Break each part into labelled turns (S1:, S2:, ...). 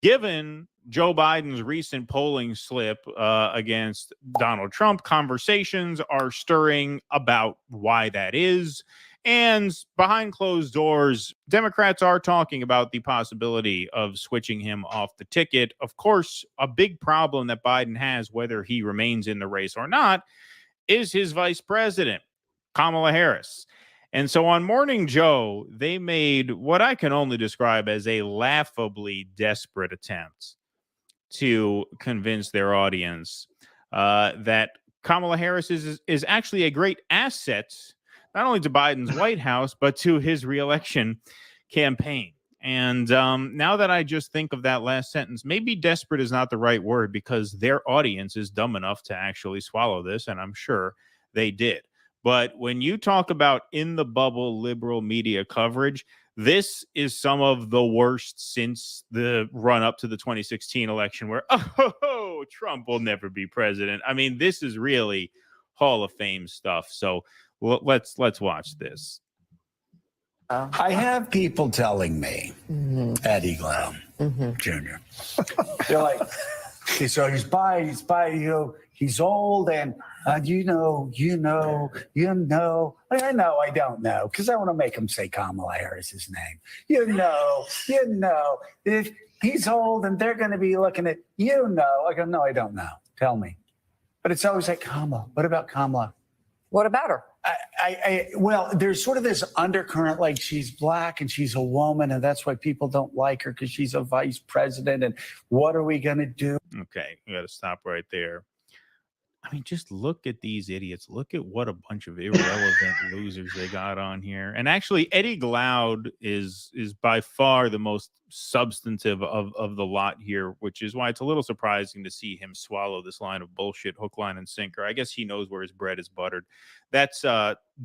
S1: Given Joe Biden's recent polling slip against Donald Trump, conversations are stirring about why that is. And behind closed doors, Democrats are talking about the possibility of switching him off the ticket. Of course, a big problem that Biden has, whether he remains in the race or not, is his vice president, Kamala Harris. And so on Morning Joe, they made what I can only describe as a laughably desperate attempt to convince their audience that Kamala Harris is actually a great asset, not only to Biden's White House, but to his reelection campaign. And now that I just think of that last sentence, maybe desperate is not the right word, because their audience is dumb enough to actually swallow this, and I'm sure they did. But when you talk about in the bubble liberal media coverage, this is some of the worst since the run up to the 2016 election, where, oh, Trump will never be president. I mean, this is really Hall of Fame stuff. So let's watch this.
S2: I have people telling me, Eddie Glow Jr. They're like, so he's by, he's old, and I know. I don't know, because I want to make him say Kamala Harris's name. If he's old and they're going to be looking at, I go, no, I don't know. Tell me. But it's always like, Kamala. What about Kamala?
S3: What about her?
S2: Well, there's sort of this undercurrent, like she's black and she's a woman, and that's why people don't like her, because she's a vice president. And what are we going to do?
S1: Okay, you got to stop right there. I mean, just look at these idiots. Look at what a bunch of irrelevant losers they got on here. And actually, Eddie Glaude is by far the most substantive of the lot here, which is why it's a little surprising to see him swallow this line of bullshit, hook, line, and sinker. I guess he knows where his bread is buttered. That's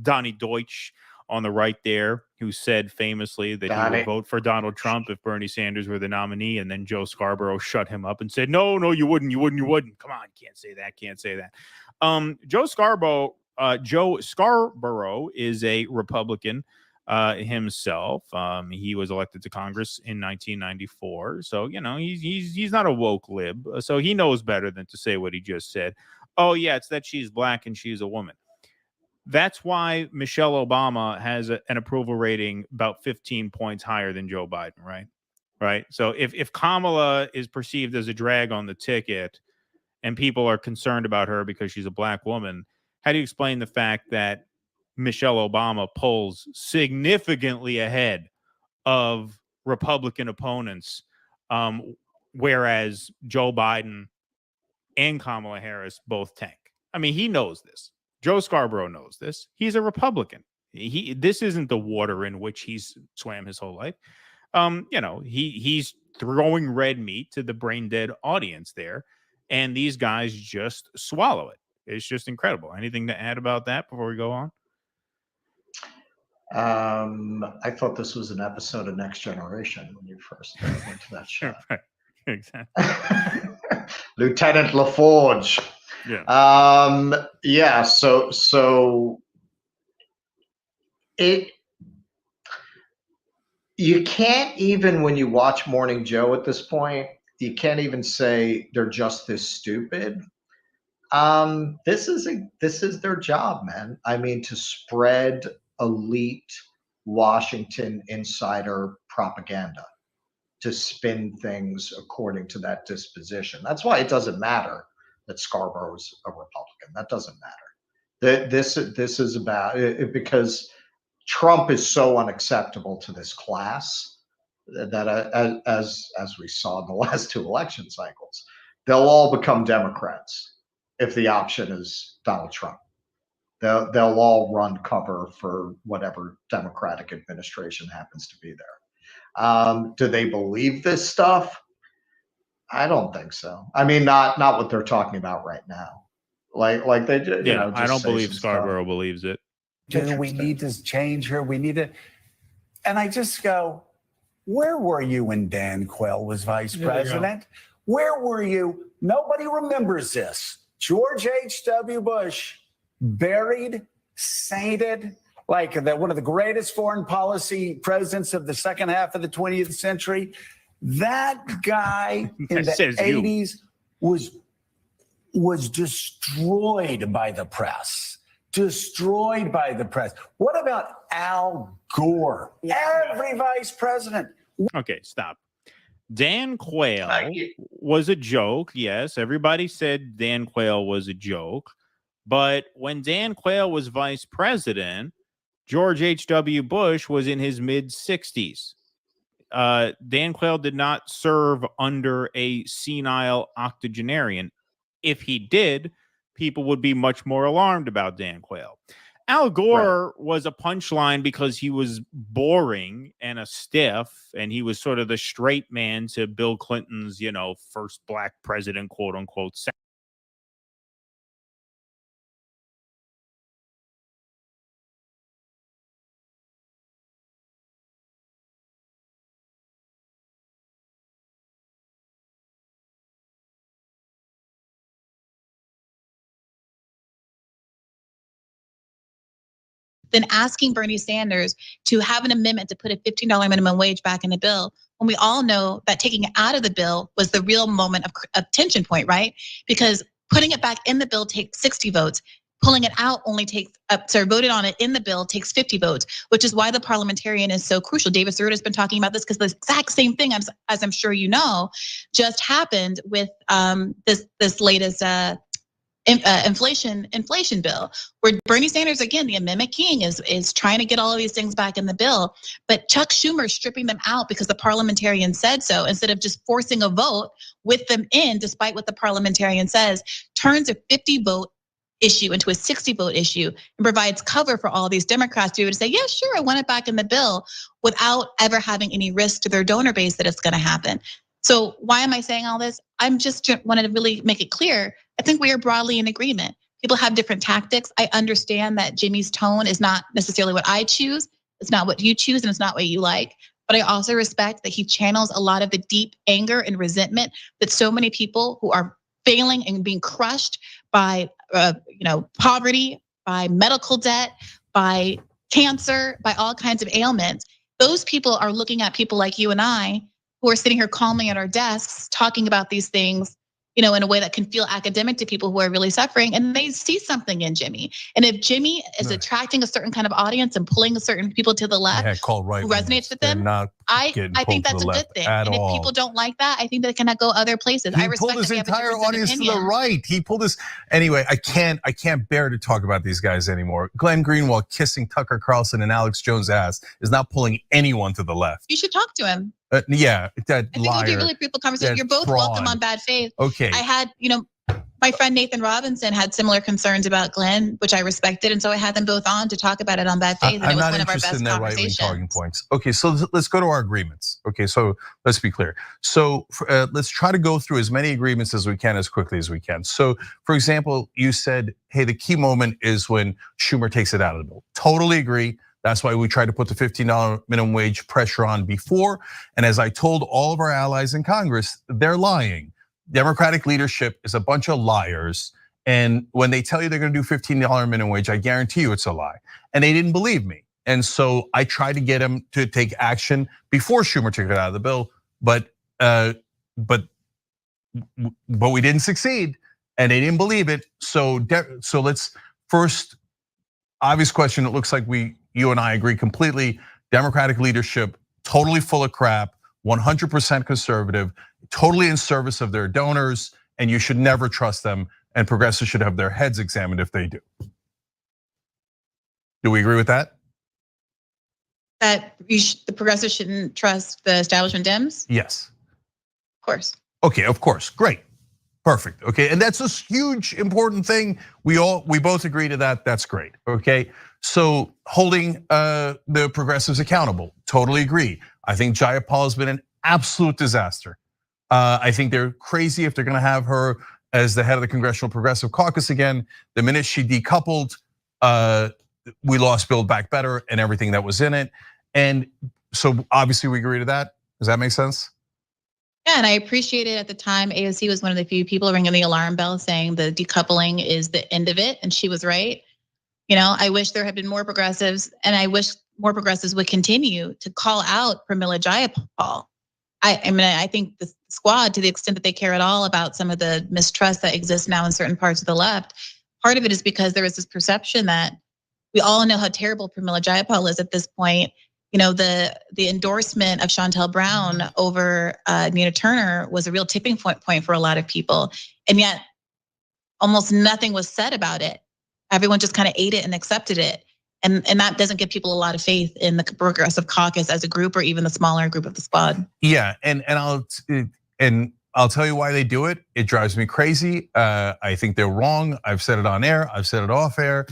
S1: Donnie Deutsch on the right there, who said famously that he would vote for Donald Trump if Bernie Sanders were the nominee, and then Joe Scarborough shut him up and said, no, you wouldn't. Come on, can't say that. Joe Scarborough is a Republican himself. He was elected to Congress in 1994. So, he's not a woke lib. So he knows better than to say what he just said. Oh, yeah, it's that she's black and she's a woman. That's why Michelle Obama has an approval rating about 15 points higher than Joe Biden, right? So if Kamala is perceived as a drag on the ticket and people are concerned about her because she's a black woman, how do you explain the fact that Michelle Obama polls significantly ahead of Republican opponents, whereas Joe Biden and Kamala Harris both tank? I mean, he knows this. Joe Scarborough knows this. He's a Republican. This isn't the water in which he's swam his whole life. He's throwing red meat to the brain dead audience there, and these guys just swallow it. It's just incredible. Anything to add about that before we go on?
S4: I thought this was an episode of Next Generation when you first went to that show.
S1: Right. Exactly.
S4: Lieutenant LaForge.
S1: Yeah.
S4: So you can't even, when you watch Morning Joe at this point, you can't even say they're just this stupid. This is their job, man. I mean, to spread elite Washington insider propaganda, to spin things according to that disposition. That's why it doesn't matter that Scarborough's a Republican. That doesn't matter. This is about it, because Trump is so unacceptable to this class that as we saw in the last two election cycles, they'll all become Democrats if the option is Donald Trump. They'll all run cover for whatever Democratic administration happens to be there. Do they believe this stuff? I don't think so. I mean, not what they're talking about right now. Like they did.
S1: Yeah, I don't believe Scarborough believes it.
S2: We need to change her. We need to. And I just go, where were you when Dan Quayle was vice president? Where were you? Nobody remembers this. George H.W. Bush, buried, sainted, like one of the greatest foreign policy presidents of the second half of the 20th century. That guy in the
S1: Says you.
S2: 80s was destroyed by the press. Destroyed by the press. What about Al Gore? Every vice president.
S1: Okay, stop. Dan Quayle was a joke. Yes, everybody said Dan Quayle was a joke. But when Dan Quayle was vice president, George H.W. Bush was in his mid-60s. Dan Quayle did not serve under a senile octogenarian. If he did, people would be much more alarmed about Dan Quayle. Al Gore was a punchline because he was boring and a stiff, and he was sort of the straight man to Bill Clinton's, first black president, quote unquote.
S3: Than asking Bernie Sanders to have an amendment to put a $15 minimum wage back in the bill, when we all know that taking it out of the bill was the real moment of tension point, right? Because putting it back in the bill takes 60 votes. Pulling it out only takes, voted on it in the bill takes 50 votes, which is why the parliamentarian is so crucial. David Stewart has been talking about this because the exact same thing, as I'm sure you know, just happened with this latest inflation bill, where Bernie Sanders, again, the amendment king, is trying to get all of these things back in the bill, but Chuck Schumer stripping them out because the parliamentarian said so, instead of just forcing a vote with them in, despite what the parliamentarian says, turns a 50-vote issue into a 60-vote issue and provides cover for all these Democrats to be able to say, yeah, sure, I want it back in the bill, without ever having any risk to their donor base that it's gonna happen. So why am I saying all this? I'm just wanted to really make it clear. I think we are broadly in agreement. People have different tactics. I understand that Jimmy's tone is not necessarily what I choose. It's not what you choose, and it's not what you like. But I also respect that he channels a lot of the deep anger and resentment that so many people who are failing and being crushed by poverty, by medical debt, by cancer, by all kinds of ailments. Those people are looking at people like you and I, who are sitting here calmly at our desks talking about these things, in a way that can feel academic to people who are really suffering, and they see something in Jimmy. And if Jimmy is attracting a certain kind of audience and pulling certain people to the left who resonates with them, I think that's a good thing. And if people don't like that, I think they can go other places. I respect
S5: pulled his entire audience to the right. He pulled his, anyway, I can't bear to talk about these guys anymore. Glenn Greenwald kissing Tucker Carlson and Alex Jones' ass is not pulling anyone to the left.
S3: You should talk to him.
S5: Yeah, that
S3: I think
S5: liar.
S3: it'll be a really fruitful conversation. You're both welcome on Bad Faith.
S5: Okay.
S3: I had, my friend Nathan Robinson had similar concerns about Glenn, which I respected, and so I had them both on to talk about it on Bad Faith, and it was one of our best conversations.
S5: Talking points. Okay, so let's go to our agreements. Okay, so let's be clear. So let's try to go through as many agreements as we can, as quickly as we can. So, for example, you said, hey, the key moment is when Schumer takes it out of the bill. Totally agree. That's why we tried to put the $15 minimum wage pressure on before. And as I told all of our allies in Congress, they're lying. Democratic leadership is a bunch of liars. And when they tell you they're gonna do $15 minimum wage, I guarantee you it's a lie. And they didn't believe me. And so I tried to get them to take action before Schumer took it out of the bill, but we didn't succeed, and they didn't believe it. So let's first, obvious question, it looks like you and I agree completely. Democratic leadership, totally full of crap, 100% conservative, totally in service of their donors, and you should never trust them, and progressives should have their heads examined if they do. Do we agree with that?
S3: That the progressives shouldn't trust the establishment Dems?
S5: Yes.
S3: Of course.
S5: Okay, of course, great. Perfect, okay, and that's a huge, important thing. We both agree to that, that's great, okay? So holding the progressives accountable, totally agree. I think Jayapal has been an absolute disaster. I think they're crazy if they're gonna have her as the head of the Congressional Progressive Caucus again. The minute she decoupled, we lost Build Back Better and everything that was in it. And so obviously we agree to that. Does that make sense?
S3: Yeah, and I appreciate it. At the time, AOC was one of the few people ringing the alarm bell saying the decoupling is the end of it, and she was right. I wish there had been more progressives, and I wish more progressives would continue to call out Pramila Jayapal. I mean, I think the squad, to the extent that they care at all about some of the mistrust that exists now in certain parts of the left, part of it is because there is this perception that we all know how terrible Pramila Jayapal is at this point. You know, the endorsement of Chantel Brown over Nina Turner was a real tipping point for a lot of people. And yet almost nothing was said about it. Everyone just kind of ate it and accepted it. And that doesn't give people a lot of faith in the Progressive Caucus as a group, or even the smaller group of the squad.
S5: Yeah, and I'll tell you why they do it. It drives me crazy. I think they're wrong. I've said it on air. I've said it off air.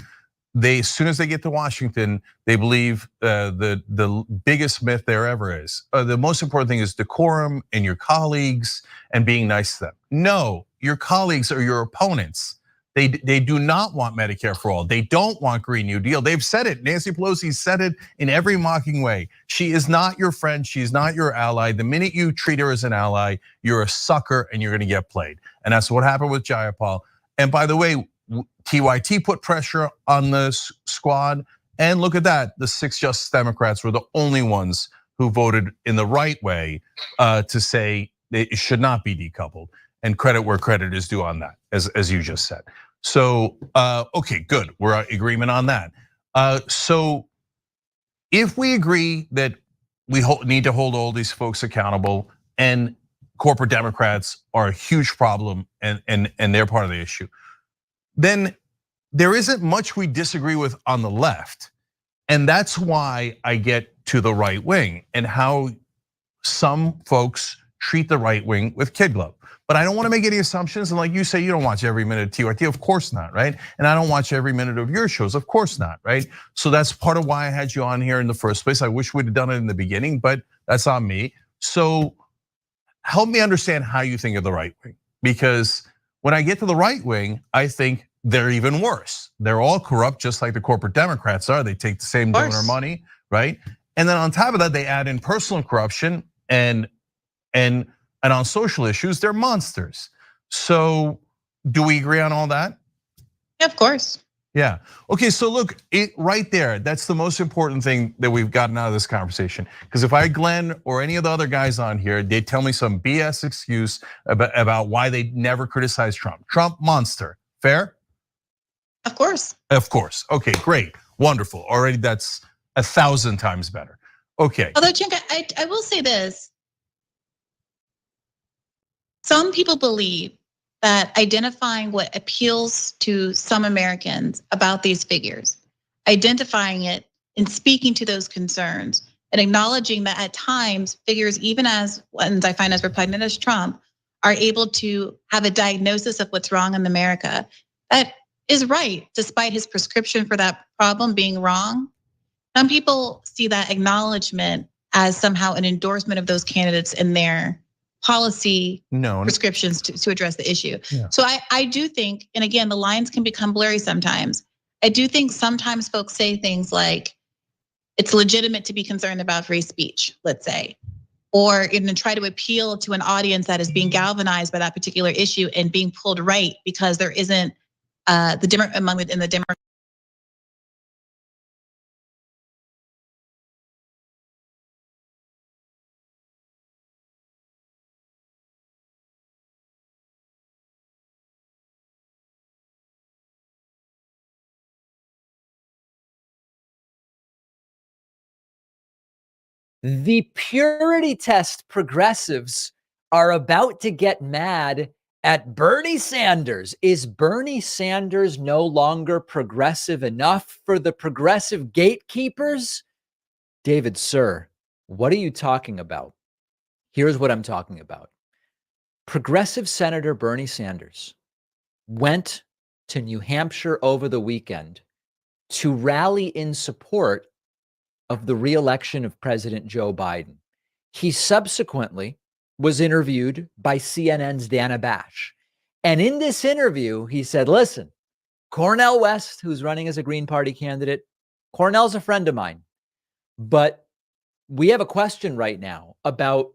S5: As soon as they get to Washington, they believe the biggest myth there ever is. The most important thing is decorum and your colleagues and being nice to them. No, your colleagues are your opponents. They do not want Medicare for all. They don't want Green New Deal. They've said it. Nancy Pelosi said it in every mocking way. She is not your friend. She's not your ally. The minute you treat her as an ally, you're a sucker and you're gonna get played. And that's what happened with Jayapal. And by the way, TYT put pressure on the squad. And look at that, the 6 Justice Democrats were the only ones who voted in the right way to say it should not be decoupled. And credit where credit is due on that, as you just said. So, okay, good, we're in agreement on that. So if we agree that we need to hold all these folks accountable, and corporate Democrats are a huge problem and they're part of the issue, then there isn't much we disagree with on the left. And that's why I get to the right wing and how some folks treat the right wing with kid glove. But I don't want to make any assumptions. And like you say, you don't watch every minute of TYT, of course not, right? And I don't watch every minute of your shows, of course not, right? So that's part of why I had you on here in the first place. I wish we'd have done it in the beginning, but that's on me. So help me understand how you think of the right wing. Because when I get to the right wing, I think they're even worse. They're all corrupt, just like the corporate Democrats are. They take the same donor money, right? And then on top of that, they add in personal corruption and on social issues, they're monsters. So do we agree on all that?
S3: Yeah, of course.
S5: Yeah, okay, so look, right there, that's the most important thing that we've gotten out of this conversation. Because if I had Glenn or any of the other guys on here, they'd tell me some BS excuse about why they never criticized Trump. Trump monster, fair?
S3: Of course.
S5: Of course, okay, great, wonderful. Already that's 1,000 times better. Okay.
S3: Although, Cenk, I will say this. Some people believe that identifying what appeals to some Americans about these figures, identifying it and speaking to those concerns, and acknowledging that at times figures, even as ones I find as repugnant as Trump, are able to have a diagnosis of what's wrong in America. That is right, despite his prescription for that problem being wrong. Some people see that acknowledgement as somehow an endorsement of those candidates in their policy prescriptions to address the issue. Yeah. So I do think, and again, the lines can become blurry sometimes. I do think sometimes folks say things like, it's legitimate to be concerned about free speech, let's say, or even try to appeal to an audience that is being galvanized by that particular issue and being pulled right because there isn't in the Democratic.
S6: The purity test progressives are about to get mad at Bernie Sanders. Is Bernie Sanders no longer progressive enough for the progressive gatekeepers? David, sir, what are you talking about? Here's what I'm talking about. Progressive Senator Bernie Sanders went to New Hampshire over the weekend to rally in support of the re-election of President Joe Biden. He subsequently was interviewed by CNN's Dana Bash. And in this interview, he said, listen, Cornel West, who's running as a Green Party candidate, Cornel's a friend of mine. But we have a question right now about,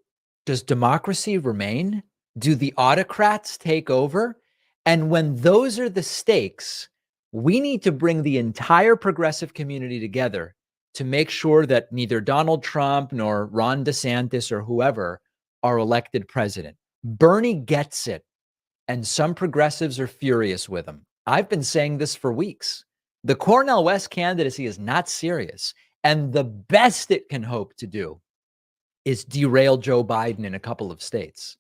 S6: does democracy remain? Do the autocrats take over? And when those are the stakes, we need to bring the entire progressive community together to make sure that neither Donald Trump nor Ron DeSantis or whoever our elected president. Bernie gets it, and some progressives are furious with him. I've been saying this for weeks. The Cornel West candidacy is not serious, and the best it can hope to do is derail Joe Biden in a couple of states.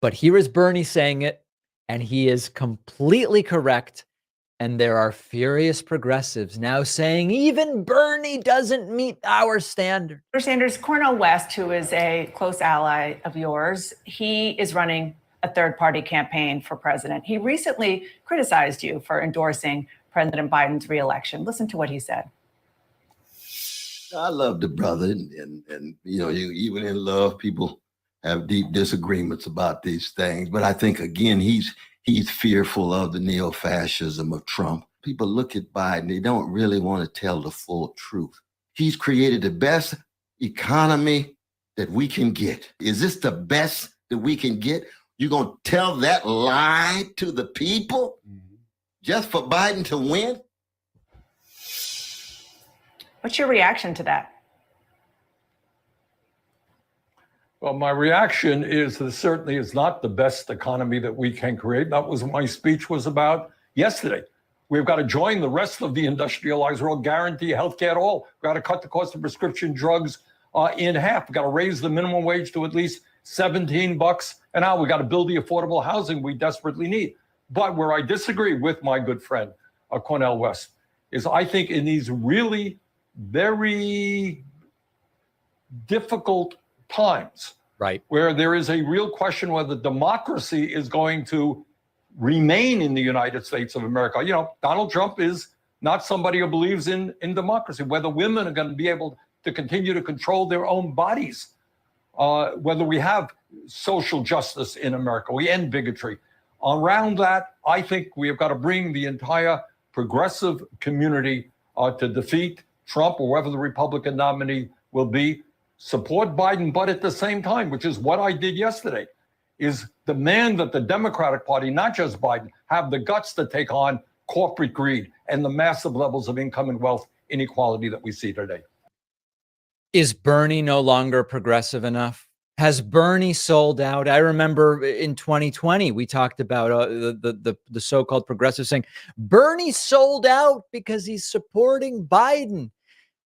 S6: But here is Bernie saying it, and he is completely correct. And there are furious progressives now saying even Bernie doesn't meet our standard.
S7: Sanders, Cornel West, who is a close ally of yours, he is running a third-party campaign for president. He recently criticized you for endorsing President Biden's reelection. Listen to what he said.
S8: I love the brother, and you know, even in love, people have deep disagreements about these things. But I think again, he's fearful of the neo-fascism of Trump. People look at Biden; they don't really want to tell the full truth. He's created the best economy that we can get. Is this the best that we can get? You're gonna tell that lie to the people just for Biden to win?
S7: What's your reaction to that?
S9: Well, my reaction is that certainly is not the best economy that we can create. That was what my speech was about yesterday. We've got to join the rest of the industrialized world, guarantee healthcare to all. We've got to cut the cost of prescription drugs in half. We've got to raise the minimum wage to at least $17 an hour. We've got to build the affordable housing we desperately need. But where I disagree with my good friend, Cornel West, is I think in these really very difficult times,
S6: right,
S9: where there is a real question whether democracy is going to remain in the United States of America. You know, Donald Trump is not somebody who believes in democracy, whether women are going to be able to continue to control their own bodies, whether we have social justice in America, we end bigotry. Around that, I think we have got to bring the entire progressive community to defeat Trump or whoever the Republican nominee will be, support Biden, but at the same time, which is what I did yesterday, is demand that the Democratic Party, not just Biden, have the guts to take on corporate greed and the massive levels of income and wealth inequality that we see today.
S6: Is Bernie no longer progressive enough? Has Bernie sold out? I remember in 2020, we talked about the so-called progressives saying, Bernie sold out because he's supporting Biden.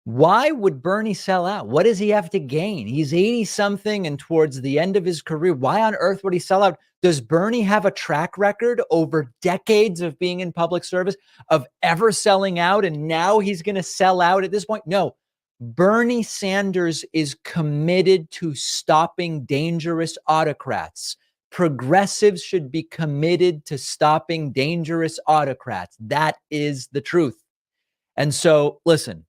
S6: Why would Bernie sell out? What does he have to gain? He's 80-something and towards the end of his career. Why on earth would he sell out? Does Bernie have a track record over decades of being in public service of ever selling out, and now he's going to sell out at this point? No. Bernie Sanders is committed to stopping dangerous autocrats. Progressives should be committed to stopping dangerous autocrats. That is the truth. And so, listen.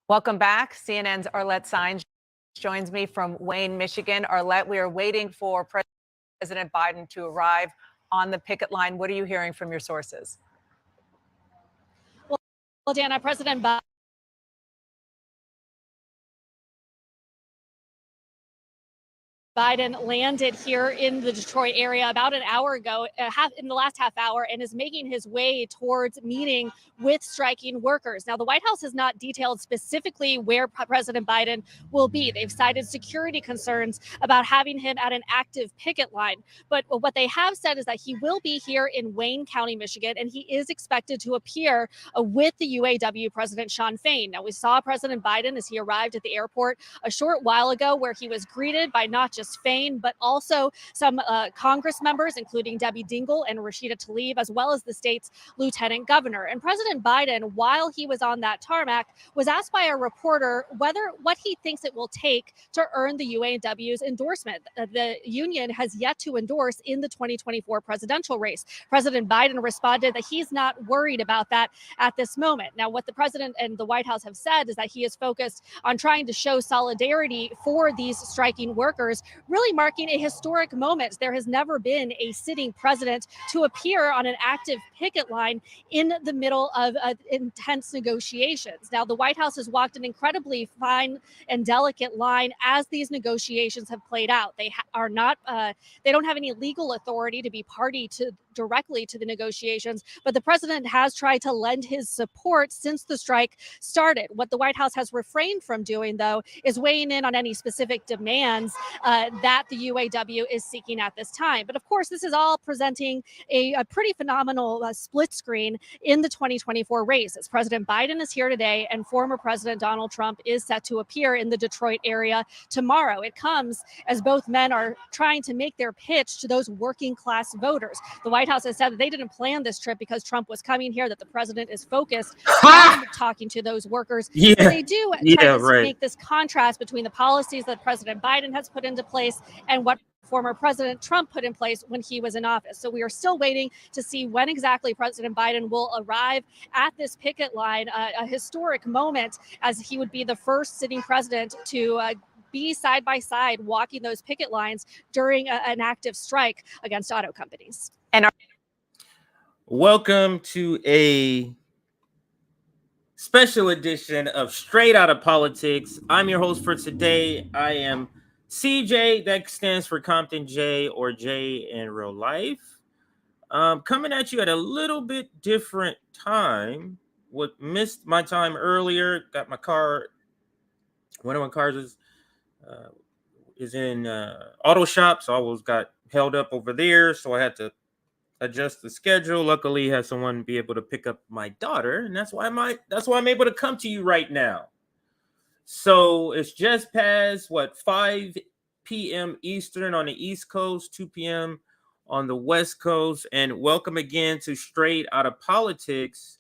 S10: Welcome back. CNN's Arlette Saenz joins me from Wayne, Michigan. Arlette, we are waiting for President Biden to arrive on the picket line. What are you hearing from your sources?
S11: Well, Dana, President Biden landed here in the Detroit area about an hour ago, in the last half hour, and is making his way towards meeting with striking workers. Now, the White House has not detailed specifically where President Biden will be. They've cited security concerns about having him at an active picket line. But what they have said is that he will be here in Wayne County, Michigan, and he is expected to appear with the UAW President Shawn Fain. Now, we saw President Biden as he arrived at the airport a short while ago, where he was greeted by not just just Fain, but also some Congress members, including Debbie Dingell and Rashida Tlaib, as well as the state's lieutenant governor. And President Biden, while he was on that tarmac, was asked by a reporter what he thinks it will take to earn the UAW's endorsement. The union has yet to endorse in the 2024 presidential race. President Biden responded that he's not worried about that at this moment. Now, what the president and the White House have said is that he is focused on trying to show solidarity for these striking workers, really marking a historic moment. There has never been a sitting president to appear on an active picket line in the middle of intense negotiations. Now, the White House has walked an incredibly fine and delicate line as these negotiations have played out. They are not, they don't have any legal authority to be party directly to the negotiations, but the president has tried to lend his support since the strike started. What the White House has refrained from doing, though, is weighing in on any specific demands that the UAW is seeking at this time. But of course, this is all presenting a pretty phenomenal split screen in the 2024 race, as President Biden is here today and former President Donald Trump is set to appear in the Detroit area tomorrow. It comes as both men are trying to make their pitch to those working class voters. The White House has said that they didn't plan this trip because Trump was coming here, that the president is focused on talking to those workers. But they do try to make this contrast between the policies that President Biden has put into place and what former President Trump put in place when he was in office. So we are still waiting to see when exactly President Biden will arrive at this picket line, a historic moment, as he would be the first sitting president to be side by side walking those picket lines during an active strike against auto companies.
S10: And
S12: welcome to a special edition of Straight Outta Politics. I'm your host for today. I am CJ, that stands for Compton J, or J in real life. Coming at you at a little bit different time. What missed my time earlier, got my car. One of my cars is in auto shop, so I got held up over there, so I had to adjust the schedule. Luckily, had someone be able to pick up my daughter, and that's why I'm able to come to you right now. So it's just past 5 p.m. Eastern on the East Coast, 2 p.m. on the West Coast, and welcome again to Straight Outta Politics,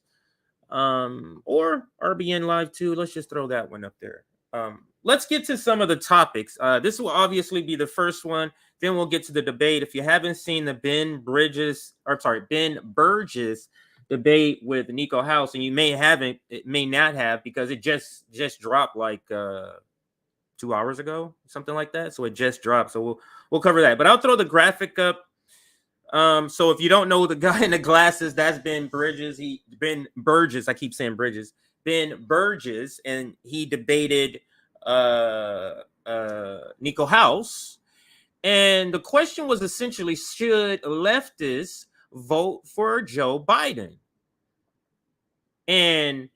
S12: or RBN Live 2. Let's just throw that one up there. Let's get to some of the topics. This will obviously be the first one. Then we'll get to the debate. If you haven't seen the Ben Burgis debate with Niko House, and you may not have, because it just dropped like 2 hours ago, something like that. So it just dropped. So we'll cover that. But I'll throw the graphic up. So if you don't know the guy in the glasses, that's Ben Burgis. Ben Burgis, and he debated Niko House. And the question was essentially, should leftists vote for Joe Biden? And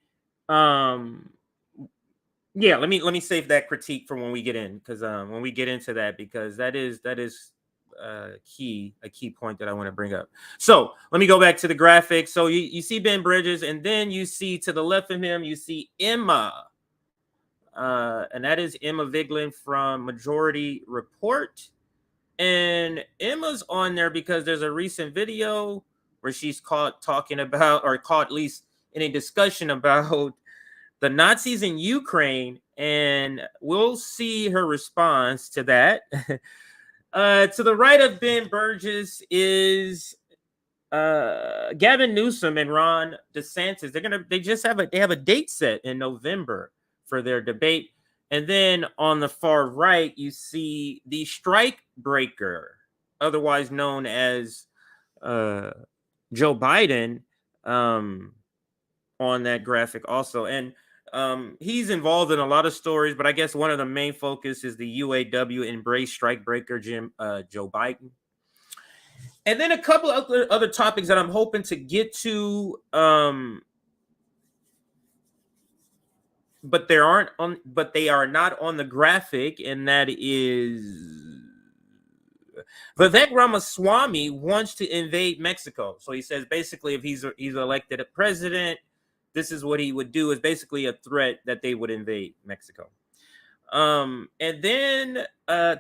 S12: yeah, let me save that critique for when we get in, because when we get into that, because that is a key point that I want to bring up. So let me go back to the graphic. So you see Ben Burgis, and then you see to the left of him, you see Emma. And that is Emma Vigeland from Majority Report. And Emma's on there because there's a recent video where she's caught talking about, or caught at least in a discussion about, the Nazis in Ukraine. And we'll see her response to that. To the right of Ben Burgis is Gavin Newsom and Ron DeSantis. They have a date set in November for their debate. And then on the far right, you see the Strikebreaker, otherwise known as Joe Biden, on that graphic also. And he's involved in a lot of stories, but I guess one of the main focus is the UAW embrace Strikebreaker Joe Biden. And then a couple of other topics that I'm hoping to get to, but they are not on the graphic, and that is Vivek Ramaswamy wants to invade Mexico. So he says basically if he's elected a president, this is what he would do, is basically a threat that they would invade Mexico. And then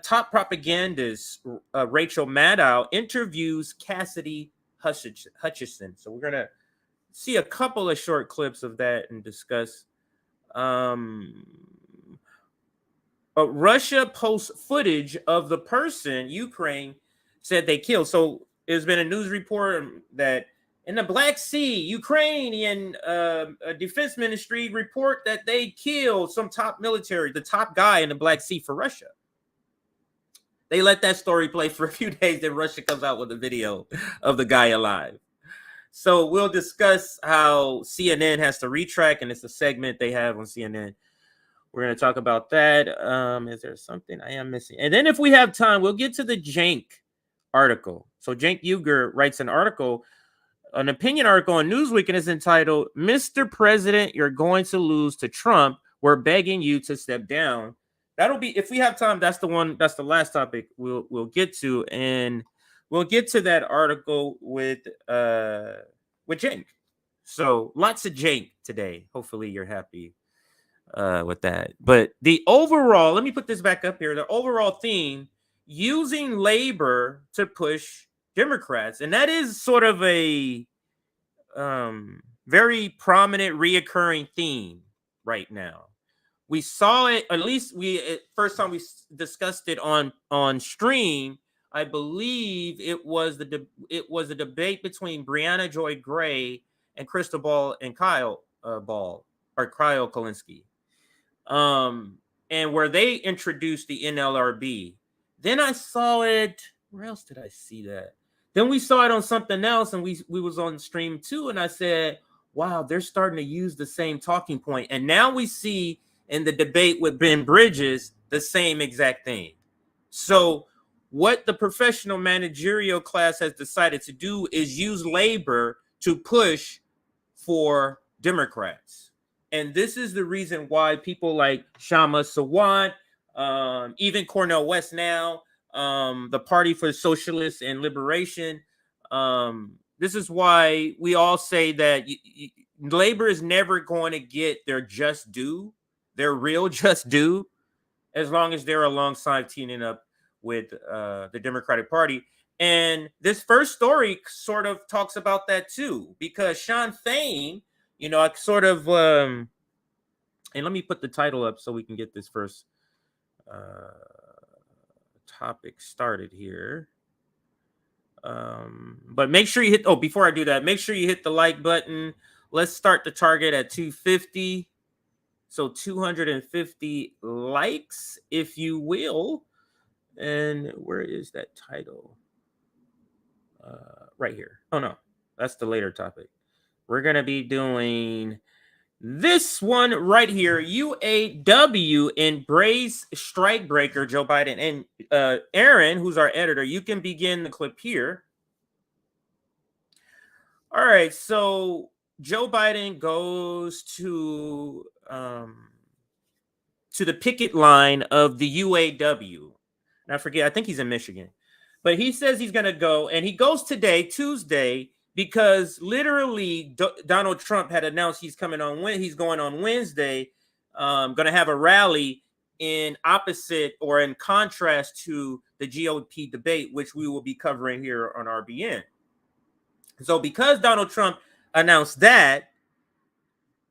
S12: top propagandist Rachel Maddow interviews Cassidy Hutchinson. So we're gonna see a couple of short clips of that and discuss. Russia posts footage of the person Ukraine said they killed. So there's been a news report that in the Black Sea, Ukrainian defense ministry report that they killed some top military, the top guy in the Black Sea for Russia. They let that story play for a few days, then Russia comes out with a video of the guy alive. So we'll discuss how CNN has to retract, and it's a segment they have on CNN. We're going to talk about that. Is there something I am missing? And then if we have time, we'll get to the Cenk article. So Cenk Uygur writes an article, an opinion article on Newsweek, and it's entitled, Mr. President, You're Going to Lose to Trump. We're begging you to step down. That'll be, if we have time, that's the one, that's the last topic we'll get to. And we'll get to that article with Cenk. So lots of Cenk today. Hopefully you're happy with that. But the overall, let me put this back up here. The overall theme, using labor to push Democrats. And that is sort of a very prominent reoccurring theme right now. We saw it, at least first time we discussed it on stream, I believe it was a debate between Brianna Joy Gray and Crystal Ball and Kyle Kulinski. And where they introduced the NLRB. Then I saw it, where else did I see that? Then we saw it on something else, and we was on stream too, and I said, wow, they're starting to use the same talking point. And now we see in the debate with Ben Bridges the same exact thing. So what the professional managerial class has decided to do is use labor to push for Democrats. And this is the reason why people like Shama Sawant, even Cornel West now, the Party for Socialists and Liberation, this is why we all say that labor is never going to get their just due, their real just due, as long as they're alongside teaming up with the Democratic Party. And this first story sort of talks about that too, because Sean Fain, I sort of, and let me put the title up so we can get this first topic started here. But make sure you hit, before I do that, make sure you hit the like button. Let's start the target at 250. So 250 likes, if you will. And where is that title? Right here. Oh, no, that's the later topic. We're going to be doing this one right here. UAW embrace strikebreaker Joe Biden. And Aaron, who's our editor, you can begin the clip here. All right, so Joe Biden goes to the picket line of the UAW. And I forget, I think he's in Michigan. But he says he's going to go, and he goes today, Tuesday, because literally Donald Trump had announced he's going on Wednesday, going to have a rally in opposite or in contrast to the GOP debate, which we will be covering here on RBN. So because Donald Trump announced that,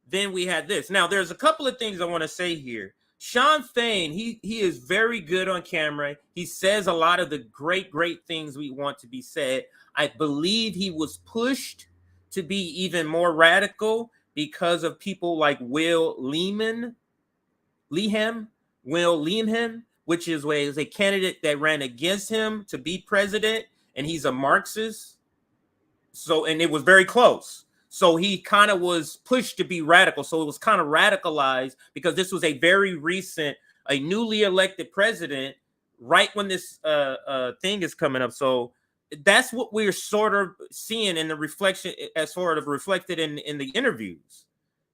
S12: then we had this. Now, there's a couple of things I want to say here. Sean Fain, he is very good on camera. He says a lot of the great things we want to be said. I believe he was pushed to be even more radical because of people like Will Leeman, which is a candidate that ran against him to be president, and he's a Marxist. So, and it was very close. So he kind of was pushed to be radical. So it was kind of radicalized because this was a very recent, a newly elected president right when this thing is coming up. So that's what we're sort of seeing in the reflection, as sort of reflected in the interviews.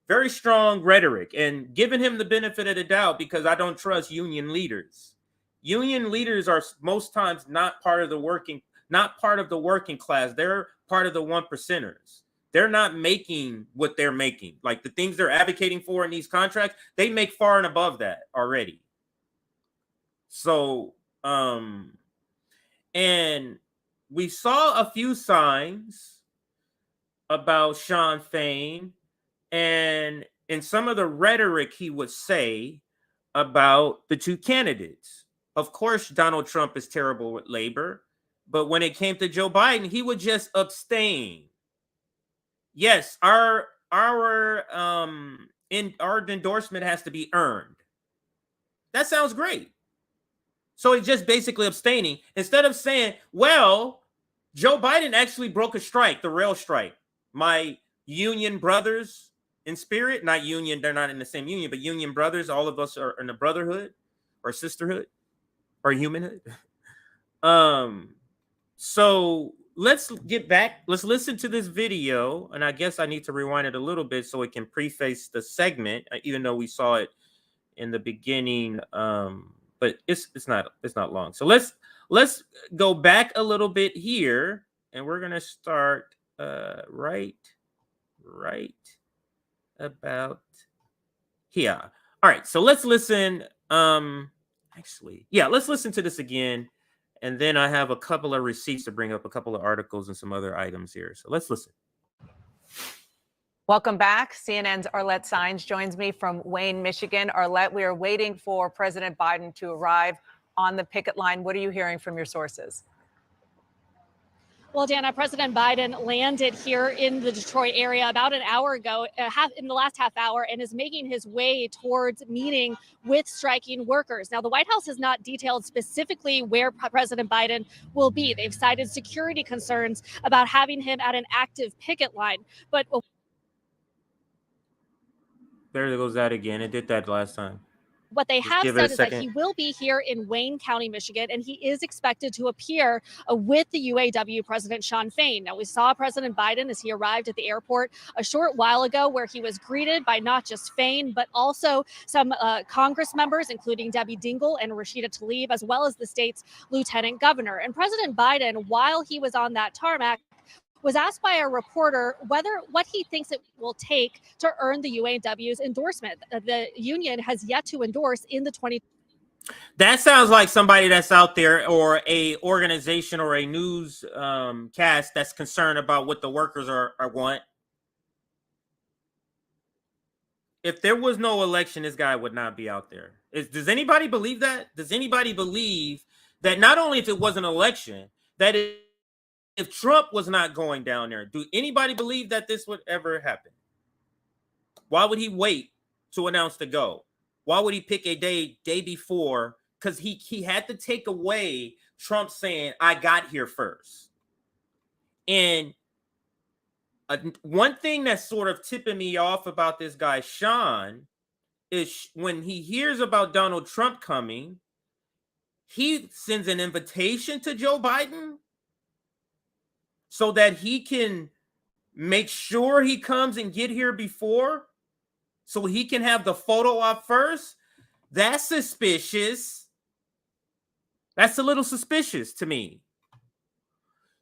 S12: Very strong rhetoric, and giving him the benefit of the doubt because I don't trust union leaders. Union leaders are most times not part of the working class. They're part of the 1%ers. They're not making what they're making. Like the things they're advocating for in these contracts, they make far and above that already. So, and we saw a few signs about Sean Fain and in some of the rhetoric he would say about the two candidates. Of course, Donald Trump is terrible with labor, but when it came to Joe Biden, he would just abstain. Yes, our endorsement has to be earned. That sounds great. So he's just basically abstaining instead of saying, well, Joe Biden actually broke a strike, the rail strike. My union brothers in spirit, not union, they're not in the same union, but union brothers, all of us are in a brotherhood or sisterhood or humanhood. So let's get back. Let's listen to this video. And I guess I need to rewind it a little bit so it can preface the segment, even though we saw it in the beginning. But it's not long. So let's go back a little bit here, and we're gonna start right about here. All right, so let's listen. Let's listen to this again, and then I have a couple of receipts to bring up, a couple of articles and some other items here. So let's listen.
S10: Welcome back. CNN's Arlette Saenz joins me from Wayne, Michigan. Arlette, we are waiting for President Biden to arrive on the picket line. What are you hearing from your sources?
S11: Well, Dana, President Biden landed here in the Detroit area about an hour ago, in the last half hour, and is making his way towards meeting with striking workers. Now, the White House has not detailed specifically where President Biden will be. They've cited security concerns about having him at an active picket line. But
S12: there goes that again. It did that last time.
S11: what they have said is that he will be here in Wayne County, Michigan, and he is expected to appear with the UAW President Sean Fain. Now, we saw President Biden as he arrived at the airport a short while ago, where he was greeted by not just Fain, but also some Congress members, including Debbie Dingell and Rashida Tlaib, as well as the state's lieutenant governor. And President Biden, while he was on that tarmac, was asked by a reporter what he thinks it will take to earn the UAW's endorsement. The union has yet to endorse in the 20.
S12: That sounds like somebody that's out there, or a organization or a news cast that's concerned about what the workers are want. If there was no election, this guy would not be out there. Does anybody believe that? Does anybody believe that not only if it was an election, that if Trump was not going down there, do anybody believe that this would ever happen? Why would he wait to announce the go? Why would he pick a day before? Because he had to take away Trump saying, I got here first. And one thing that's sort of tipping me off about this guy, Sean, is when he hears about Donald Trump coming, he sends an invitation to Joe Biden so that he can make sure he comes and get here before, so he can have the photo op first. That's suspicious. That's a little suspicious to me.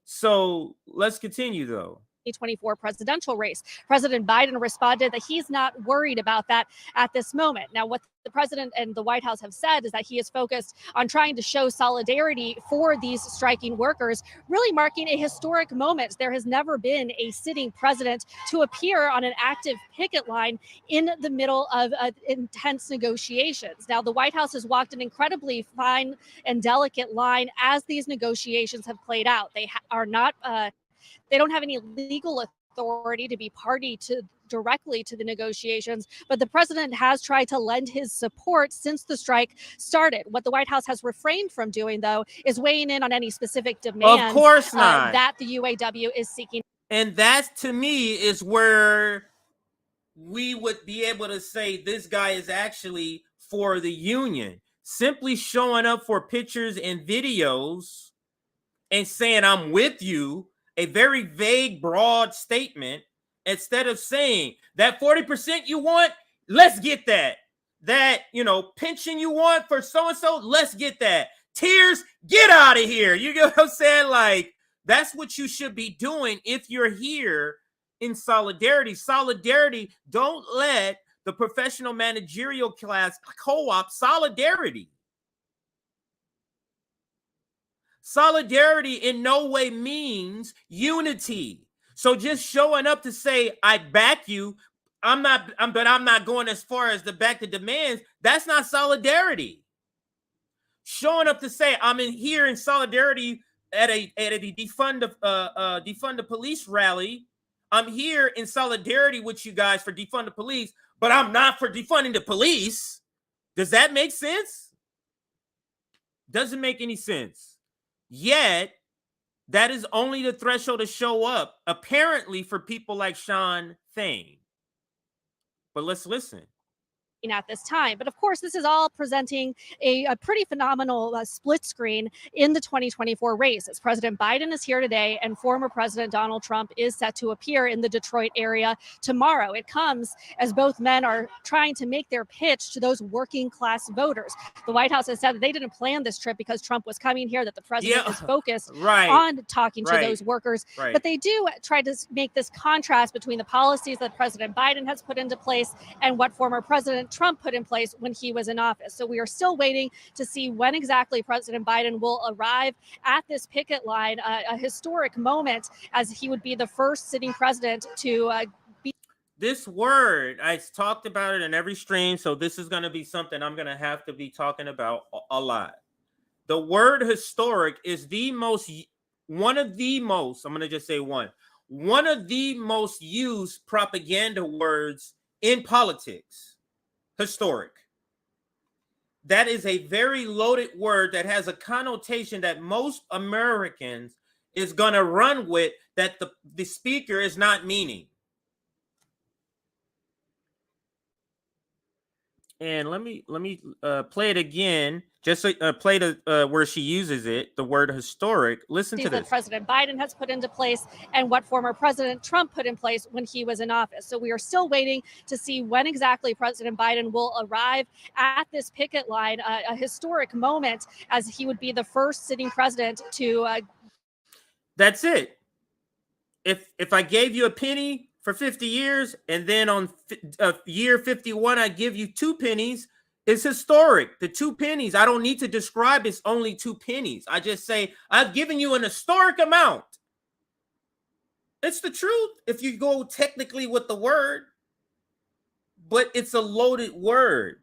S12: So let's continue, though.
S11: 2024 presidential race. President Biden responded that he's not worried about that at this moment. Now, what the president and the White House have said is that he is focused on trying to show solidarity for these striking workers, really marking a historic moment. There has never been a sitting president to appear on an active picket line in the middle of intense negotiations. Now, the White House has walked an incredibly fine and delicate line as these negotiations have played out. They are not they don't have any legal authority to be party directly to the negotiations, but the president has tried to lend his support since the strike started. What the White House has refrained from doing, though, is weighing in on any specific demands.
S12: Of course not.
S11: That the UAW is seeking.
S12: And that, to me, is where we would be able to say this guy is actually for the union. Simply showing up for pictures and videos and saying, I'm with you, a very vague, broad statement, instead of saying that 40% you want, let's get that. That, pension you want for so-and-so, let's get that. Tears, get out of here. You get what I'm saying? Like, that's what you should be doing if you're here in solidarity. Solidarity, don't let the professional managerial class co-op solidarity. Solidarity in no way means unity. So just showing up to say, I back you, but I'm not going as far as to back the demands, that's not solidarity. Showing up to say, I'm in here in solidarity at a defund the police rally. I'm here in solidarity with you guys for defund the police, but I'm not for defunding the police. Does that make sense? Doesn't make any sense. Yet, that is only the threshold to show up, apparently, for people like Sean Fain. But let's listen.
S11: At this time. But of course, this is all presenting a pretty phenomenal split screen in the 2024 race, as President Biden is here today and former President Donald Trump is set to appear in the Detroit area tomorrow. It comes as both men are trying to make their pitch to those working class voters. The White House has said that they didn't plan this trip because Trump was coming here, that the president is focused on talking to those workers. But they do try to make this contrast between the policies that President Biden has put into place and what former President Trump put in place when he was in office. So we are still waiting to see when exactly President Biden will arrive at this picket line, a historic moment, as he would be the first sitting president to be.
S12: This word, I talked about it in every stream, so this is going to be something I'm going to have to be talking about a lot. The word historic is one of the most used propaganda words in politics. Historic. That is a very loaded word that has a connotation that most Americans is going to run with, that the speaker is not meaning. And let me play it again. Just play the where she uses it, the word historic. Listen to this.
S11: That President Biden has put into place and what former President Trump put in place when he was in office. So we are still waiting to see when exactly President Biden will arrive at this picket line, a historic moment, as he would be the first sitting president to.
S12: That's it. If I gave you a penny for 50 years, and then on year 51, I give you 2 pennies, it's historic. The 2 pennies, I don't need to describe it's only 2 pennies. I just say, I've given you an historic amount. It's the truth if you go technically with the word, but it's a loaded word.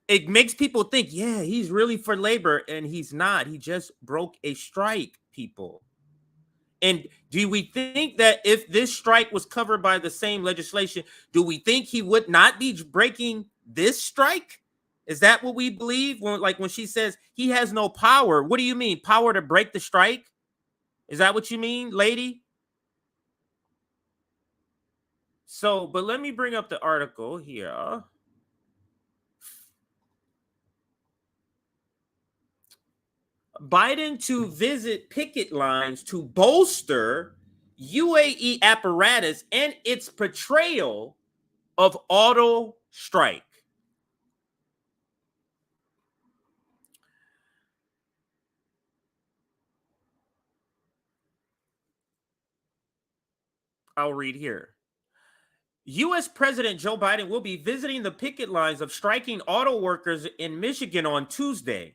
S12: It makes people think, yeah, he's really for labor, and he's not. He just broke a strike, people. And do we think that if this strike was covered by the same legislation, do we think he would not be breaking this strike? Is that what we believe? When she says he has no power, what do you mean? Power to break the strike? Is that what you mean, lady? So, but let me bring up the article here. Biden to visit picket lines to bolster UAE apparatus and its portrayal of auto strike. I'll read here. U.S. President Joe Biden will be visiting the picket lines of striking auto workers in Michigan on Tuesday.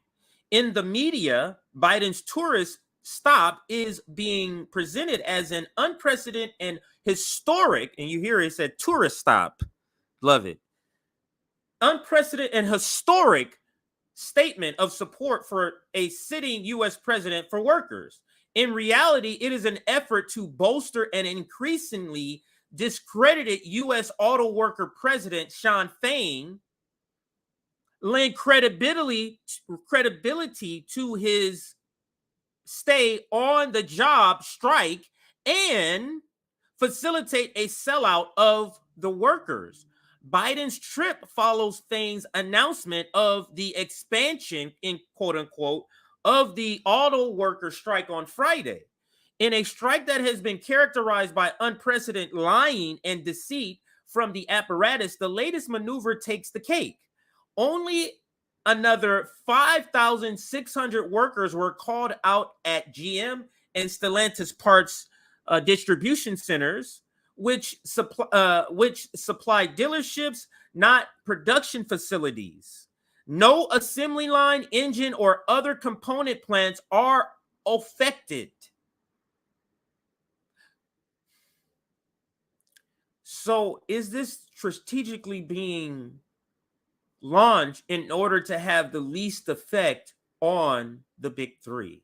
S12: In the media, Biden's tourist stop is being presented as an unprecedented and historic, and you hear it said tourist stop. Love it. Unprecedented and historic statement of support for a sitting U.S. president for workers. In reality, it is an effort to bolster an increasingly discredited U.S. auto worker president, Sean Fain, lend credibility to his stay on the job strike and facilitate a sellout of the workers. Biden's trip follows Fain's announcement of the expansion, in quote unquote, of the auto worker strike on Friday. In a strike that has been characterized by unprecedented lying and deceit from the apparatus, the latest maneuver takes the cake. Only another 5,600 workers were called out at GM and Stellantis parts distribution centers, which supply dealerships, not production facilities. No assembly line, engine, or other component plants are affected. So is this strategically being launched in order to have the least effect on the big three?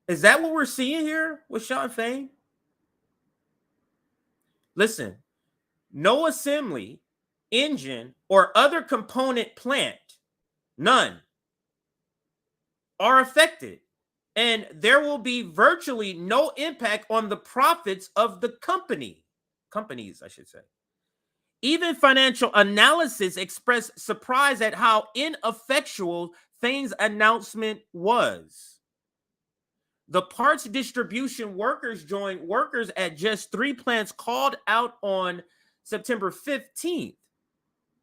S12: Is that what we're seeing here with Shawn Fain? Listen, no assembly, engine, or other component plant, none, are affected. And there will be virtually no impact on the profits of the companies, I should say. Even financial analysis expressed surprise at how ineffectual Fain's announcement was. The parts distribution workers joined workers at just 3 plants called out on September 15th.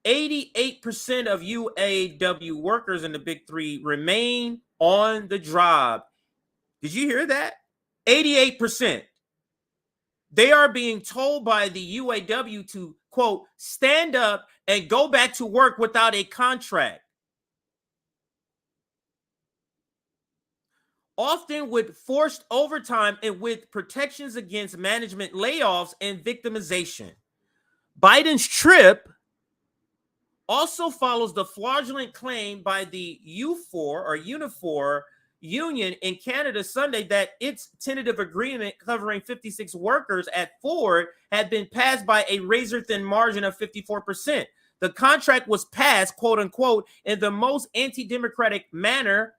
S12: 88% of UAW workers in the big three remain on the job. Did you hear that? 88%. They are being told by the UAW to, quote, stand up and go back to work without a contract. Often with forced overtime and with protections against management layoffs and victimization. Biden's trip also follows the fraudulent claim by the Unifor union in Canada Sunday that its tentative agreement covering 56 workers at Ford had been passed by a razor-thin margin of 54%. The contract was passed, quote unquote, in the most anti-democratic manner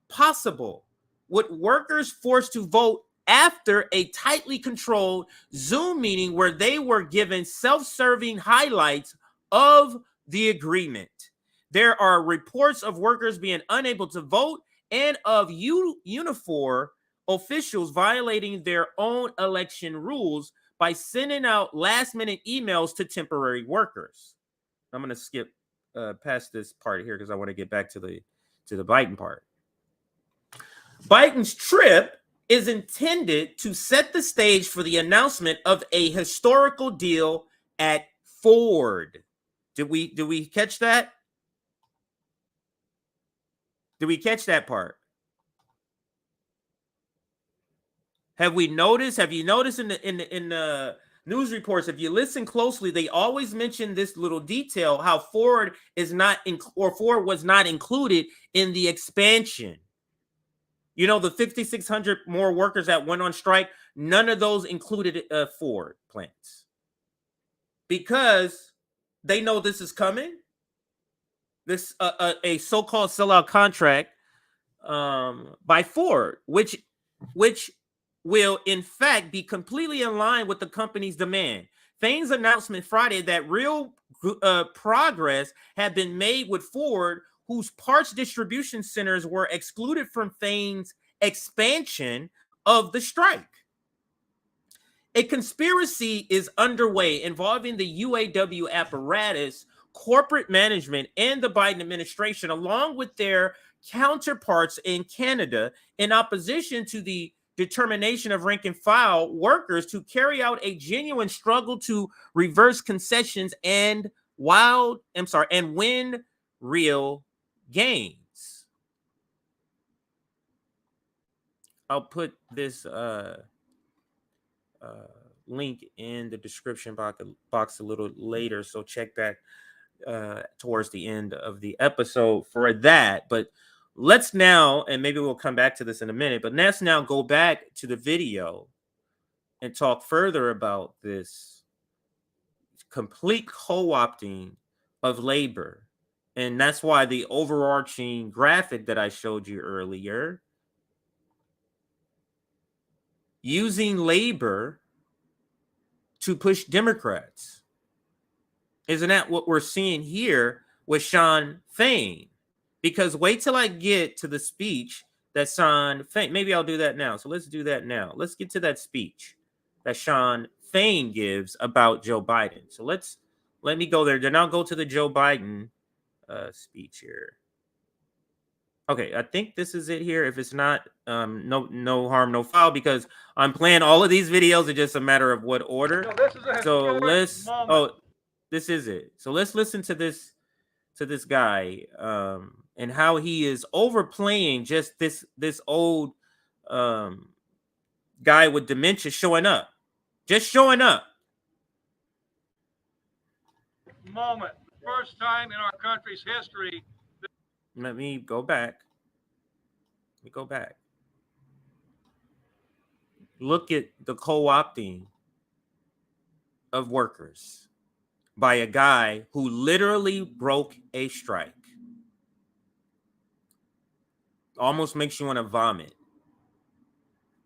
S12: possible, with workers forced to vote after a tightly controlled Zoom meeting where they were given self-serving highlights of the agreement. There are reports of workers being unable to vote and of Unifor officials violating their own election rules by sending out last-minute emails to temporary workers. I'm going to skip past this part here because I want to get back to the Biden part. Biden's trip is intended to set the stage for the announcement of a historical deal at Ford. Did we catch that? Did we catch that part? Have you noticed in the news reports, if you listen closely, they always mention this little detail, how Ford was not included in the expansion. You know, the 5,600 more workers that went on strike, none of those included Ford plants. Because they know this is coming. This a so-called sellout contract by Ford, which will in fact be completely in line with the company's demand. Fain's announcement Friday that real progress had been made with Ford, whose parts distribution centers were excluded from Fain's expansion of the strike. A conspiracy is underway involving the UAW apparatus, corporate management, and the Biden administration, along with their counterparts in Canada, in opposition to the determination of rank and file workers to carry out a genuine struggle to reverse concessions and win real gains. I'll put this link in the description box a little later, so check back towards the end of the episode for that. But let's now, and maybe we'll come back to this in a minute, but let's now go back to the video and talk further about this complete co-opting of labor. And that's why the overarching graphic that I showed you earlier, using labor to push Democrats. Isn't that what we're seeing here with Shawn Fain? Because wait till I get to the speech that Shawn Fain, maybe I'll do that now. So let's do that now. Let's get to that speech that Shawn Fain gives about Joe Biden. So let me go there. Then I'll go to the Joe Biden speech here. Okay, I think this is it here. If it's not, no harm, no foul, because I'm playing all of these videos. It's just a matter of what order. So this is it. So let's listen to this to this guy and how he is overplaying just this old guy with dementia showing up, just showing up.
S13: Moment, first time in our country's history.
S12: Let me go back. Look at the co-opting of workers by a guy who literally broke a strike. Almost makes you want to vomit.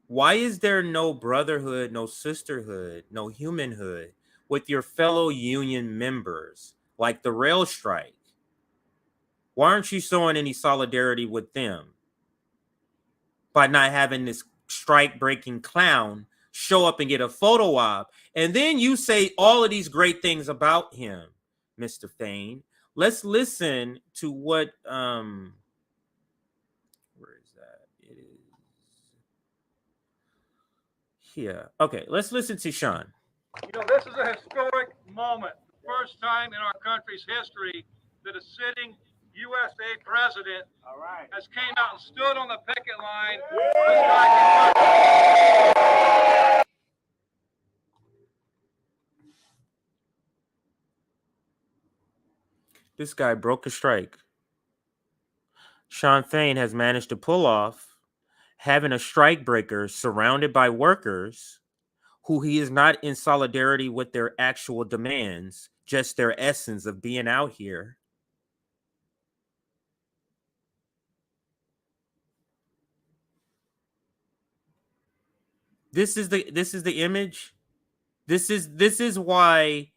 S12: Why is there no brotherhood, no sisterhood, no humanhood with your fellow union members, like the rail strike? Why aren't you showing any solidarity with them by not having this strike-breaking clown show up and get a photo op? And then you say all of these great things about him, Mr. Fain. Let's listen to what, where is that? It is here. Okay, let's listen to Sean.
S13: You know, this is a historic moment. The first time in our country's history that a sitting USA president has came out and stood on the picket line.
S12: This guy broke a strike. Sean Fain has managed to pull off having a strikebreaker surrounded by workers who he is not in solidarity with their actual demands, just their essence of being out here. This is the image. This is why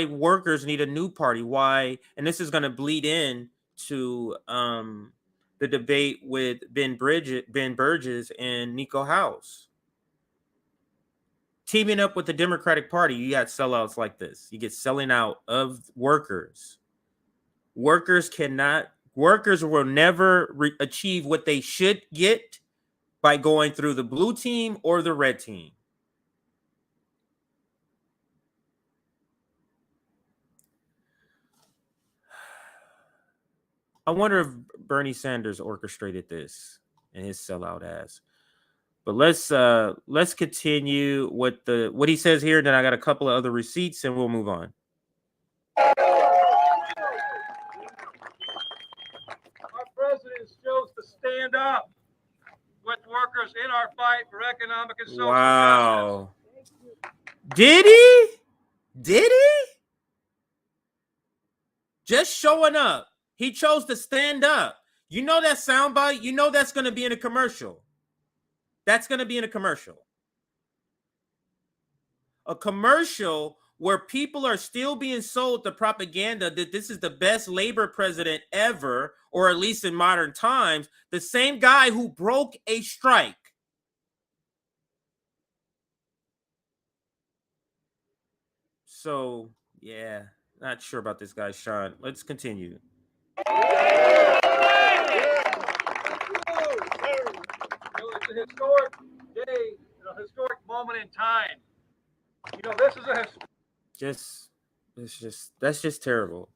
S12: workers need a new party. Why? And this is going to bleed in to the debate with Ben Burgis and Niko House. Teaming up with the Democratic Party, you got sellouts like this. You get selling out of workers. Workers will never achieve what they should get by going through the blue team or the red team. I wonder if Bernie Sanders orchestrated this and his sellout ass. But let's continue with what he says here. Then I got a couple of other receipts and we'll move on.
S13: Our president chose to stand up with workers in our fight for economic and social
S12: Wow. Justice. Did he? Did he? Just showing up. He chose to stand up. You know that soundbite? You know that's going to be in a commercial. That's going to be in a commercial. A commercial where people are still being sold the propaganda that this is the best labor president ever, or at least in modern times, the same guy who broke a strike. So, yeah, not sure about this guy, Sean. Let's continue.
S13: It's a historic day, a historic moment in time. You know, this is
S12: that's just terrible.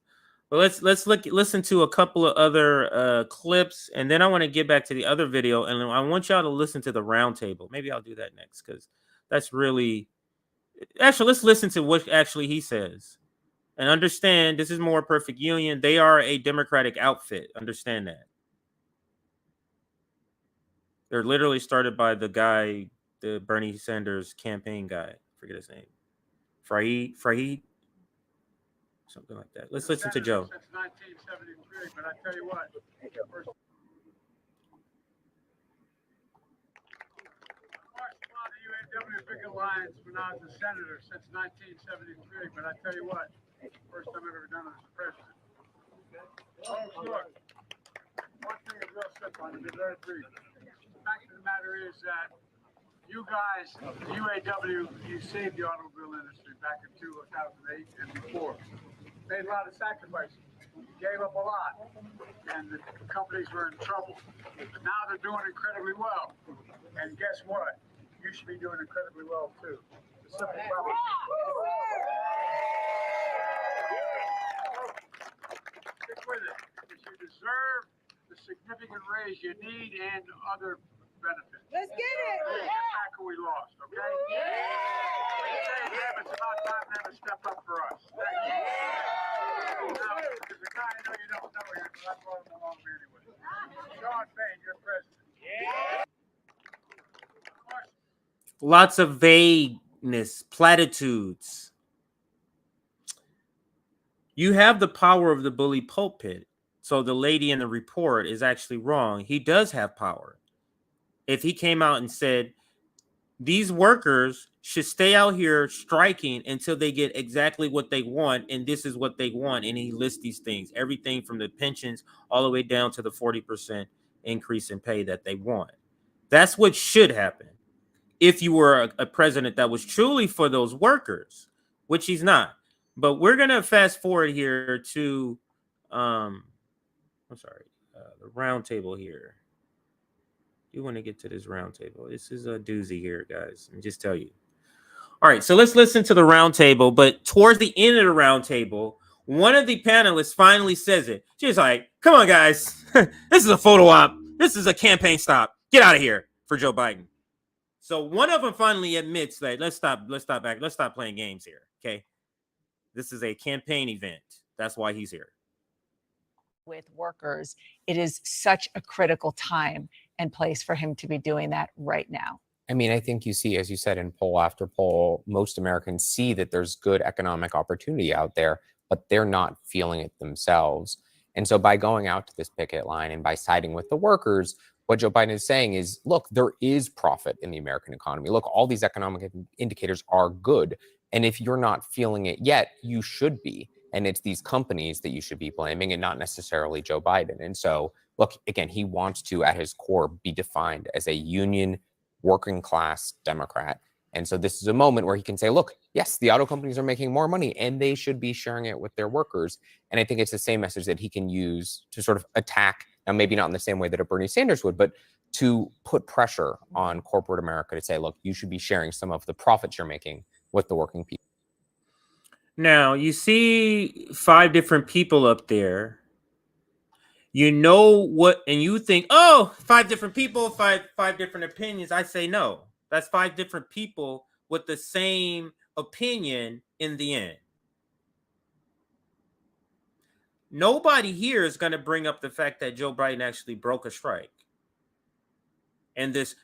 S12: But let's listen to a couple of other clips, and then I want to get back to the other video, and I want y'all to listen to the roundtable. Maybe I'll do that next because that's really actually. Let's listen to what actually he says, and understand this is more Perfect Union. They are a Democratic outfit. Understand that. They're literally started by the guy, the Bernie Sanders campaign guy. I forget his name. Fahid, something like that. Let's listen to Joe.
S13: Since 1973, but I tell you what. First, the UAW picket lines when I was a senator since 1973, but I tell you what, first time I've ever done it as a president. Oh, sure. One thing is real simple, and to be very brief. The fact of the matter is that you guys, the UAW, you saved the automobile industry back in 2008 and before. Made a lot of sacrifices. Gave up a lot. And the companies were in trouble. But now they're doing incredibly well. And guess what? You should be doing incredibly well too. The simple problem. Stick with it. Because you deserve the significant raise you need and other benefits. Let's get it. Let's get back who we lost, okay? Yeah. It's about time to have a step up for us. Thank you. Now, there's a guy I know you don't know here, but I brought him along anyway. Sean Payne, your president. Yeah.
S12: Lots of vagueness, platitudes. You have the power of the bully pulpit. So the lady in the report is actually wrong. He does have power. If he came out and said, these workers should stay out here striking until they get exactly what they want, and this is what they want, and he lists these things, everything from the pensions all the way down to the 40% increase in pay that they want. That's what should happen if you were a president that was truly for those workers, which he's not. But we're going to fast forward here to, the round table here. You want to get to this round table. This is a doozy here, guys. Let me just tell you. All right, so let's listen to the round table. But towards the end of the round table, one of the panelists finally says it. She's like, come on, guys. This is a photo op. This is a campaign stop. Get out of here for Joe Biden. So one of them finally admits that let's stop playing games here. Okay. This is a campaign event. That's why he's here.
S7: With workers, it is such a critical time and place for him to be doing that right now.
S14: I mean, I think you see, as you said, in poll after poll, most Americans see that there's good economic opportunity out there, but they're not feeling it themselves. And so by going out to this picket line and by siding with the workers, what Joe Biden is saying is, look, there is profit in the American economy. Look, all these economic indicators are good. And if you're not feeling it yet, you should be. And it's these companies that you should be blaming and not necessarily Joe Biden. And so, look, again, he wants to, at his core, be defined as a union, working class Democrat. And so this is a moment where he can say, look, yes, the auto companies are making more money and they should be sharing it with their workers. And I think it's the same message that he can use to sort of attack, now maybe not in the same way that a Bernie Sanders would, but to put pressure on corporate America to say, look, you should be sharing some of the profits you're making with the working people.
S12: Now, you see 5 different people up there. You know what, and you think, oh, 5 different people, five different opinions. I say no. That's 5 different people with the same opinion in the end. Nobody here is going to bring up the fact that Joe Biden actually broke a strike. And this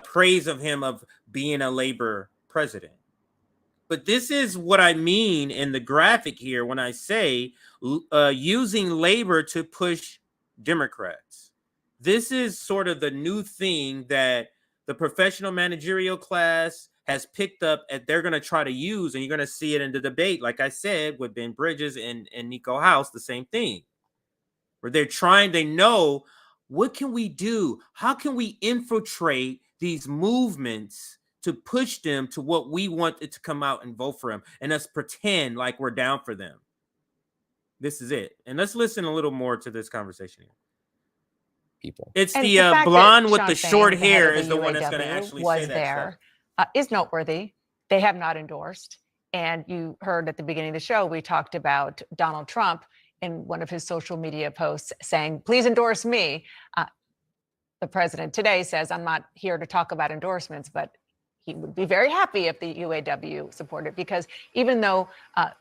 S12: praise of him of being a labor president. But this is what I mean in the graphic here when I say using labor to push Democrats. This is sort of the new thing that the professional managerial class has picked up and they're going to try to use, and you're going to see it in the debate, like I said, with Ben Bridges and Niko House, the same thing. Where they know, what can we do? How can we infiltrate these movements to push them to what we want it to come out and vote for them, and us pretend like we're down for them? This is it. And let's listen a little more to this conversation here.
S14: People.
S12: It's the blonde with the short hair is the one that's going to actually say that stuff.
S7: Is noteworthy. They have not endorsed. And you heard at the beginning of the show, we talked about Donald Trump in one of his social media posts saying, please endorse me. The president today says, I'm not here to talk about endorsements, but he would be very happy if the UAW supported, because even though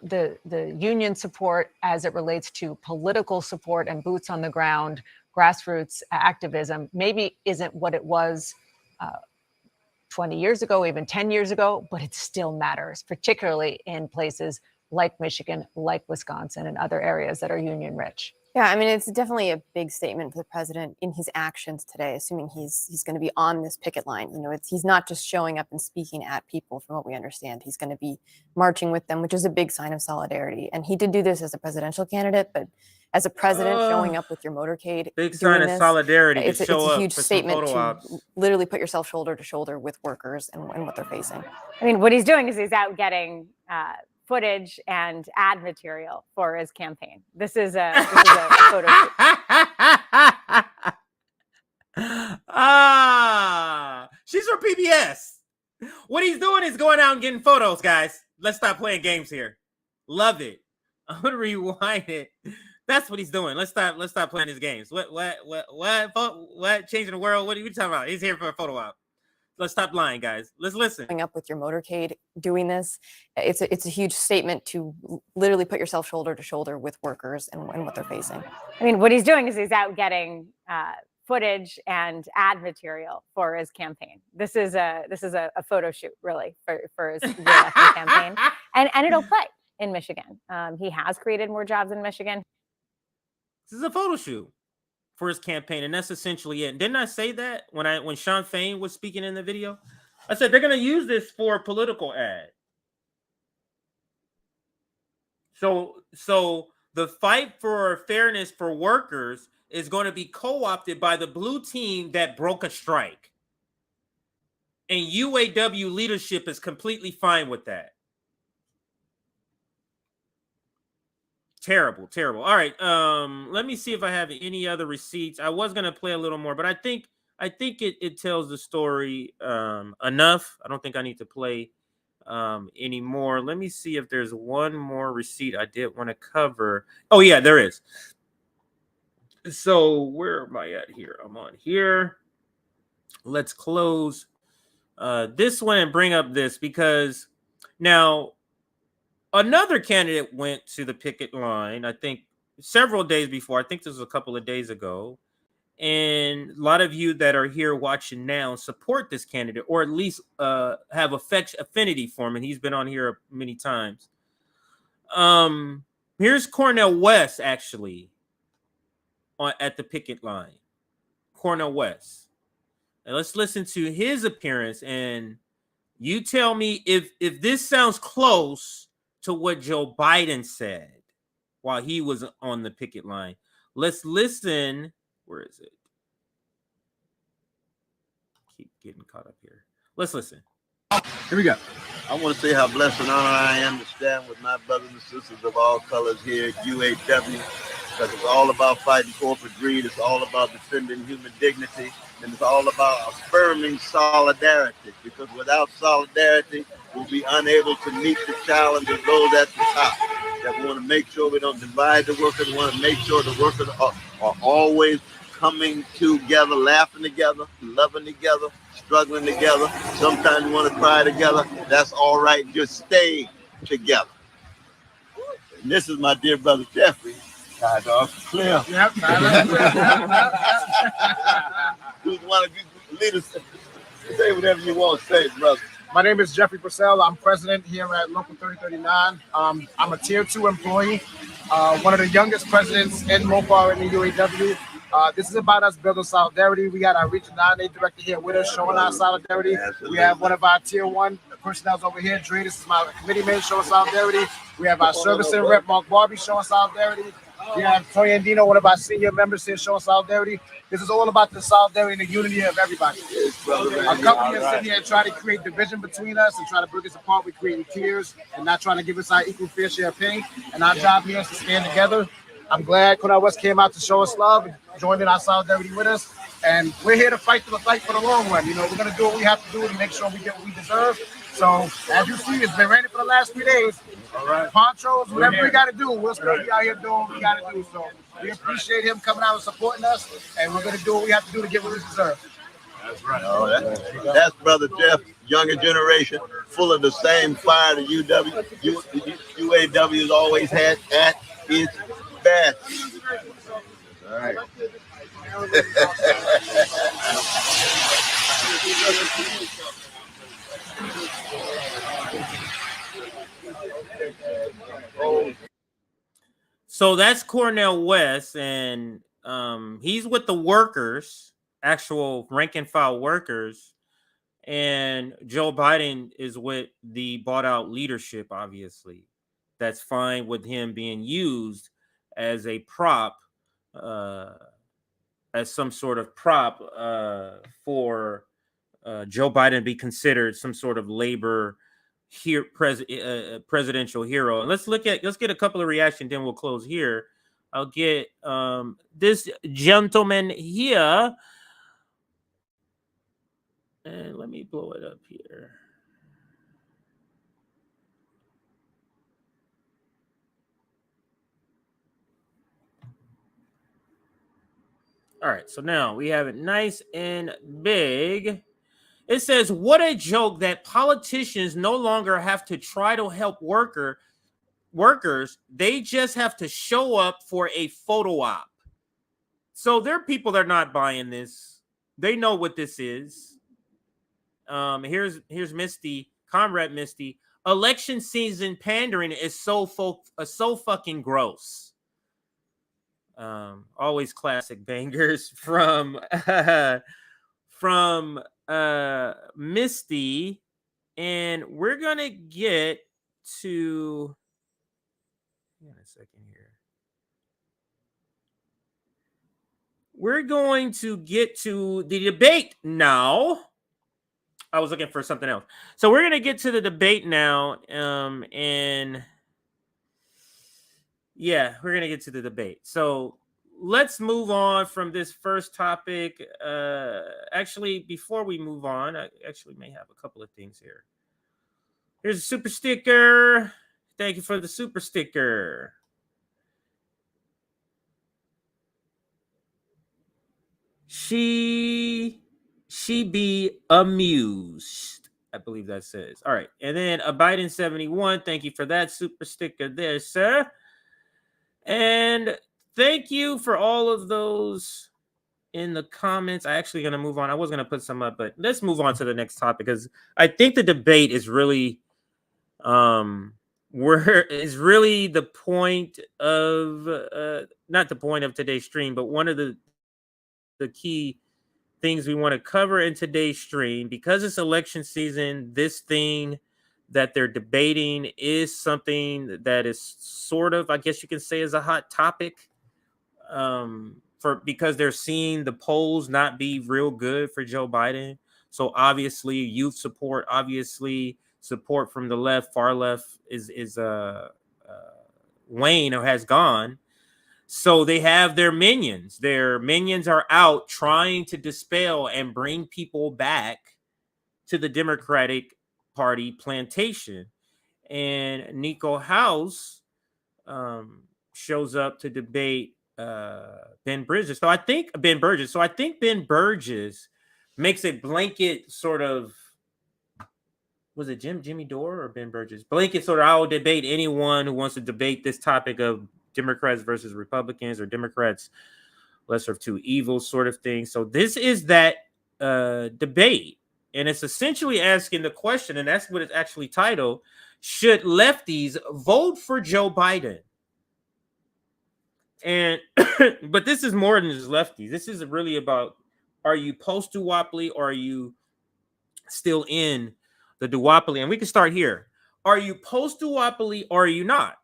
S7: the union support as it relates to political support and boots on the ground, grassroots activism maybe isn't what it was 20 years ago, even 10 years ago, but it still matters, particularly in places like Michigan, like Wisconsin, and other areas that are union rich.
S15: Yeah, I mean, it's definitely a big statement for the president in his actions today, assuming he's going to be on this picket line. You know, he's not just showing up and speaking at people, from what we understand. He's going to be marching with them, which is a big sign of solidarity. And he did do this as a presidential candidate, but as a president, showing up with your motorcade,
S12: big sign of solidarity.
S15: It's a huge statement to literally put yourself shoulder to shoulder with workers and what they're facing.
S16: I mean, what he's doing is he's out getting footage and ad material for his campaign. This is a photo shoot.
S12: She's from PBS. What he's doing is going out and getting photos, guys. Let's stop playing games here. Love it. I'm gonna rewind it That's what he's doing. Let's stop playing his games. What? Changing the world? What are you talking about? He's here for a photo op. Let's stop lying, guys. Let's listen.
S15: Up with your motorcade doing this, it's a huge statement to literally put yourself shoulder to shoulder with workers and what they're facing.
S16: I mean, what he's doing is he's out getting footage and ad material for his campaign. This is a photo shoot, really, for his re-election campaign, and it'll play in Michigan. He has created more jobs in Michigan.
S12: This is a photo shoot for his campaign, and that's essentially it. And didn't I say that when Sean Fain was speaking in the video? I said they're going to use this for a political ad. So the fight for fairness for workers is going to be co-opted by the blue team that broke a strike. And UAW leadership is completely fine with that. Terrible. All right. Let me see if I have any other receipts. I was gonna play a little more, but I think it tells the story enough. I don't think I need to play anymore. Let me see if there's one more receipt I did want to cover. Oh yeah, there is. So where am I at here? I'm on here. Let's close this one and bring up this, because now another candidate went to the picket line, I think several days before. I think this was a couple of days ago. And a lot of you that are here watching now support this candidate, or at least have affinity for him. And he's been on here many times. Here's Cornel West, actually, at the picket line. Cornel West. And let's listen to his appearance. And you tell me if this sounds close to what Joe Biden said while he was on the picket line. Let's listen. Where is it? Keep getting caught up here. Let's listen.
S17: Here we go.
S8: I want to say how blessed and honored I am to stand with my brothers and sisters of all colors here at UAW, because it's all about fighting corporate greed. It's all about defending human dignity. And it's all about affirming solidarity, because without solidarity, we'll be unable to meet the challenge of those at the top. That we want to make sure we don't divide the workers. We want to make sure the workers are always coming together, laughing together, loving together, struggling together. Sometimes we want to cry together. That's all right. Just stay together. And this is my dear brother Jeffrey. Hi, dog. Clear.
S17: Yep.
S8: Who's one of you leaders? Say whatever you want to say, brother.
S17: My name is Jeffrey Purcell. I'm president here at Local 3039. I'm a Tier 2 employee, one of the youngest presidents in Mopar in the UAW. This is about us building solidarity. We got our Region 9A director here with us showing our solidarity. Absolutely. We have one of our Tier 1 personnel over here, Dre. This is my committee man showing solidarity. We have our servicing rep, Mark Barbie, showing solidarity. We have Tony Andino, one of our senior members here, showing solidarity. This is all about the solidarity and the unity of everybody. Our company is sitting here and trying to create division between us and try to break us apart. We're creating tiers and not trying to give us our equal fair share of pay. And our job here is to stand together. I'm glad Cornel West came out to show us love and joined in our solidarity with us. And we're here to fight for the long run. You know, we're going to do what we have to do to make sure we get what we deserve. So, as you see, it's been raining for the last 3 days. All right. Ponchos, whatever we got to do, we'll still be out here doing what we got to do. So, we appreciate him coming out and supporting us, and we're going to do what we have to do to get what we deserve.
S8: That's right. Oh, that's Brother Jeff, younger generation, full of the same fire that UAW has always had at its best. All right.
S12: So that's Cornel West, and he's with the workers, actual rank and file workers, and Joe Biden is with the bought out leadership, obviously. That's fine with him being used as a prop, as some sort of prop for Joe Biden to be considered some sort of labor presidential hero. And let's get a couple of reactions, then we'll close here. I'll get this gentleman here, and let me blow it up here. All right, so now we have it nice and big. It says, what a joke that politicians no longer have to try to help workers. They just have to show up for a photo op. So there are people that are not buying this. They know what this is. Here's Misty, Comrade Misty. Election season pandering is so fucking gross. Always classic bangers from Misty, and we're gonna get to. Hang on a second here. We're going to get to the debate now. I was looking for something else. So we're going to get to the debate now. And yeah, we're going to get to the debate. So let's move on from this first topic. Actually, before we move on, I actually may have a couple of things here. Here's a super sticker. Thank you for the super sticker. She be amused, I believe that says. All right, and then a Biden 71. Thank you for that super sticker there, sir. And thank you for all of those in the comments. I actually gonna move on. I was gonna put some up, but let's move on to the next topic because I think the debate is really is really the point of not the point of today's stream, but one of the key things we want to cover in today's stream. Because it's election season, this thing that they're debating is something that is sort of, I guess you can say, is a hot topic because they're seeing the polls not be real good for Joe Biden. So obviously youth support, obviously support from the left, far left is wane or has gone. So they have their minions. Their minions are out trying to dispel and bring people back to the Democratic Party plantation. And Niko House shows up to debate Ben Bridges. So I think Ben Burgess makes a blanket sort of, was it Jimmy Dore or Ben Burgess? Blanket sort of, I will debate anyone who wants to debate this topic of Democrats versus Republicans or Democrats lesser of two evils sort of thing. So this is that debate. And it's essentially asking the question, and that's what it's actually titled, should lefties vote for Joe Biden? And but this is more than just lefties. This is really about, are you post-duopoly or are you still in the duopoly? And we can start here. Are you post-duopoly or are you not?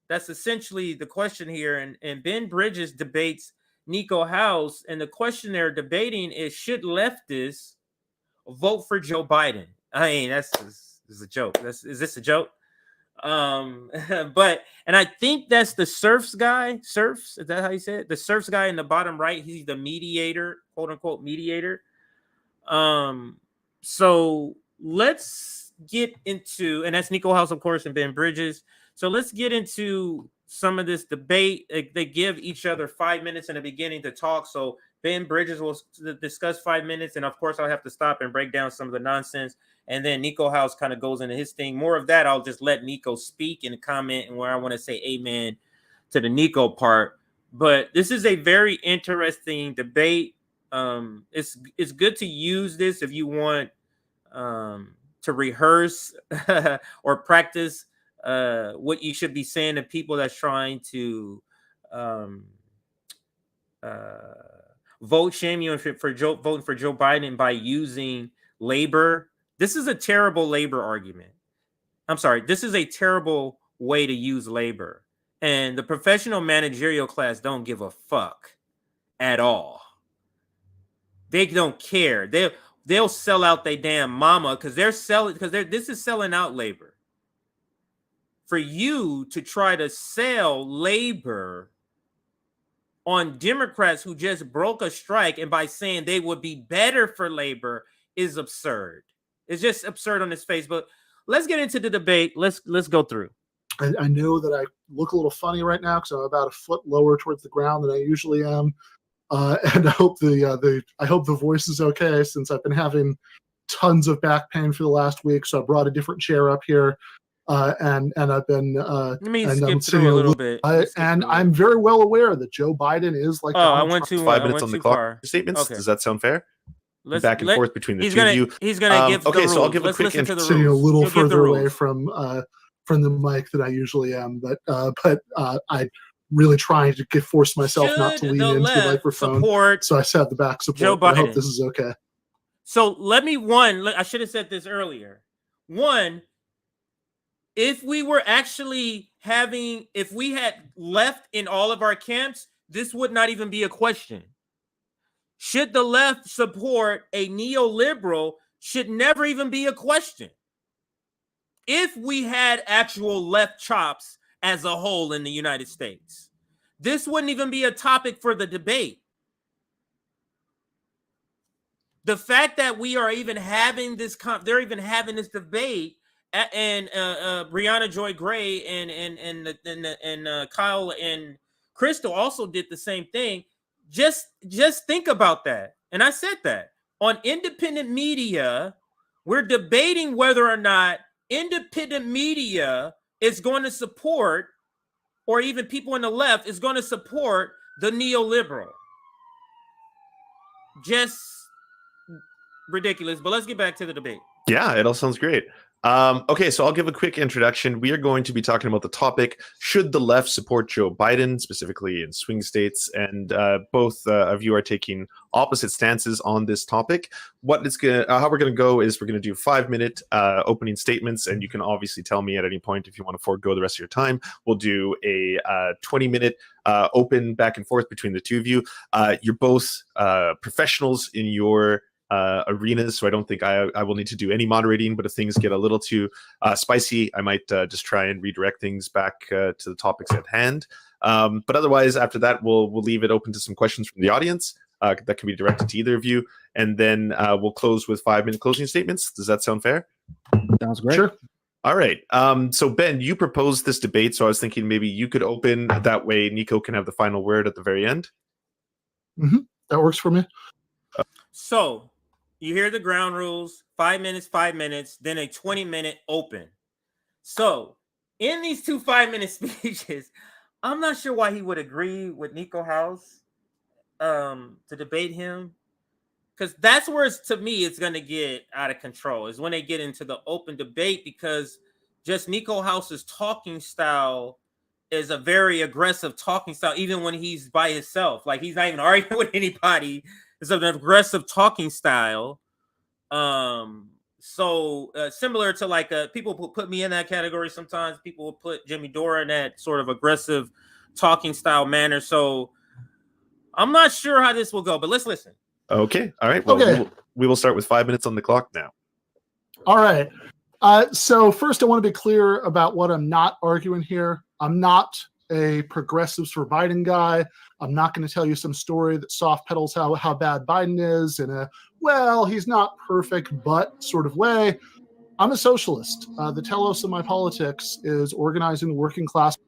S12: That's essentially the question here. And Ben Bridges debates Niko House. And the question they're debating is, should leftists vote for Joe Biden? I mean, this is a joke. Is this a joke? But, and I think that's the Surfs guy. Surfs, is that how you say it? The Surfs guy in the bottom right. He's the mediator, quote unquote mediator. So let's get into, and that's Niko House, of course, and Ben Bridges. So let's get into some of this debate. They give each other 5 minutes in the beginning to talk. So Ben Bridges will discuss 5 minutes. And of course, I'll have to stop and break down some of the nonsense. And then Niko House kind of goes into his thing. More of that, I'll just let Niko speak and comment and where I want to say amen to the Niko part. But this is a very interesting debate. It's good to use this if you want to rehearse or practice what you should be saying to people that's trying to vote shame you for voting for Joe Biden by using labor. This is a terrible labor argument. I'm sorry. This is a terrible way to use labor. And the professional managerial class don't give a fuck at all. They don't care. They'll sell out their damn mama because this is selling out labor. For you to try to sell labor on Democrats who just broke a strike and by saying they would be better for labor is absurd. It's just absurd on its face. But let's get into the debate. Let's go through.
S18: I know that I look a little funny right now because I'm about a foot lower towards the ground than I usually am. and I hope the voice is okay, since I've been having tons of back pain for the last week. So I brought a different chair up here, and I've been
S12: Let me
S18: and
S12: skip
S18: I'm
S12: through
S18: sitting
S12: a little bit.
S18: and I'm very well aware that Joe Biden is like
S12: Oh, I
S18: Donald
S12: went
S18: Trump.
S12: too
S19: 5
S12: I
S19: minutes
S12: went
S19: on the
S12: too
S19: clock
S12: far.
S19: for statements.
S12: Okay.
S19: Does that sound fair?
S12: Let's
S19: Back and forth between the
S12: he's
S19: two
S12: gonna
S19: of you.
S12: he's gonna give the
S19: okay, so I'll
S12: rules.
S19: give a
S12: Let's
S19: quick
S12: listen to the
S18: Sitting a
S12: rules.
S18: little
S12: He'll give the
S18: further away
S12: rules.
S18: from the mic than I usually am, but I really trying to force myself not to
S12: Should
S18: lean
S12: the
S18: into the
S12: left
S18: microphone,
S12: support
S18: so I sat the back support.
S12: Joe
S18: But I hope
S12: Biden?
S18: this is okay.
S12: So let me I should have said this earlier. One, if we were actually if we had left in all of our camps, this would not even be a question. Should the left support a neoliberal should never even be a question. If we had actual left chops as a whole in the United States, this wouldn't even be a topic for the debate. The fact that we are even having this, they're even having this debate, and Brianna Joy Gray and Kyle and Crystal also did the same thing. Just think about that. And I said that on independent media, we're debating whether or not independent media is going to support, or even people on the left is going to support the neoliberal. Just ridiculous. But let's get back to the debate.
S19: Yeah, it all sounds great. Okay, so I'll give a quick introduction. We are going to be talking about the topic, should the left support Joe Biden, specifically in swing states? And both of you are taking opposite stances on this topic. How we're going to go is we're going to do 5-minute opening statements, and you can obviously tell me at any point if you want to forego the rest of your time. We'll do a 20-minute open back and forth between the two of you. You're both professionals in your arenas, so I don't think I will need to do any moderating, but if things get a little too spicy, I might just try and redirect things back to the topics at hand. But otherwise, after that, we'll leave it open to some questions from the audience that can be directed to either of you, and then we'll close with 5-minute closing statements. Does that sound fair?
S20: Sounds great.
S18: Sure.
S19: All right. So Ben, you proposed this debate, so I was thinking maybe you could open. That way Niko can have the final word at the very end.
S18: Mm-hmm. That works for me.
S12: So you hear the ground rules: 5 minutes, 5 minutes, then a 20-minute open. So in these two 5-minute speeches, I'm not sure why he would agree with Niko House to debate him, because that's where to me it's going to get out of control, is when they get into the open debate, because just Niko House's talking style is a very aggressive talking style, even when he's by himself. Like, he's not even arguing with anybody. It's an aggressive talking style. Similar to like people put me in that category sometimes. People will put Jimmy Dore in that sort of aggressive talking style manner. So I'm not sure how this will go, but let's listen.
S19: Okay. All right. Well,
S18: Okay.
S19: we will start with 5 minutes on the clock now.
S18: All right. So first, I want to be clear about what I'm not arguing here. I'm not a progressives for Biden guy. I'm not going to tell you some story that soft pedals how bad Biden is in a, well, he's not perfect, but sort of way. I'm a socialist. The telos of my politics is organizing the working class.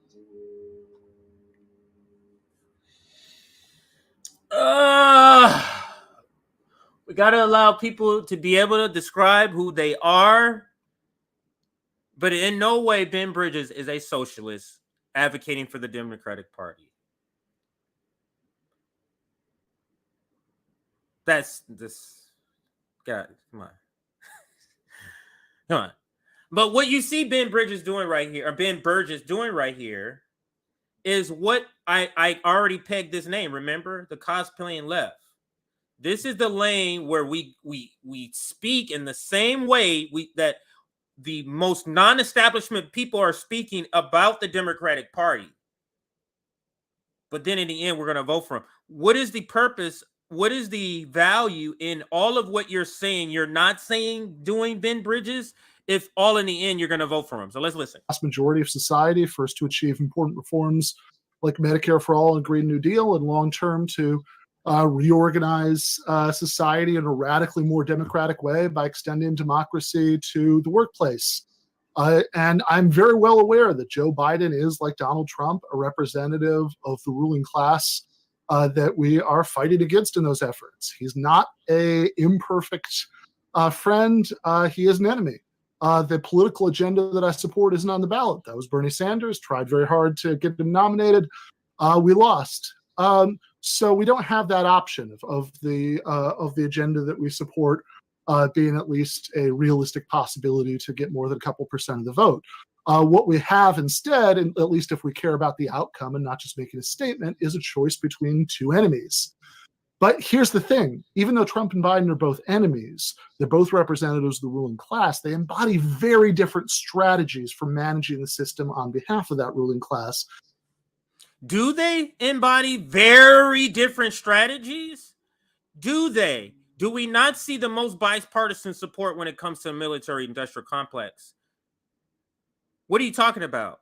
S12: We got to allow people to be able to describe who they are, but in no way Ben Bridges is a socialist advocating for the Democratic Party. That's this. God, come on. Come on. But what you see Ben Bridges doing right here, or Ben Burgess doing right here, is what I already pegged this name. Remember? The cosplaying left. This is the lane where we speak in the same way that the most non-establishment people are speaking about the Democratic Party. But then in the end, we're going to vote for him. What is the purpose? What is the value in all of what you're saying? You're not saying doing Ben Bridges, if all in the end you're going to vote for him. So let's listen.
S18: Vast majority of society, first to achieve important reforms like Medicare for all and Green New Deal, and long-term to reorganize society in a radically more democratic way by extending democracy to the workplace. And I'm very well aware that Joe Biden is, like Donald Trump, a representative of the ruling class that we are fighting against in those efforts. He's not a imperfect friend. He is an enemy. The political agenda that I support isn't on the ballot. That was Bernie Sanders. Tried very hard to get him nominated. We lost. So we don't have that option of the agenda that we support being at least a realistic possibility to get more than a couple percent of the vote. What we have instead, and at least if we care about the outcome and not just making a statement, is a choice between two enemies. But here's the thing. Even though Trump and Biden are both enemies, they're both representatives of the ruling class, they embody very different strategies for managing the system on behalf of that ruling class.
S12: Do they embody very different strategies? Do they? Do we not see the most bipartisan support when it comes to a military-industrial complex? What are you talking about?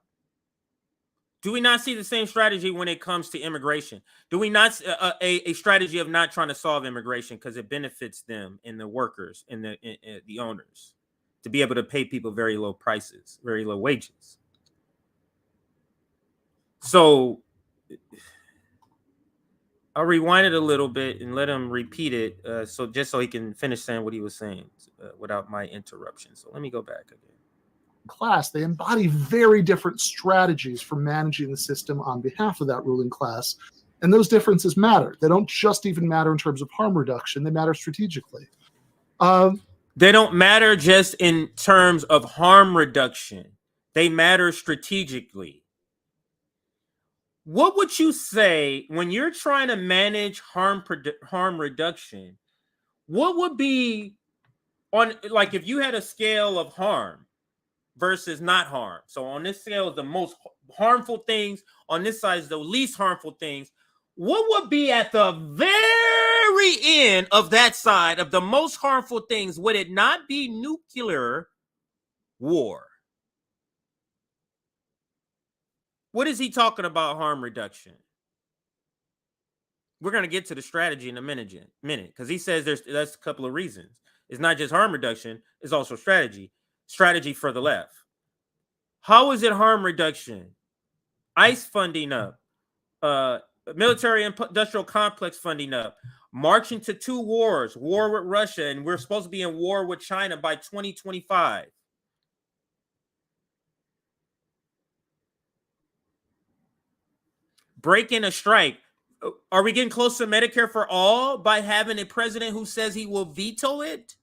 S12: Do we not see the same strategy when it comes to immigration? Do we not a strategy of not trying to solve immigration because it benefits them and the workers and the owners to be able to pay people very low prices, very low wages? So I'll rewind it a little bit and let him repeat it, so he can finish saying what he was saying without my interruption. So let me go back again.
S18: Class, they embody very different strategies for managing the system on behalf of that ruling class. And those differences matter. They don't just even matter in terms of harm reduction, they matter strategically.
S12: They don't matter just in terms of harm reduction. They matter strategically. What would you say when you're trying to manage harm reduction? What would be on, like, if you had a scale of harm versus not harm? So on this scale is the most harmful things, on this side is the least harmful things. What would be at the very end of that side of the most harmful things? Would it not be nuclear war? What is he talking about harm reduction? We're going to get to the strategy in a minute, because he says that's a couple of reasons. It's not just harm reduction, it's also strategy for the left. How is it harm reduction? ICE funding up, military industrial complex funding up, marching to two wars, war with Russia, and we're supposed to be in war with China by 2025. Breaking a strike. Are we getting close to Medicare for all by having a president who says he will veto it?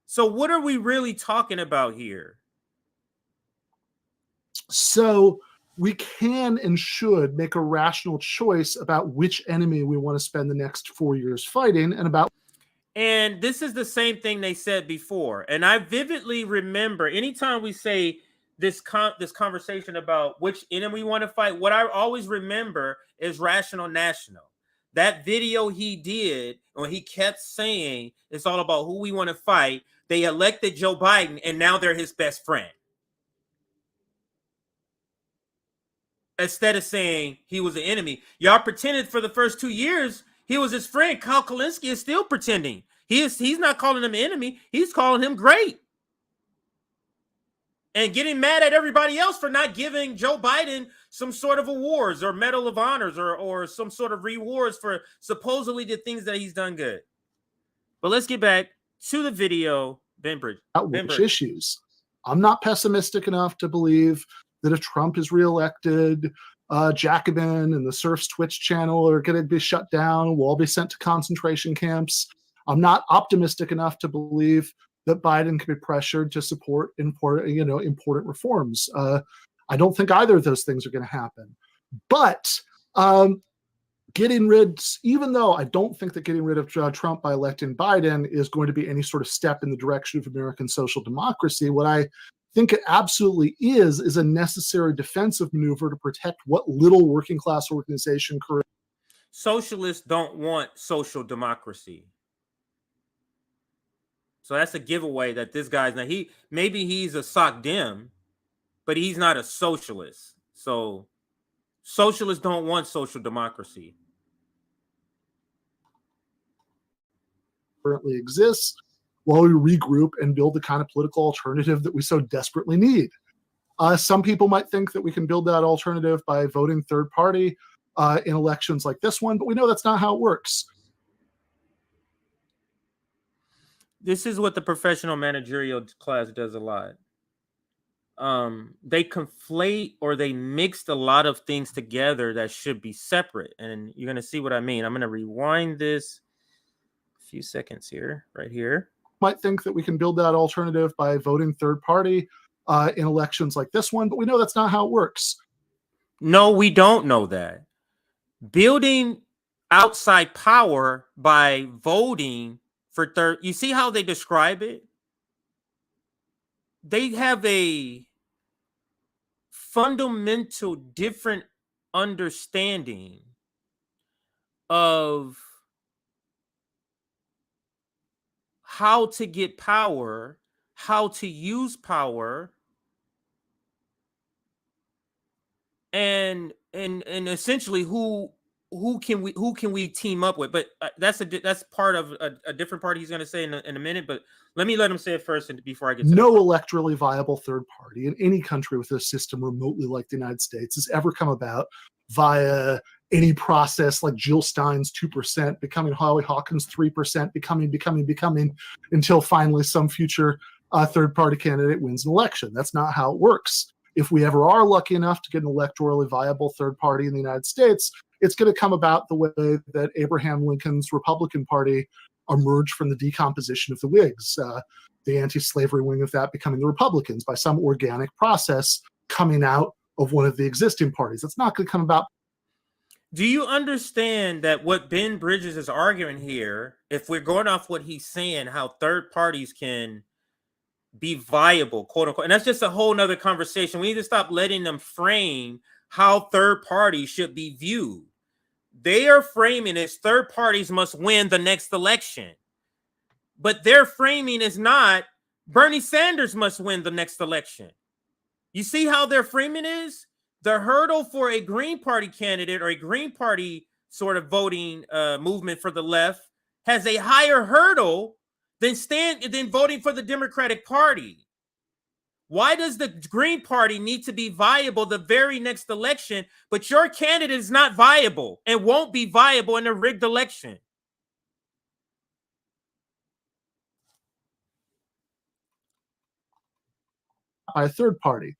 S12: So what are we really talking about here?
S18: So we can and should make a rational choice about which enemy we want to spend the next 4 years fighting and about.
S12: And this is the same thing they said before. And I vividly remember anytime we say this conversation about which enemy we want to fight, what I always remember is Rational National. That video he did when he kept saying it's all about who we want to fight. They elected Joe Biden and now they're his best friend. Instead of saying he was an enemy. Y'all pretended for the first 2 years he was his friend. Kyle Kalinske is still pretending. He's not calling him an enemy. He's calling him great. And getting mad at everybody else for not giving Joe Biden some sort of awards or Medal of Honors or some sort of rewards for supposedly the things that he's done good. But let's get back to the video, Ben Bridge.
S18: Issues. I'm not pessimistic enough to believe that if Trump is reelected, Jacobin and the Surf's Twitch channel are going to be shut down. We'll all be sent to concentration camps. I'm not optimistic enough to believe that Biden can be pressured to support important reforms. I don't think either of those things are going to happen. But even though I don't think that getting rid of Trump by electing Biden is going to be any sort of step in the direction of American social democracy, what I think it absolutely is a necessary defensive maneuver to protect what little working class organization.
S12: Socialists don't want social democracy. So that's a giveaway that this guy's not. Maybe he's a soc dem, but he's not a socialist. So socialists don't want social democracy.
S18: Currently exists while we regroup and build the kind of political alternative that we so desperately need. Some people might think that we can build that alternative by voting third party. in elections like this one, but we know that's not how it works.
S12: This is what the professional managerial class does a lot. They conflate or they mixed a lot of things together that should be separate. And you're going to see what I mean. I'm going to rewind this a few seconds here, right here.
S18: Might think that we can build that alternative by voting third party in elections like this one, but we know that's not how it works.
S12: No, we don't know that. Building outside power by voting for third, you see how they describe it? They have a fundamental different understanding of how to get power, how to use power, and essentially who can we team up with. But that's part of a different part he's going to say in a minute. But let him say it first, and before I get to
S18: no electorally viable third party in any country with a system remotely like the United States has ever come about via any process like Jill Stein's 2%, becoming Holly Hawkins' 3%, becoming until finally some future third party candidate wins an election. That's not how it works. If we ever are lucky enough to get an electorally viable third party in the United States, it's going to come about the way that Abraham Lincoln's Republican Party emerged from the decomposition of the Whigs, the anti-slavery wing of that becoming the Republicans by some organic process coming out of one of the existing parties. That's not going to come about.
S12: Do you understand that what Ben Bridges is arguing here, if we're going off what he's saying, how third parties can be viable, quote unquote, and that's just a whole nother conversation. We need to stop letting them frame how third parties should be viewed. They are framing as third parties must win the next election. But their framing is not Bernie Sanders must win the next election. You see how their framing is? The hurdle for a Green Party candidate or a Green Party sort of voting movement for the left has a higher hurdle than voting for the Democratic Party. Why does the Green Party need to be viable the very next election, but your candidate is not viable and won't be viable in a rigged election?
S18: By a third party.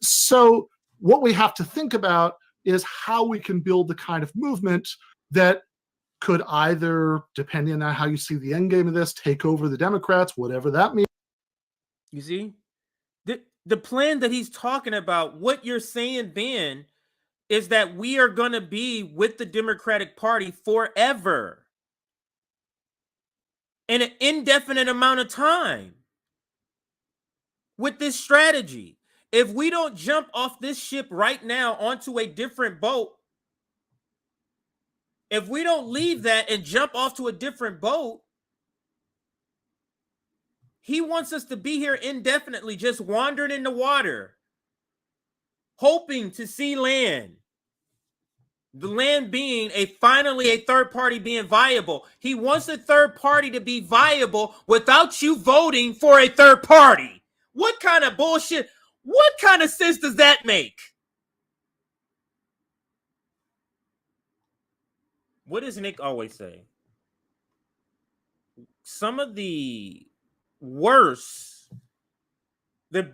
S18: So what we have to think about is how we can build the kind of movement that could either, depending on how you see the end game of this, take over the Democrats, whatever that means.
S12: You see? The plan that he's talking about, what you're saying, Ben, is that we are going to be with the Democratic Party forever in an indefinite amount of time with this strategy. If we don't jump off this ship right now onto a different boat, if we don't leave that and jump off to a different boat, he wants us to be here indefinitely, just wandering in the water, hoping to see land. The land being finally a third party being viable. He wants a third party to be viable without you voting for a third party. What kind of bullshit? What kind of sense does that make? What does Nick always say? Some of the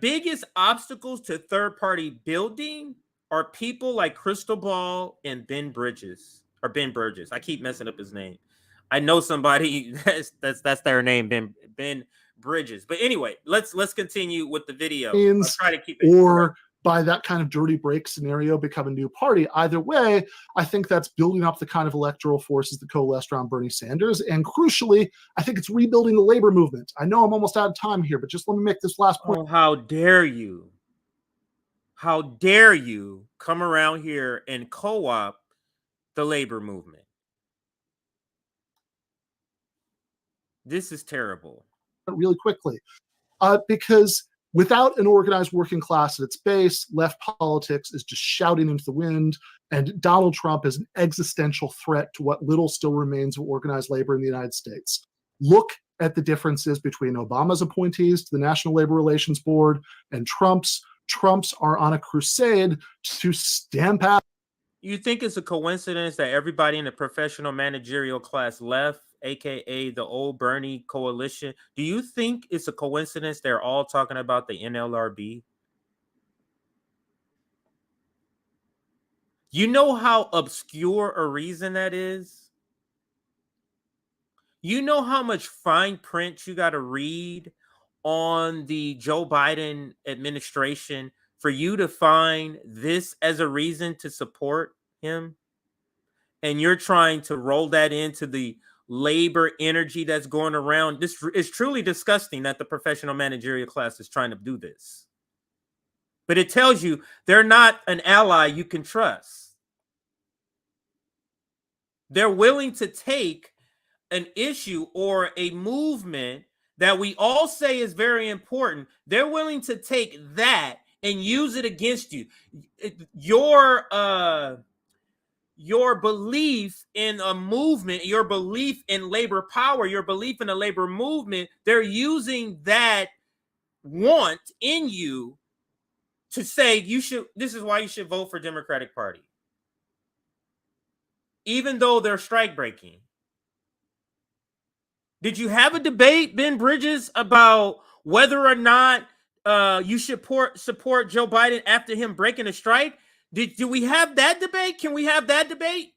S12: biggest obstacles to third party building are people like Crystal Ball and Ben Burgis. I keep messing up his name. I know somebody that's their name, Ben Bridges. But anyway, let's continue with the video. I'll try to keep it
S18: or by that kind of dirty break scenario become a new party. Either way, I think that's building up the kind of electoral forces that coalesce around Bernie Sanders. And crucially, I think it's rebuilding the labor movement. I know I'm almost out of time here, but just let me make this last point.
S12: Oh, how dare you? How dare you come around here and co-opt the labor movement? This is terrible.
S18: Really quickly, because without an organized working class at its base, left politics is just shouting into the wind, and Donald Trump is an existential threat to what little still remains of organized labor in the United States. Look at the differences between Obama's appointees to the National Labor Relations Board and Trump's. Trump's are on a crusade to stamp out
S12: You think it's a coincidence that everybody in the professional managerial class left, aka the old Bernie coalition? Do you think it's a coincidence they're all talking about the NLRB? You know how obscure a reason that is? You know how much fine print you got to read on the Joe Biden administration for you to find this as a reason to support him? And you're trying to roll that into the labor energy that's going around. This is truly disgusting that the professional managerial class is trying to do this. But it tells you they're not an ally you can trust. They're willing to take an issue or a movement that we all say is very important. They're willing to take that and use it against you. Your belief in a movement, your belief in labor power, your belief in a labor movement, they're using that want in you to say this is why you should vote for Democratic Party. Even though they're strike breaking. Did you have a debate, Ben Bridges, about whether or not you should support Joe Biden after him breaking a strike? Do we have that debate? Can we have that debate?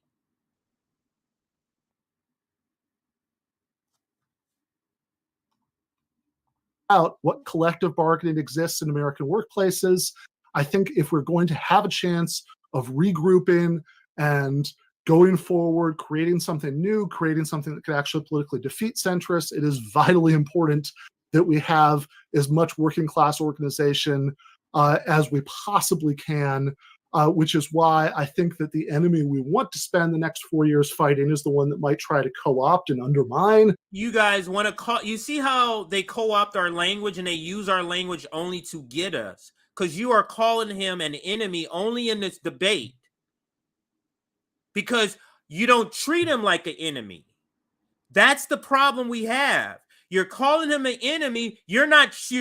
S18: Out what collective bargaining exists in American workplaces. I think if we're going to have a chance of regrouping and going forward, creating something new, creating something that could actually politically defeat centrists, it is vitally important that we have as much working class organization as we possibly can, which is why I think that the enemy we want to spend the next 4 years fighting is the one that might try to co-opt and undermine.
S12: You guys want to call, you see how they co-opt our language and they use our language only to get us, because you are calling him an enemy only in this debate because you don't treat him like an enemy. That's the problem we have. You're calling him an enemy. You're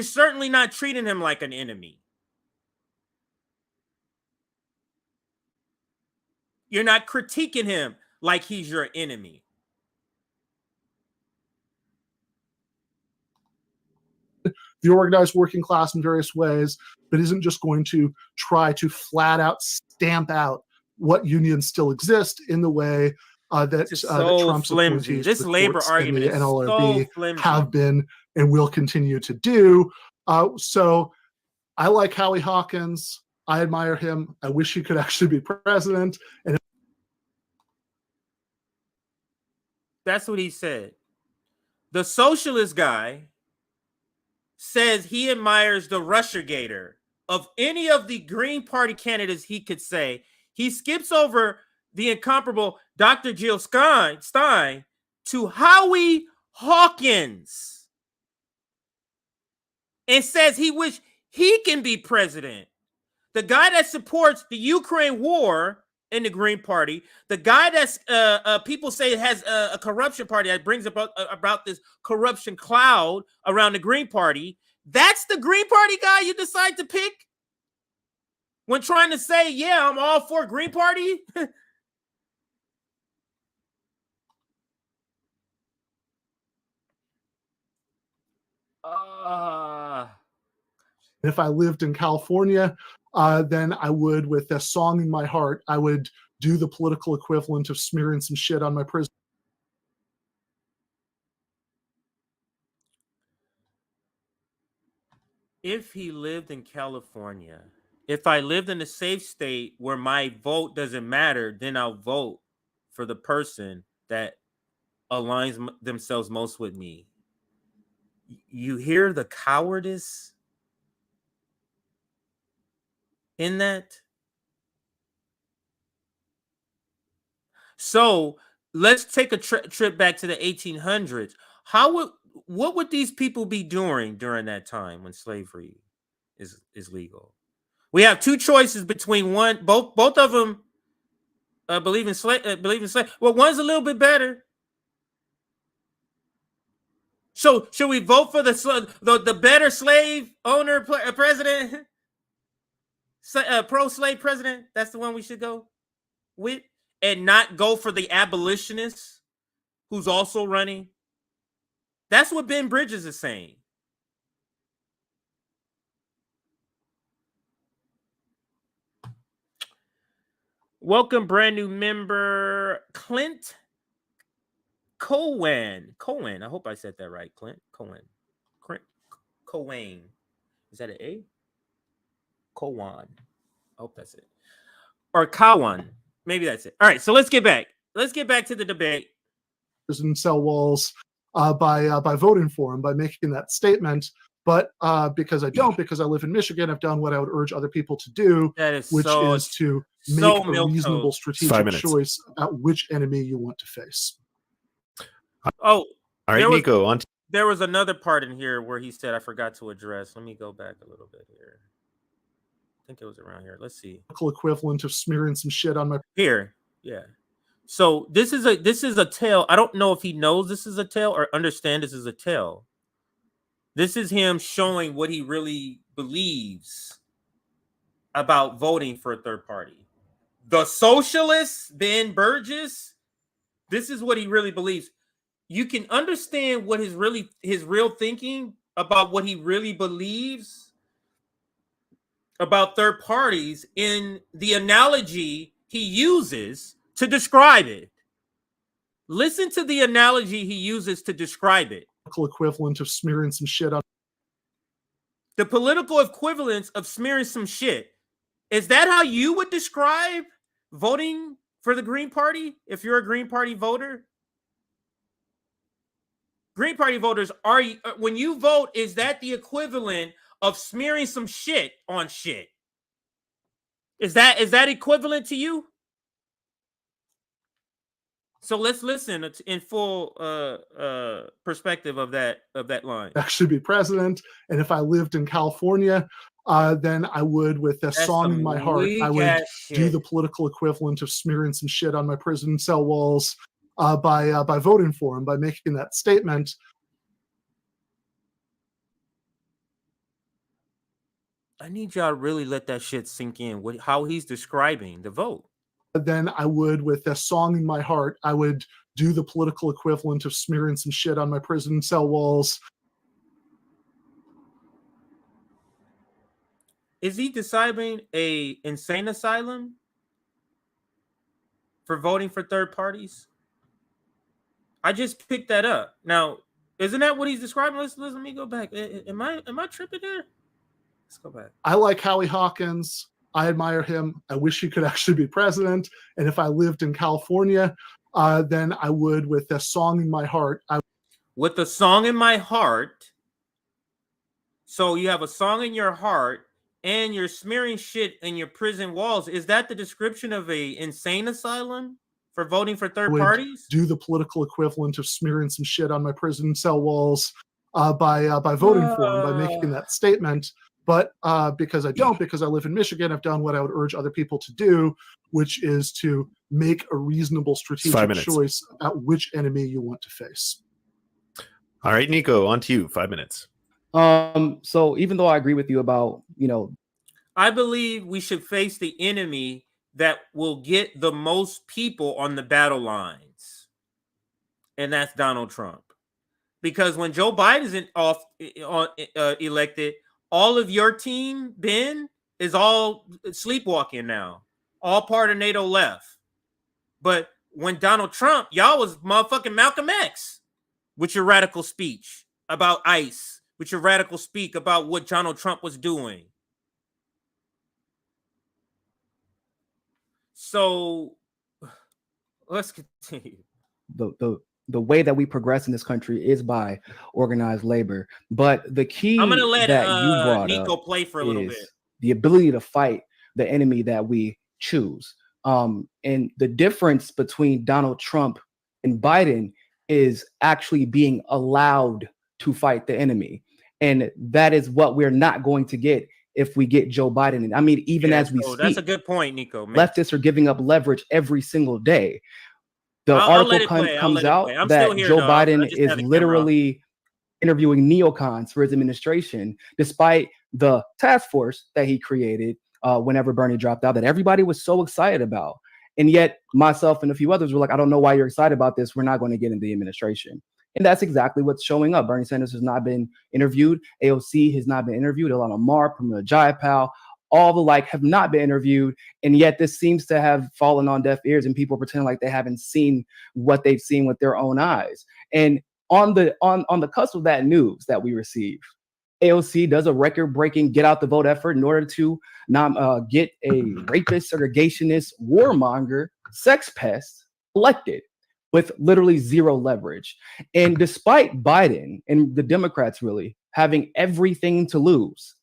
S12: certainly not treating him like an enemy. You're not critiquing him like he's your enemy.
S18: The organized working class in various ways, but isn't just going to try to flat out stamp out what unions still exist in the way that Trump's appointees,
S12: this labor argument
S18: and the
S12: NLRB
S18: NLRB have been and will continue to do. So I like Howie Hawkins. I admire him. I wish he could actually be president. And
S12: that's what he said. The socialist guy says he admires the Russiagator. Of any of the Green Party candidates he could say, he skips over the incomparable Dr. Jill Stein to Howie Hawkins and says he wish he can be president. The guy that supports the Ukraine war in the Green Party, the guy that's people say has a corruption party that brings about this corruption cloud around the Green Party. That's the Green Party guy you decide to pick when trying to say, yeah, I'm all for Green Party.
S18: if I lived in California, then I would, with a song in my heart, I would do the political equivalent of smearing some shit on my prison.
S12: If he lived in California, if I lived in a safe state where my vote doesn't matter, then I'll vote for the person that aligns themselves most with me. You hear the cowardice in that? So let's take a trip back to the 1800s. What would these people be doing during that time when slavery is legal? We have two choices between both of them believe in slave. Well, one's a little bit better. So should we vote for the better slave owner president, pro-slave president? That's the one we should go. with and not go for the abolitionist who's also running? That's what Ben Bridges is saying. Welcome, brand new member, Clint Cohen. I hope I said that right. Clint Cohen. Cohen. Is that an A? Cowan. I hope that's it. Or Cowan. Maybe that's it. All right, so let's get back. Let's get back to the debate.
S18: And cell walls by voting for him, by making that statement. But because I don't, because I live in Michigan, I've done what I would urge other people to do, which is to make a reasonable strategic choice about which enemy you want to face.
S12: Oh,
S19: all right, Niko. On
S12: there was another part in here where he said I forgot to address. Let me go back a little bit here. I think it was around here. Let's see.
S18: Equivalent of smearing some shit on my
S12: here. Yeah. So this is a tale. I don't know if he knows this is a tale or understand this is a tale. This is him showing what he really believes about voting for a third party. The socialist, Ben Burgis, this is what he really believes. You can understand what his real thinking about what he really believes about third parties in the analogy he uses to describe it. Listen to the analogy he uses to describe it.
S18: Equivalent of smearing some shit on
S12: the political equivalence of smearing some shit. Is that how you would describe voting for the Green Party if you're a Green Party voter? Green Party voters, when you vote, is that the equivalent of smearing some shit on shit? Is that equivalent to you? So let's listen in full perspective of that line.
S18: Actually be president, and if I lived in California, then I would, with a song in my heart, I would do the political equivalent of smearing some shit on my prison cell walls by voting for him, by making that statement.
S12: I need y'all to really let that shit sink in. How he's describing the vote.
S18: Then I would, with a song in my heart, I would do the political equivalent of smearing some shit on my prison cell walls.
S12: Is he describing a insane asylum for voting for third parties? I just picked that up. Now, isn't that what he's describing? Let me go back. Am I tripping there? Let's go back.
S18: I like Howie Hawkins. I admire him. I wish he could actually be president. And if I lived in California, then I would, with a song in my heart.
S12: With a song in my heart. So you have a song in your heart and you're smearing shit in your prison walls. Is that the description of a insane asylum for voting for third parties?
S18: Do the political equivalent of smearing some shit on my prison cell walls by voting for him, by making that statement. But because I don't, because I live in Michigan, I've done what I would urge other people to do, which is to make a reasonable strategic choice about which enemy you want to face.
S19: All right, Niko, on to you. 5 minutes.
S20: So even though I agree with you about,
S12: I believe we should face the enemy that will get the most people on the battle lines. And that's Donald Trump. Because when Joe Biden's elected, all of your team, Ben, is all sleepwalking now. All part of NATO left. But when Donald Trump, y'all was motherfucking Malcolm X with your radical speech about ICE, with your radical speak about what Donald Trump was doing. So let's continue.
S20: The way that we progress in this country is by organized labor. But the key
S12: I'm gonna let
S20: that you brought
S12: Niko
S20: up
S12: play for a little bit.
S20: The ability to fight the enemy that we choose. And the difference between Donald Trump and Biden is actually being allowed to fight the enemy. And that is what we're not going to get if we get Joe Biden. I mean, even as we speak,
S12: that's a good point, Niko.
S20: Leftists are giving up leverage every single day. The article comes out that Joe Biden is literally interviewing neocons for his administration, despite the task force that he created whenever Bernie dropped out, that everybody was so excited about. And yet myself and a few others were like, I don't know why you're excited about this. We're not going to get into the administration. And that's exactly what's showing up. Bernie Sanders has not been interviewed. AOC has not been interviewed. Ilhan Omar, Pramila Jayapal, all the like have not been interviewed. And yet this seems to have fallen on deaf ears and people pretend like they haven't seen what they've seen with their own eyes. And on the cusp of that news that we received, AOC does a record-breaking get out the vote effort in order to get a rapist, segregationist, warmonger, sex pest elected with literally zero leverage. And despite Biden and the Democrats really having everything to lose,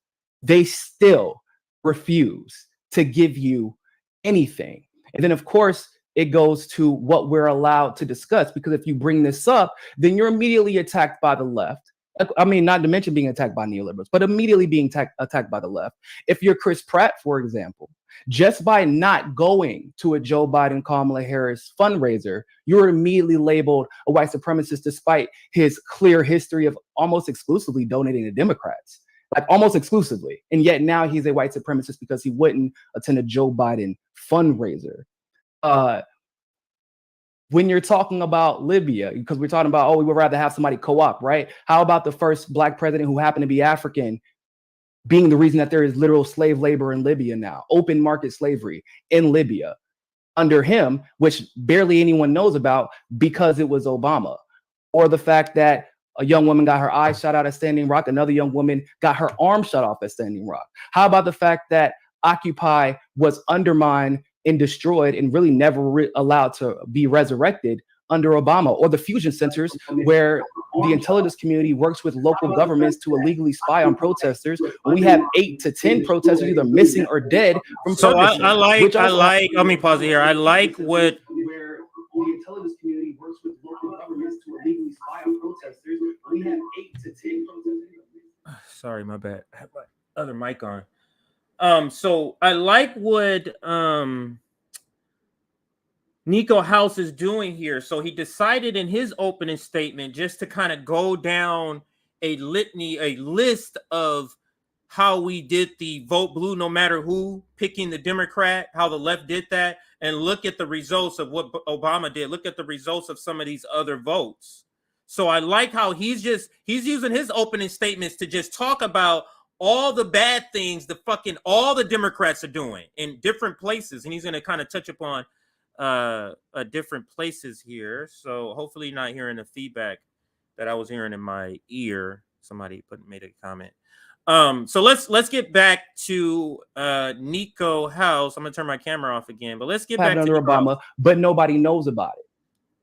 S20: they still refuse to give you anything. And then, of course, it goes to what we're allowed to discuss, because if you bring this up, then you're immediately attacked by the left. I mean, not to mention being attacked by neoliberals, but immediately being attacked by the left. If you're Chris Pratt, for example, just by not going to a Joe Biden, Kamala Harris fundraiser, you're immediately labeled a white supremacist, despite his clear history of almost exclusively donating to Democrats, like almost exclusively. And yet now he's a white supremacist because he wouldn't attend a Joe Biden fundraiser. When you're talking about Libya, because we're talking about, oh, we would rather have somebody co-op, right? How about the first Black president who happened to be African being the reason that there is literal slave labor in Libya now, open market slavery in Libya under him, which barely anyone knows about because it was Obama? Or the fact that a young woman got her eye shot out at Standing Rock, another young woman got her arm shot off at Standing Rock. How about the fact that Occupy was undermined and destroyed and really never allowed to be resurrected under Obama? Or the fusion centers where the intelligence community works with local governments to illegally spy on protesters. We have 8 to 10 protesters either missing or dead from
S12: So
S20: Ferguson,
S12: let me pause it here. I like what
S20: where the intelligence community works with local governments to illegally spy on protesters. We have 8 to 10 protesters.
S12: Sorry, my bad. I have my other mic on. So I like what Niko House is doing here. So he decided in his opening statement just to kind of go down a litany, a list of how we did the vote blue no matter who, picking the Democrat, how the left did that, and look at the results of what Obama did. Look at the results of some of these other votes. So I like how he's using his opening statements to just talk about all the bad things all the Democrats are doing in different places. And he's going to kind of touch upon different places here. So hopefully you're not hearing the feedback that I was hearing in my ear. Somebody made a comment. So let's get back to Niko House. I'm going to turn my camera off again, but let's get back to
S20: under Obama, but nobody knows about it.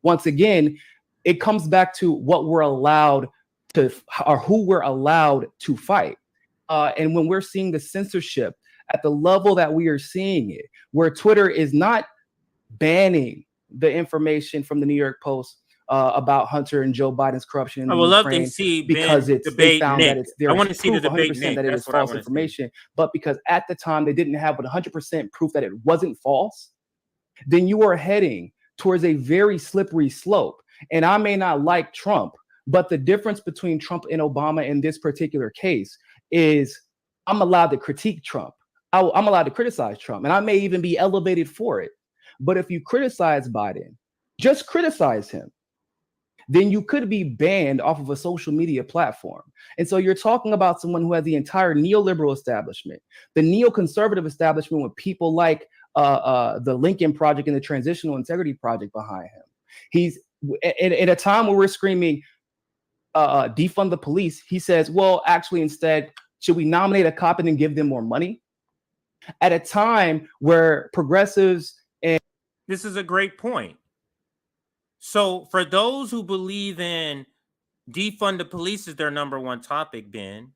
S20: Once again, it comes back to what we're allowed to, or who we're allowed to fight. And when we're seeing the censorship at the level that we are seeing it, where Twitter is not banning the information from the New York Post about Hunter and Joe Biden's corruption in
S12: I would love to
S20: Ukraine
S12: see
S20: because they found that it's there.
S12: I want to see the debate,
S20: 100%
S12: Nick.
S20: that it is false information, but because at the time they didn't have 100% proof that it wasn't false, then you are heading towards a very slippery slope. And I may not like Trump, but the difference between Trump and Obama in this particular case is I'm allowed to critique Trump. I'm allowed to criticize Trump, and I may even be elevated for it. But if you criticize Biden, just criticize him, then you could be banned off of a social media platform. And so you're talking about someone who has the entire neoliberal establishment, the neoconservative establishment with people like the Lincoln Project and the Transitional Integrity Project behind him. He's in a time where we're screaming, defund the police. He says, well, actually, instead, should we nominate a cop and then give them more money? At a time where progressives and
S12: this is a great point. So for those who believe in defund the police is their number one topic, Ben,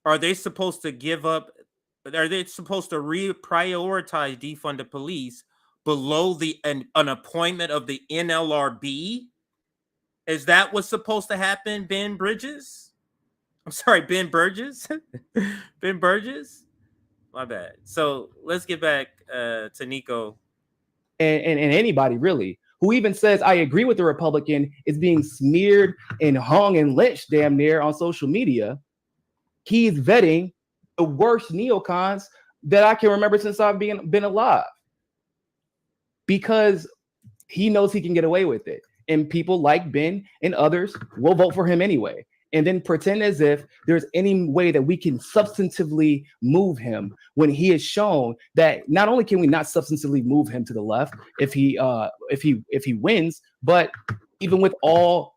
S12: are they supposed to give up? Are they supposed to reprioritize defund the police below an appointment of the NLRB? Is that what's supposed to happen, Ben Bridges? I'm sorry, Ben Burgess? Ben Burgess? My bad. So let's get back to Niko.
S20: And anybody really who even says, I agree with the Republican, is being smeared and hung and lynched damn near on social media. He's vetting the worst neocons that I can remember since I've been alive. because he knows he can get away with it. And people like Ben and others will vote for him anyway. And then pretend as if there's any way that we can substantively move him when he has shown that not only can we not substantively move him to the left if he wins, but even with all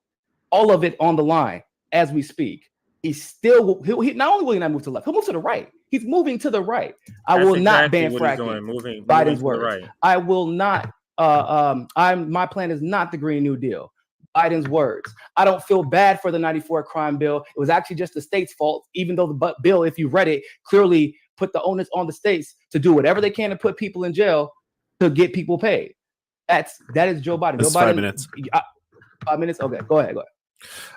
S20: of it on the line as we speak, he not only will he not move to the left, he'll move to the right. He's moving to the right. I will not ban fracking.
S12: Moving
S20: Biden's
S12: to the
S20: words.
S12: right.
S20: I will not. My plan is not the Green New Deal. Biden's words. I don't feel bad for the 94 crime bill. It was actually just the state's fault, even though the bill, if you read it, clearly put the onus on the states to do whatever they can to put people in jail to get people paid. That is Joe Biden.
S19: That's
S20: Joe Biden,
S19: 5 minutes.
S20: 5 minutes? Okay, go ahead.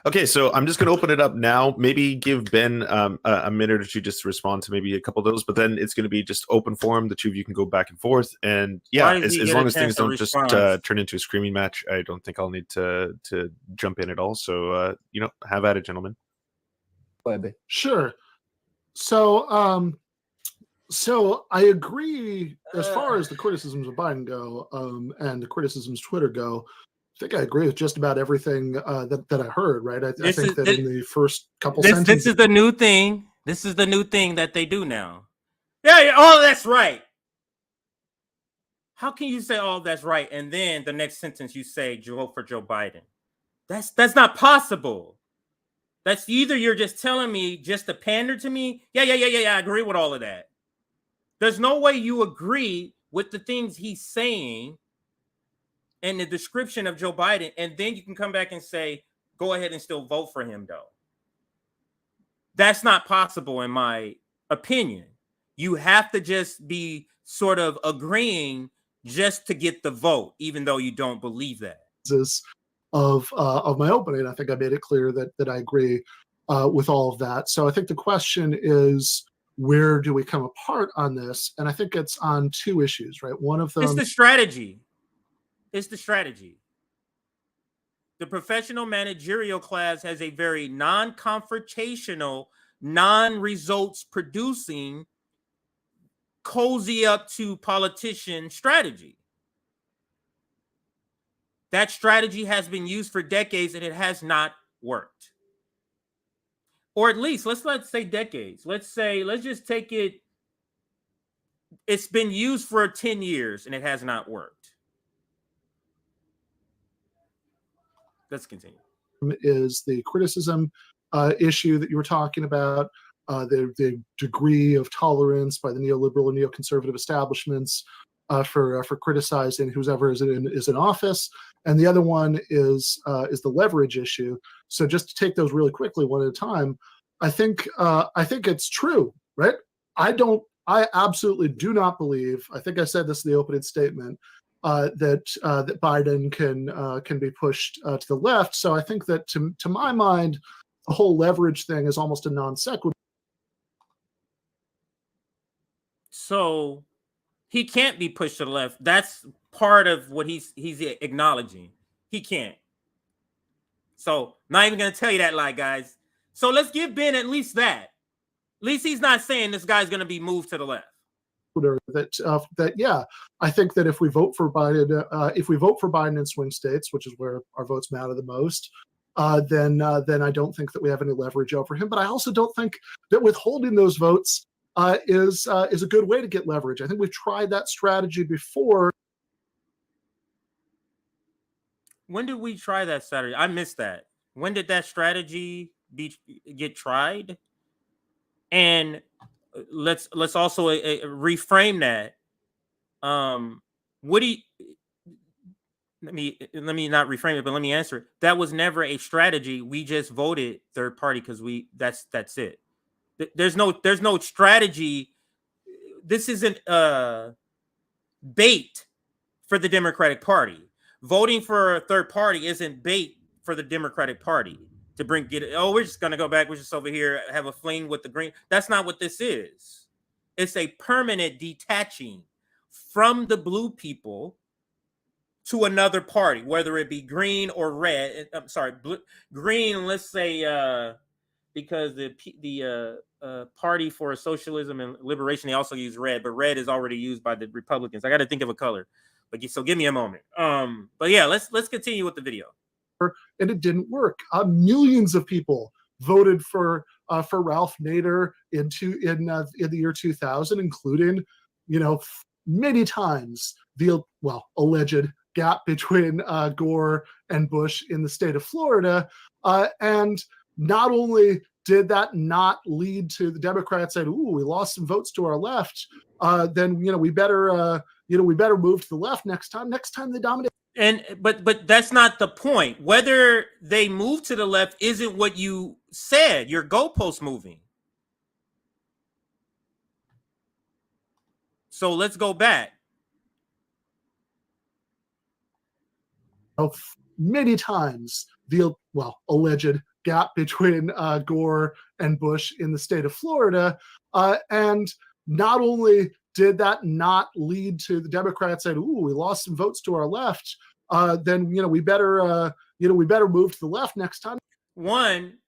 S19: Okay, so I'm just going to open it up now. Maybe give Ben a minute or two just to respond to maybe a couple of those, but then it's going to be just open forum. The two of you can go back and forth. And yeah, as long as things don't just turn into a screaming match, I don't think I'll need to jump in at all. So, have at it, gentlemen.
S20: Go ahead, Ben.
S18: Sure. So, so I agree as far as the criticisms of Biden go, and the criticisms of Twitter go. I think I agree with just about everything that I heard, right? I think that in the first couple sentences.
S12: This is the new thing. This is the new thing that they do now. Yeah, oh, that's right. How can you say, oh, that's right, and then the next sentence you say, vote for Joe Biden? That's not possible. That's either you're just telling me just to pander to me. Yeah, I agree with all of that. There's no way you agree with the things he's saying and the description of Joe Biden, and then you can come back and say, go ahead and still vote for him, though. That's not possible, in my opinion. You have to just be sort of agreeing just to get the vote, even though you don't believe that.
S18: Of my opening, I think I made it clear that I agree with all of that. So I think the question is, where do we come apart on this? And I think it's on two issues, right? One of them...
S12: It's the strategy. It's the strategy. The professional managerial class has a very non-confrontational, non-results producing, cozy up to politician strategy. That strategy has been used for decades and it has not worked. Or at least, let's say decades. Let's just take it. It's been used for 10 years and it has not worked. Let's continue.
S18: Is the criticism issue that you were talking about, the degree of tolerance by the neoliberal and neoconservative establishments for criticizing whoever is in office, and the other one is the leverage issue. So just to take those really quickly one at a time, I think it's true, right? I absolutely do not believe. I think I said this in the opening statement. That Biden can be pushed to the left. So I think that to my mind, the whole leverage thing is almost a non sequitur.
S12: So he can't be pushed to the left. That's part of what he's acknowledging. He can't. So not even gonna tell you that lie, guys. So let's give Ben at least that. At least he's not saying this guy's gonna be moved to the left.
S18: Yeah, I think that if we vote for Biden in swing states, which is where our votes matter the most, then I don't think that we have any leverage over him. But I also don't think that withholding those votes is a good way to get leverage. I think we've tried that strategy before.
S12: When did we try that strategy? I missed that. When did that strategy get tried? And let's also reframe that. What do you? Let me not reframe it, but let me answer it. That was never a strategy. We just voted third party because that's it. There's no strategy. This isn't bait for the Democratic Party. Voting for a third party isn't bait for the Democratic Party to we're just gonna go back. We're just over here, have a fling with the green. That's not what this is. It's a permanent detaching from the blue people to another party, whether it be green or red. I'm sorry, green. Let's say because the Party for Socialism and Liberation, they also use red, but red is already used by the Republicans. I got to think of a color. But so give me a moment. But yeah, let's continue with the video.
S18: And it didn't work. Millions of people voted for Ralph Nader in the year 2000, including, many times the alleged gap between Gore and Bush in the state of Florida, and not only did that not lead to the Democrats saying, "Ooh, we lost some votes to our left," then we better move to the left next time. Next time they dominate.
S12: But that's not the point. Whether they move to the left isn't what you said. Your goalpost moving. So let's go back.
S18: Many times the alleged gap between Gore and Bush in the state of Florida, and not only did that not lead to the Democrats saying, "Ooh, we lost some votes to our left," then we better move to the left next time.
S12: One,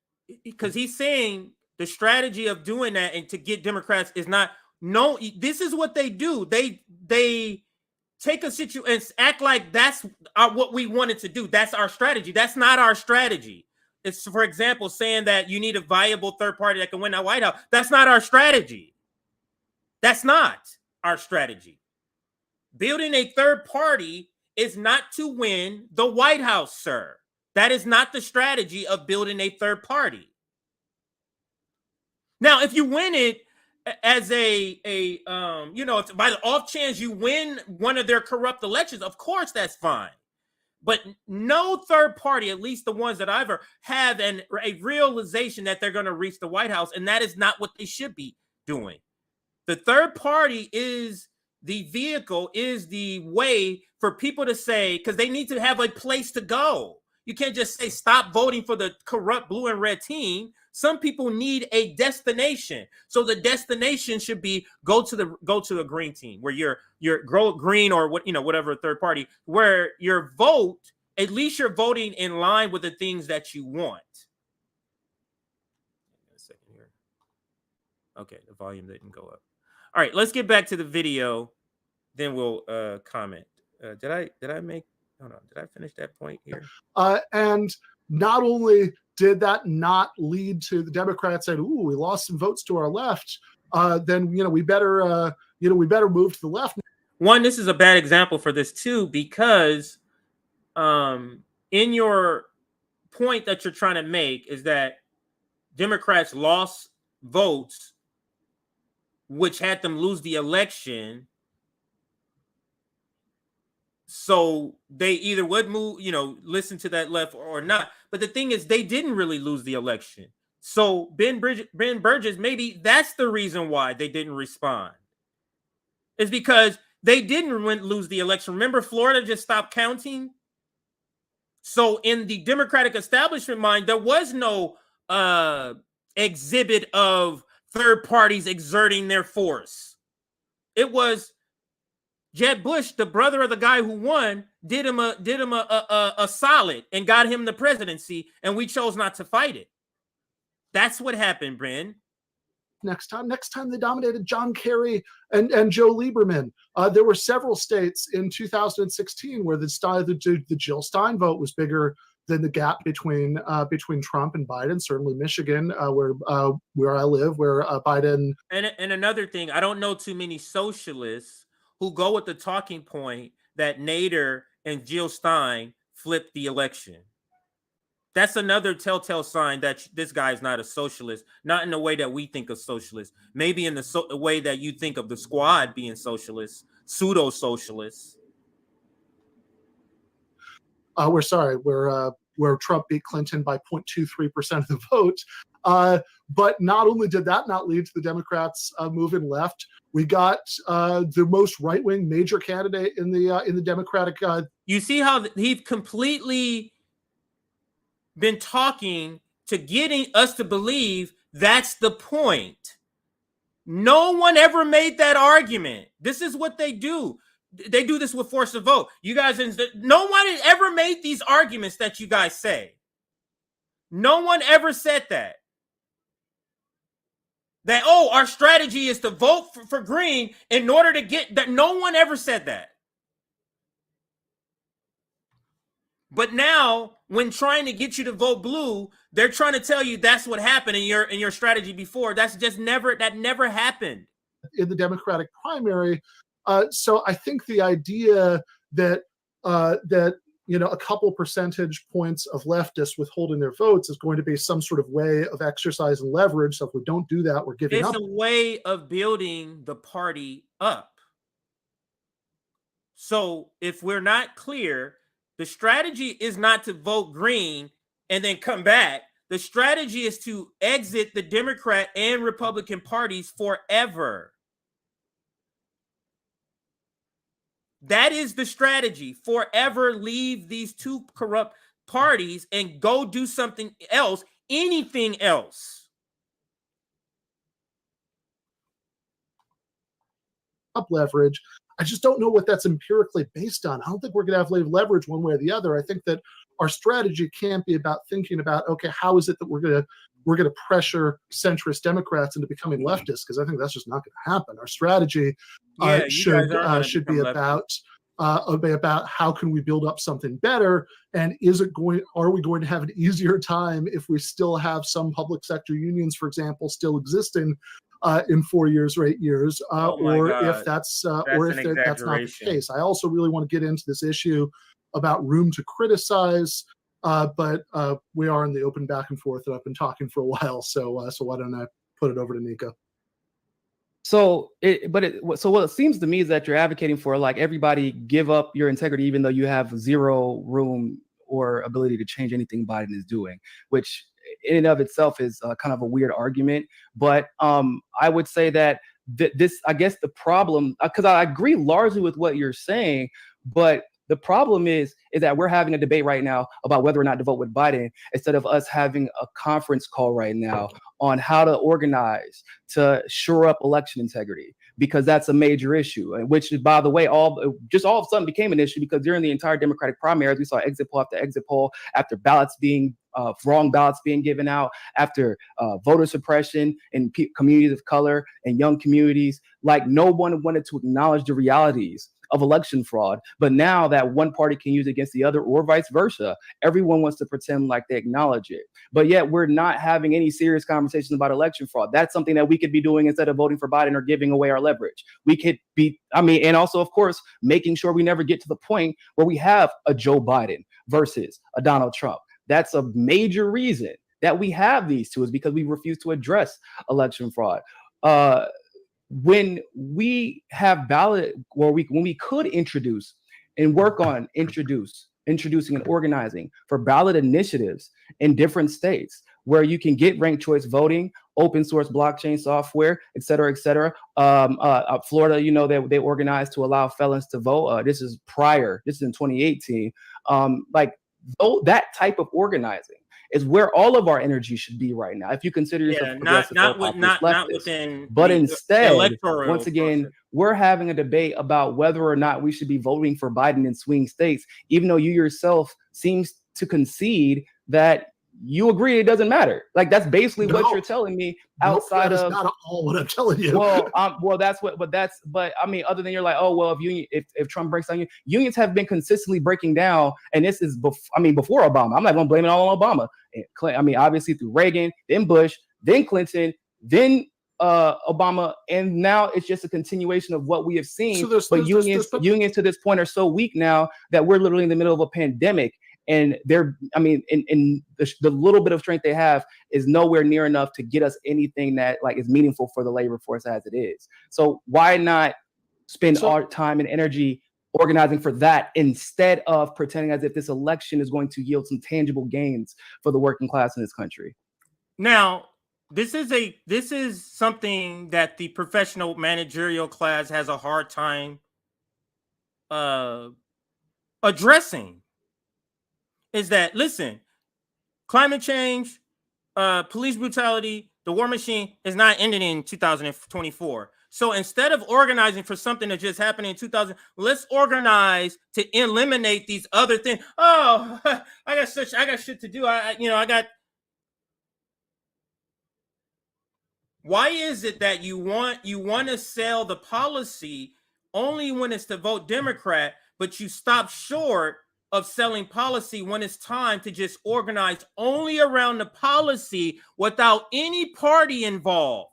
S12: because he's saying the strategy of doing that and to get Democrats is not. No, this is what they do. They take a situation and act like that's what we wanted to do. That's our strategy. That's not our strategy. It's, for example, saying that you need a viable third party that can win that White House. That's not our strategy. That's not our strategy. Building a third party is not to win the White House, sir. That is not the strategy of building a third party. Now, if you win it as if by the off chance you win one of their corrupt elections, of course that's fine. But no third party, at least the ones that I've heard, have a realization that they're going to reach the White House, and that is not what they should be doing. The third party is the vehicle, is the way for people to say, because they need to have a place to go. You can't just say stop voting for the corrupt blue and red team. Some people need a destination. So the destination should be go to the green team, where you're green or whatever third party, where your vote, at least you're voting in line with the things that you want. A second here. Okay, the volume didn't go up. All right, let's get back to the video. Then we'll comment. Did I finish that point here?
S18: And not only did that not lead to the Democrats saying, "Ooh, we lost some votes to our left," then we better move to the left.
S12: One, this is a bad example for this too, because in your point that you're trying to make is that Democrats lost votes, which had them lose the election. So they either would move, listen to that left or not. But the thing is, they didn't really lose the election. So Ben Burgis, maybe that's the reason why they didn't respond. It's because they didn't lose the election. Remember, Florida just stopped counting. So in the Democratic establishment mind, there was no exhibit of third parties exerting their force. It was Jeb Bush, the brother of the guy who won, did him a solid and got him the presidency, and we chose not to fight it. That's what happened, Bryn.
S18: Next time they dominated John Kerry and Joe Lieberman. There were several states in 2016 where the Jill Stein vote was bigger than the gap between Trump and Biden. Certainly Michigan, where I live, where Biden.
S12: And another thing, I don't know too many socialists who go with the talking point that Nader and Jill Stein flipped the election. That's another telltale sign that this guy is not a socialist, not in the way that we think of socialists, maybe in the way that you think of the squad being socialists, pseudo-socialists.
S18: Where Trump beat Clinton by 0.23% of the vote. But not only did that not lead to the Democrats moving left, we got the most right-wing major candidate in the Democratic.
S12: You see how he's completely been talking to getting us to believe that's the point. No one ever made that argument. This is what they do. They do this with force of vote. You guys, no one has ever made these arguments that you guys say. No one ever said that. That, our strategy is to vote for green in order to get that. No one ever said that. But now, when trying to get you to vote blue, they're trying to tell you that's what happened in your strategy before. That never happened
S18: in the Democratic primary. So I think the idea that a couple percentage points of leftists withholding their votes is going to be some sort of way of exercising leverage. So if we don't do that, we're giving up.
S12: It's a way of building the party up. So if we're not clear, the strategy is not to vote green and then come back. The strategy is to exit the Democrat and Republican parties forever. That is the strategy. Forever leave these two corrupt parties and go do something else, anything else.
S18: Up leverage. I just don't know what that's empirically based on. I don't think we're going to have leverage one way or the other. I think that our strategy can't be about thinking about, okay, how is it that we're going to pressure centrist Democrats into becoming leftists? Because I think that's just not going to happen. Our strategy should be about how can we build up something better, and are we going to have an easier time if we still have some public sector unions, for example, still existing in 4 years or 8 years, or if that's not the case. I also really want to get into this issue about room to criticize, but we are in the open back and forth that I've been talking for a while. So why don't I put it over to Niko?
S20: So what it seems to me is that you're advocating for like everybody give up your integrity, even though you have zero room or ability to change anything Biden is doing, which in and of itself is kind of a weird argument. But I would say that I guess the problem, because I agree largely with what you're saying, but the problem is that we're having a debate right now about whether or not to vote with Biden instead of us having a conference call right now on how to organize to shore up election integrity, because that's a major issue, which, by the way, all of a sudden became an issue because during the entire Democratic primaries, we saw exit poll after exit poll, after wrong ballots being given out, after voter suppression in communities of color and young communities. Like, no one wanted to acknowledge the realities of election fraud. But now that one party can use it against the other or vice versa, everyone wants to pretend like they acknowledge it. But yet we're not having any serious conversations about election fraud. That's something that we could be doing instead of voting for Biden or giving away our leverage. We could be, and also, of course, making sure we never get to the point where we have a Joe Biden versus a Donald Trump. That's a major reason that we have these two, is because we refuse to address election fraud. When we have ballot, when we could introduce and work on introducing and organizing for ballot initiatives in different states where you can get ranked choice voting, open source blockchain software, et cetera, et cetera. Florida, they organized to allow felons to vote. This is in 2018. That type of organizing is where all of our energy should be right now. If you consider yourself progressive,
S12: not within,
S20: but instead, once again, we're having a debate about whether or not we should be voting for Biden in swing states, even though you yourself seems to concede that you agree it doesn't matter. Like, that's basically what you're telling me. Outside of,
S18: not all what I'm telling you.
S20: But I mean, other than you're like, oh well, if Trump breaks down, unions have been consistently breaking down, and this is before Obama. I'm not going to blame it all on Obama. Obviously through Reagan, then Bush, then Clinton, then Obama, and now it's just a continuation of what we have seen. Unions to this point are so weak now that we're literally in the middle of a pandemic. And the little bit of strength they have is nowhere near enough to get us anything that is meaningful for the labor force as it is. So why not spend our time and energy organizing for that instead of pretending as if this election is going to yield some tangible gains for the working class in this country?
S12: Now, this is something that the professional managerial class has a hard time addressing. Is that, listen, climate change, police brutality, the war machine is not ending in 2024. So instead of organizing for something that just happened in 2000, let's organize to eliminate these other things. Oh, I got shit to do. Why is it that you want to sell the policy only when it's to vote Democrat, but you stop short of selling policy when it's time to just organize only around the policy without any party involved.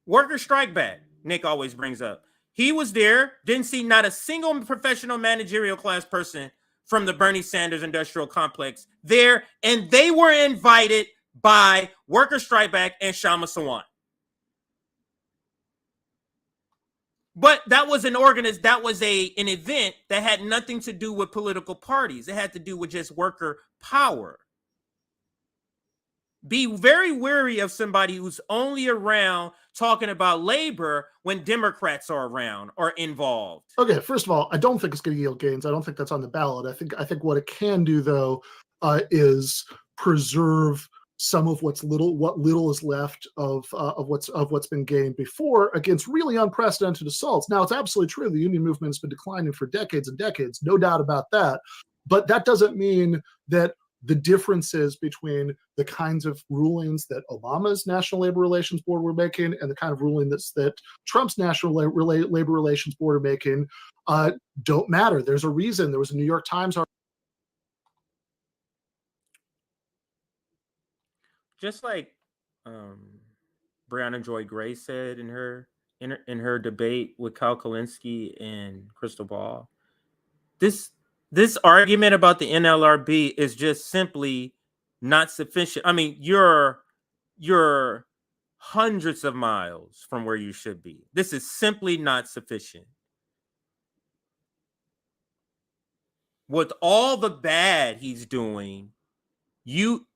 S12: Worker strike back, Nick always brings up. He was there, didn't see not a single professional managerial class person from the Bernie Sanders industrial complex there, and they were invited by Worker Strike Back and Ramaswamy. But that was an an event that had nothing to do with political parties. It had to do with just worker power. Be very wary of somebody who's only around talking about labor when Democrats are around or involved.
S18: Okay, first of all, I don't think it's going to yield gains. I don't think that's on the ballot. I think what it can do, though, is preserve some of what little is left of what's been gained before against really unprecedented assaults. Now, it's absolutely true the union movement has been declining for decades and decades, no doubt about that. But that doesn't mean that the differences between the kinds of rulings that Obama's National Labor Relations Board were making and the kind of ruling that Trump's National Labor Relations Board are making don't matter. There's a reason. There was a New York Times article.
S12: Just like Breonna Joy Gray said in her debate with Kyle Kulinski and Crystal Ball, this argument about the NLRB is just simply not sufficient. I mean, you're hundreds of miles from where you should be. This is simply not sufficient. With all the bad he's doing, you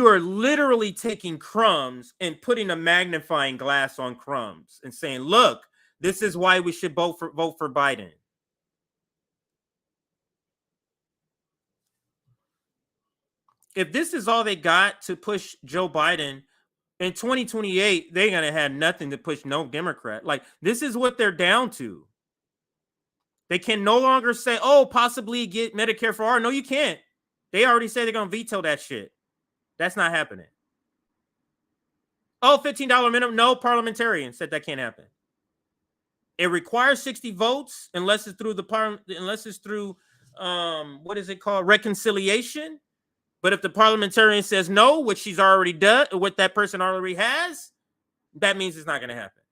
S12: are literally taking crumbs and putting a magnifying glass on crumbs and saying, look, this is why we should vote for Biden. If this is all they got to push Joe Biden in 2028, they're going to have nothing to push no Democrat. Like, this is what they're down to. They can no longer say, oh, possibly get Medicare for all. No, you can't. They already said they're going to veto that shit. That's not happening. Oh, $15 minimum. No, parliamentarian said that can't happen. It requires 60 votes unless it's through what is it called? Reconciliation. But if the parliamentarian says no, which she's already done, what that person already has, that means it's not going to happen.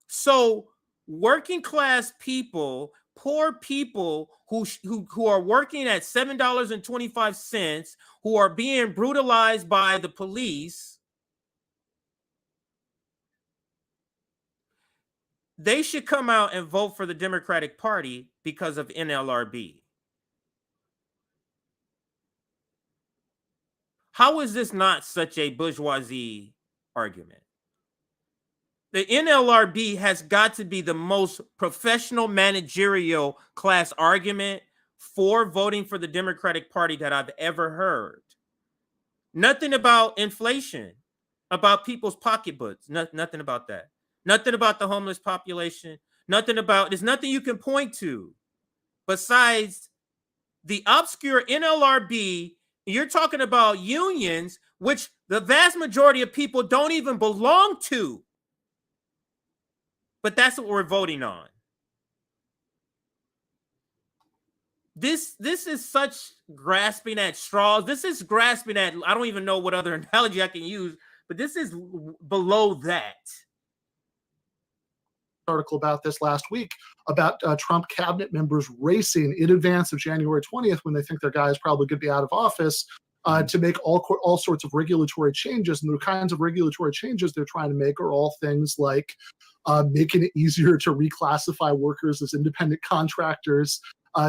S12: So working class people, poor people who are working at $7.25, who are being brutalized by the police, they should come out and vote for the Democratic Party because of NLRB. How is this not such a bourgeoisie argument? The NLRB has got to be the most professional managerial class argument for voting for the Democratic Party that I've ever heard. Nothing about inflation, about people's pocketbooks, nothing about that. Nothing about the homeless population, there's nothing you can point to besides the obscure NLRB. You're talking about unions, which the vast majority of people don't even belong to. But that's what we're voting on. This is such grasping at straws. This is grasping at, I don't even know what other analogy I can use, but this is below that.
S18: Article about this last week about Trump cabinet members racing in advance of January 20th when they think their guy is probably going to be out of office to make all sorts of regulatory changes. And the kinds of regulatory changes they're trying to make are all things like making it easier to reclassify workers as independent contractors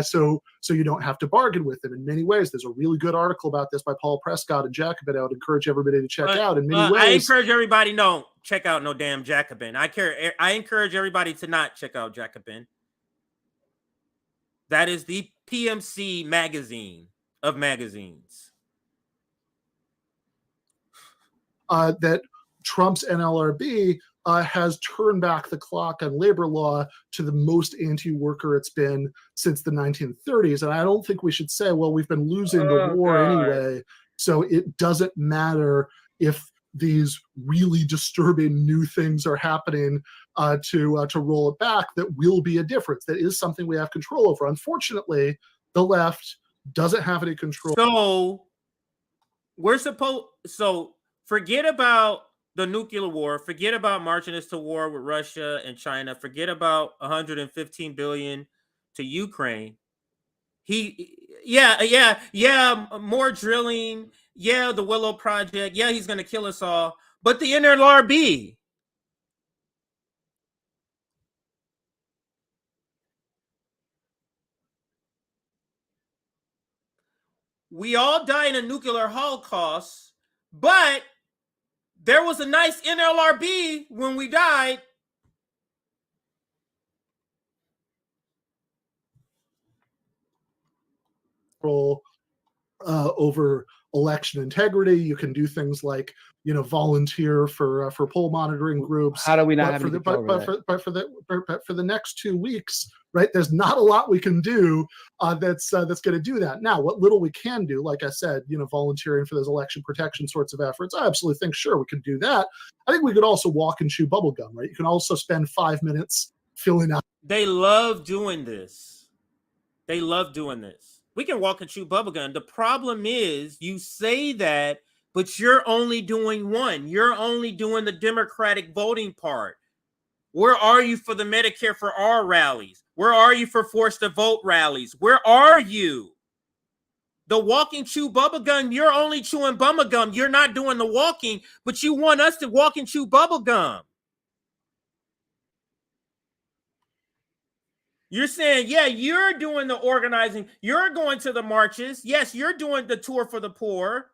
S18: so you don't have to bargain with them in many ways. There's a really good article about this by Paul Prescott and Jacobin I would encourage everybody to check out in many ways.
S12: I encourage everybody, no, check out no damn Jacobin. I encourage everybody to not check out Jacobin. That is the PMC magazine of magazines.
S18: That Trump's NLRB has turned back the clock on labor law to the most anti-worker it's been since the 1930s. And I don't think we should say, well, we've been losing the war anyway, so it doesn't matter if these really disturbing new things are happening to roll it back, that will be a difference. That is something we have control over. Unfortunately, the left doesn't have any control.
S12: So forget about the nuclear war, forget about marching us to war with Russia and China, forget about 115 billion to Ukraine. More drilling, the Willow Project, he's gonna kill us all, but the NLRB, we all die in a nuclear holocaust, but there was a nice NLRB when we died.
S18: Over election integrity. You can do things like, volunteer for poll monitoring groups.
S20: How do we not
S18: but
S20: have
S18: for
S20: any
S18: the
S20: control
S18: but,
S20: over
S18: but, for, but for the next 2 weeks, right? There's not a lot we can do that's going to do that. Now, what little we can do, like I said, volunteering for those election protection sorts of efforts, I absolutely think, sure, we can do that. I think we could also walk and chew bubble gum, right? You can also spend 5 minutes filling out.
S12: They love doing this. They love doing this. We can walk and chew bubblegum. The problem is you say that, but you're only doing one. You're only doing the Democratic voting part. Where are you for the Medicare for All rallies? Where are you for forced to vote rallies? Where are you? The walk and chew bubblegum, you're only chewing bubblegum. You're not doing the walking, but you want us to walk and chew bubblegum. You're saying, you're doing the organizing. You're going to the marches. Yes, you're doing the tour for the poor.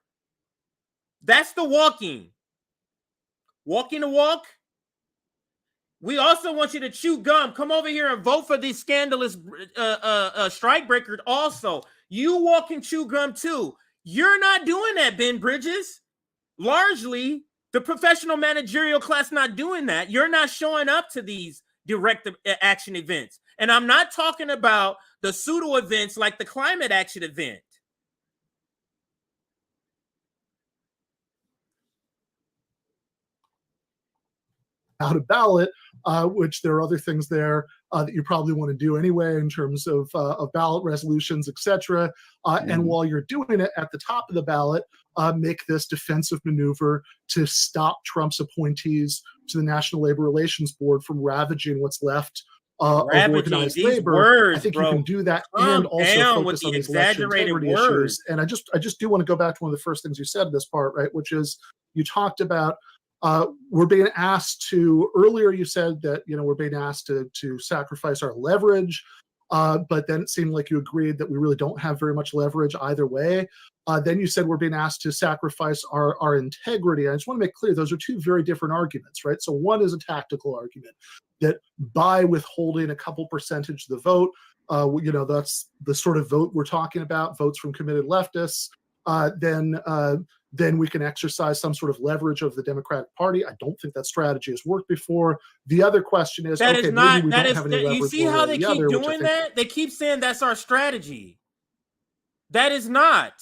S12: That's the walking. Walking the walk. We also want you to chew gum. Come over here and vote for these scandalous strikebreakers also. You walk and chew gum too. You're not doing that, Ben Bridges. Largely, the professional managerial class not doing that. You're not showing up to these direct action events. And I'm not talking about the pseudo events like the climate action event.
S18: Out a ballot, which there are other things there that you probably want to do anyway in terms of ballot resolutions, etc. And while you're doing it at the top of the ballot, make this defensive maneuver to stop Trump's appointees to the National Labor Relations Board from ravaging what's left of organized labor.
S12: Words,
S18: I think
S12: bro.
S18: you can do that
S12: Calm
S18: and also
S12: down
S18: focus
S12: with
S18: on
S12: the
S18: these election
S12: exaggerated
S18: integrity
S12: words.
S18: issues. And I just do want to go back to one of the first things you said in this part, right? Which is you talked about we're being asked to, earlier you said that, we're being asked to sacrifice our leverage, but then it seemed like you agreed that we really don't have very much leverage either way. Then you said we're being asked to sacrifice our integrity. I just want to make clear, those are two very different arguments, right? So one is a tactical argument that by withholding a couple percentage of the vote, that's the sort of vote we're talking about, votes from committed leftists, then we can exercise some sort of leverage over the Democratic Party. I don't think that strategy has worked before. The other question is,
S12: That
S18: okay,
S12: is not,
S18: maybe we
S12: that
S18: don't
S12: is,
S18: have any leverage.
S12: you see
S18: one way
S12: how
S18: or
S12: they
S18: the
S12: keep
S18: other, which I
S12: doing
S18: think-
S12: that? They keep saying that's our strategy. That is not.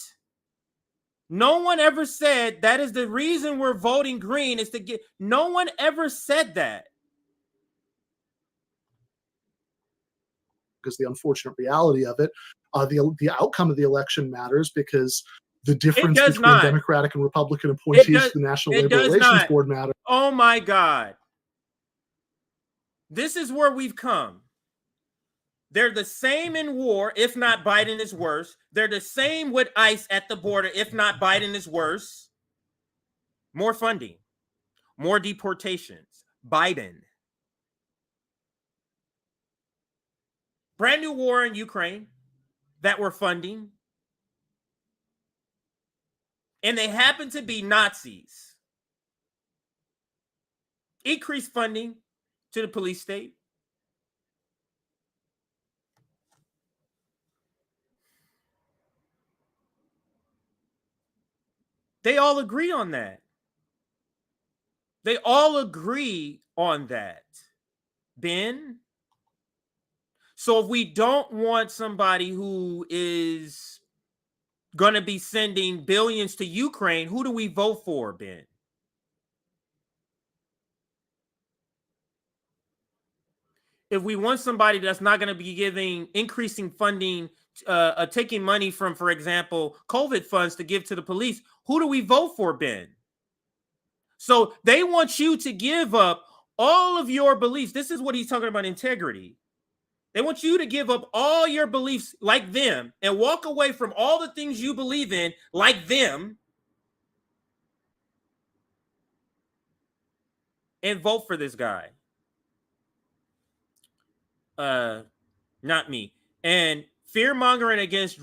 S12: No one ever said that is the reason we're voting green is to get, no one ever said that.
S18: Because the unfortunate reality of it, the outcome of the election matters because the difference between
S12: not.
S18: Democratic and Republican appointees to the National Labor Relations
S12: not.
S18: Board matter.
S12: Oh my God. This is where we've come. They're the same in war, if not Biden is worse. They're the same with ICE at the border, if not Biden is worse. More funding, more deportations, Biden. Brand new war in Ukraine that we're funding. And they happen to be Nazis. Increased funding to the police state. They all agree on that. They all agree on that. Ben? So if we don't want somebody who is going to be sending billions to Ukraine, who do we vote for, Ben? if we want somebody that's not going to be giving increasing funding, taking money from, for example, COVID funds to give to the police, who do we vote for, Ben? So they want you to give up all of your beliefs. This is what he's talking about, integrity. They want you to give up all your beliefs like them and walk away from all the things you believe in like them and vote for this guy. Not me. And fear-mongering against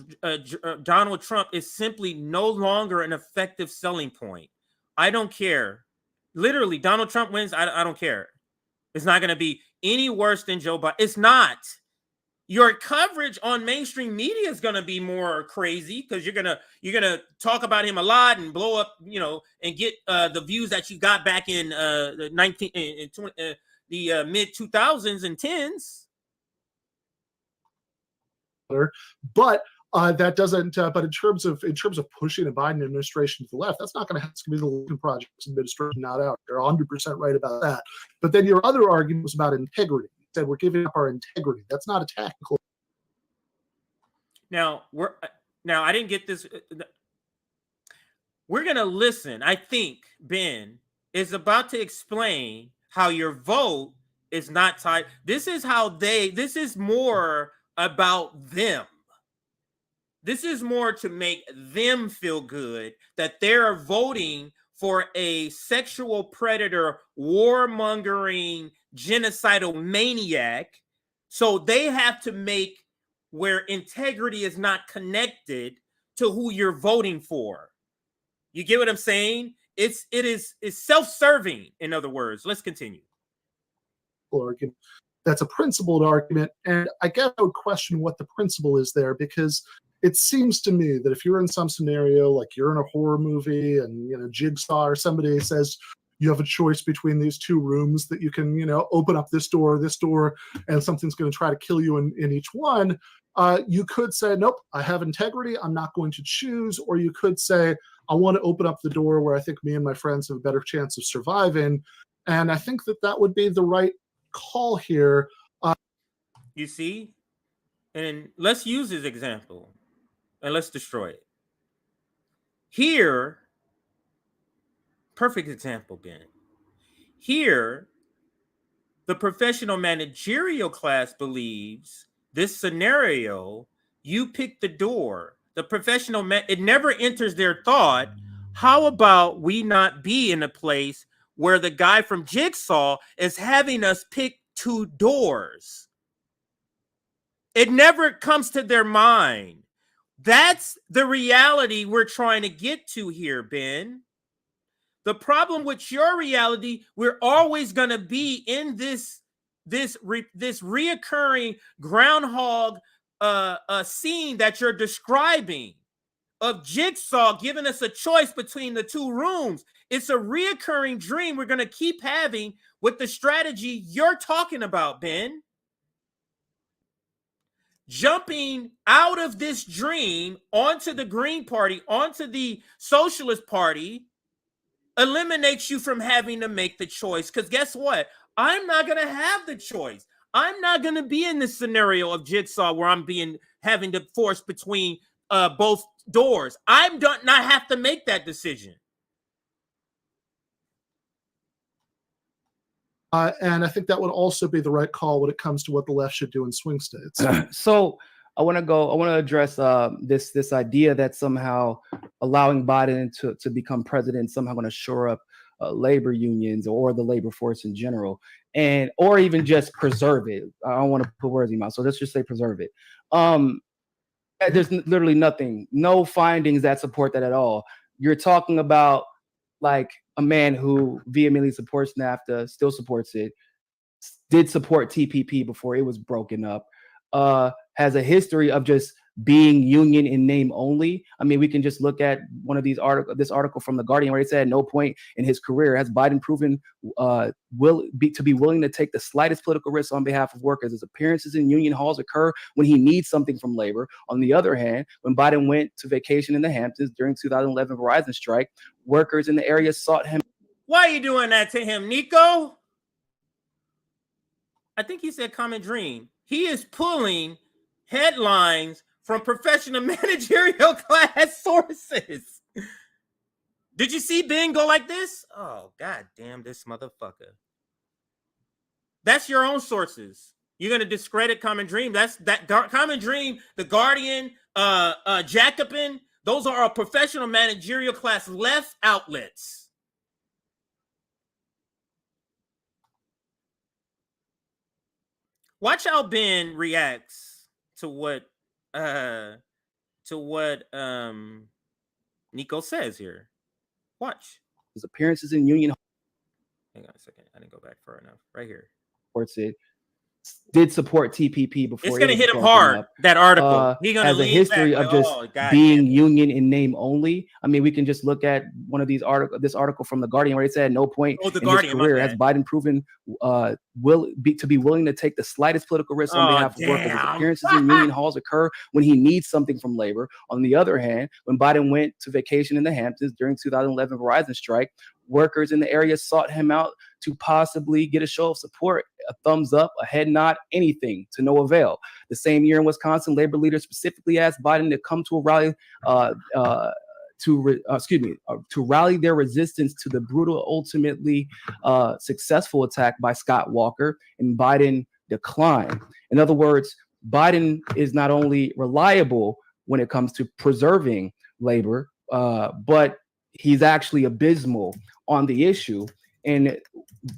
S12: Donald Trump is simply no longer an effective selling point. I don't care. Literally, Donald Trump wins. I don't care. It's not going to be any worse than Joe Biden. It's not. Your coverage on mainstream media is going to be more crazy because you're gonna talk about him a lot and blow up, and get the views that you got back in the mid 2000s and 10s.
S18: But that doesn't. But in terms of pushing the Biden administration to the left, that's not going to have to be the Lincoln Project's administration. Not out. You're 100% right about that. But then your other argument was about integrity. You said we're giving up our integrity. That's not a tactical.
S12: Now I didn't get this. We're going to listen. I think Ben is about to explain how your vote is not tied. This is more about them. This is more to make them feel good that they're voting for a sexual predator, warmongering, genocidal maniac. So they have to make where integrity is not connected to who you're voting for. You get what I'm saying? It's self-serving, in other words. Let's continue.
S18: Argument. That's a principled argument, and I guess I would question what the principle is there, because it seems to me that if you're in some scenario, like you're in a horror movie and Jigsaw or somebody says you have a choice between these two rooms that you can open up this door, and something's going to try to kill you in each one, you could say, nope, I have integrity, I'm not going to choose. Or you could say, I want to open up the door where I think me and my friends have a better chance of surviving. And I think that would be the right call here.
S12: You see? And let's use his example and let's destroy it. Here, perfect example, Ben. Here, the professional managerial class believes this scenario, you pick the door. The professional, it never enters their thought, how about we not be in a place where the guy from Jigsaw is having us pick two doors? It never comes to their mind. That's the reality we're trying to get to here, Ben. The problem with your reality, we're always going to be in this reoccurring groundhog scene that you're describing of Jigsaw giving us a choice between the two rooms. It's a reoccurring dream we're going to keep having with the strategy you're talking about, Ben. Jumping out of this dream onto the Green Party, onto the Socialist Party, eliminates you from having to make the choice. Because guess what? I'm not going to have the choice. I'm not going to be in this scenario of Jigsaw where I'm having to force between both doors. I'm not have to make that decision.
S18: And I think that would also be the right call when it comes to what the left should do in swing states.
S20: So I want to address this idea that somehow allowing Biden to become president is somehow going to shore up labor unions or the labor force in general, or even just preserve it. I don't want to put words in your mouth, so let's just say preserve it. There's literally nothing, no findings that support that at all. You're talking about like a man who vehemently supports NAFTA, still supports it, did support TPP before it was broken up, has a history of just being union in name only. I mean, we can just look at this article from The Guardian where it said at no point in his career has Biden proven to be willing to take the slightest political risk on behalf of workers. His appearances in union halls occur when he needs something from labor. On the other hand, when Biden went to vacation in the Hamptons during 2011 Verizon strike, workers in the area sought him.
S12: Why are you doing that to him, Niko? I think he said Common Dream. He is pulling headlines from professional managerial class sources. Did you see Ben go like this? Oh, god damn this motherfucker. That's your own sources. You're gonna discredit Common Dream. That's that Common Dream, The Guardian, Jacobin. Those are our professional managerial class left outlets. Watch how Ben reacts to what Niko says here. Watch.
S20: His appearances in union.
S12: Hang on a second. I didn't go back far enough. Right here.
S20: Supports it. Did support TPP before.
S12: It's gonna hit him hard. That article. He gonna
S20: has a history of just being union in name only. I mean, we can just look at one of these this article from the Guardian where it said, "No point in his career has Biden proven to be willing to take the slightest political risk on behalf of workers. His appearances in union halls occur when he needs something from labor. On the other hand, when Biden went to vacation in the Hamptons during 2011 Verizon strike, workers in the area sought him out to possibly get a show of support, a thumbs up, a head nod, anything, to no avail. The same year in Wisconsin, labor leaders specifically asked Biden to come to a rally to rally their resistance to the brutal, ultimately successful attack by Scott Walker, and Biden declined. In other words, Biden is not only reliable when it comes to preserving labor, but he's actually abysmal on the issue. And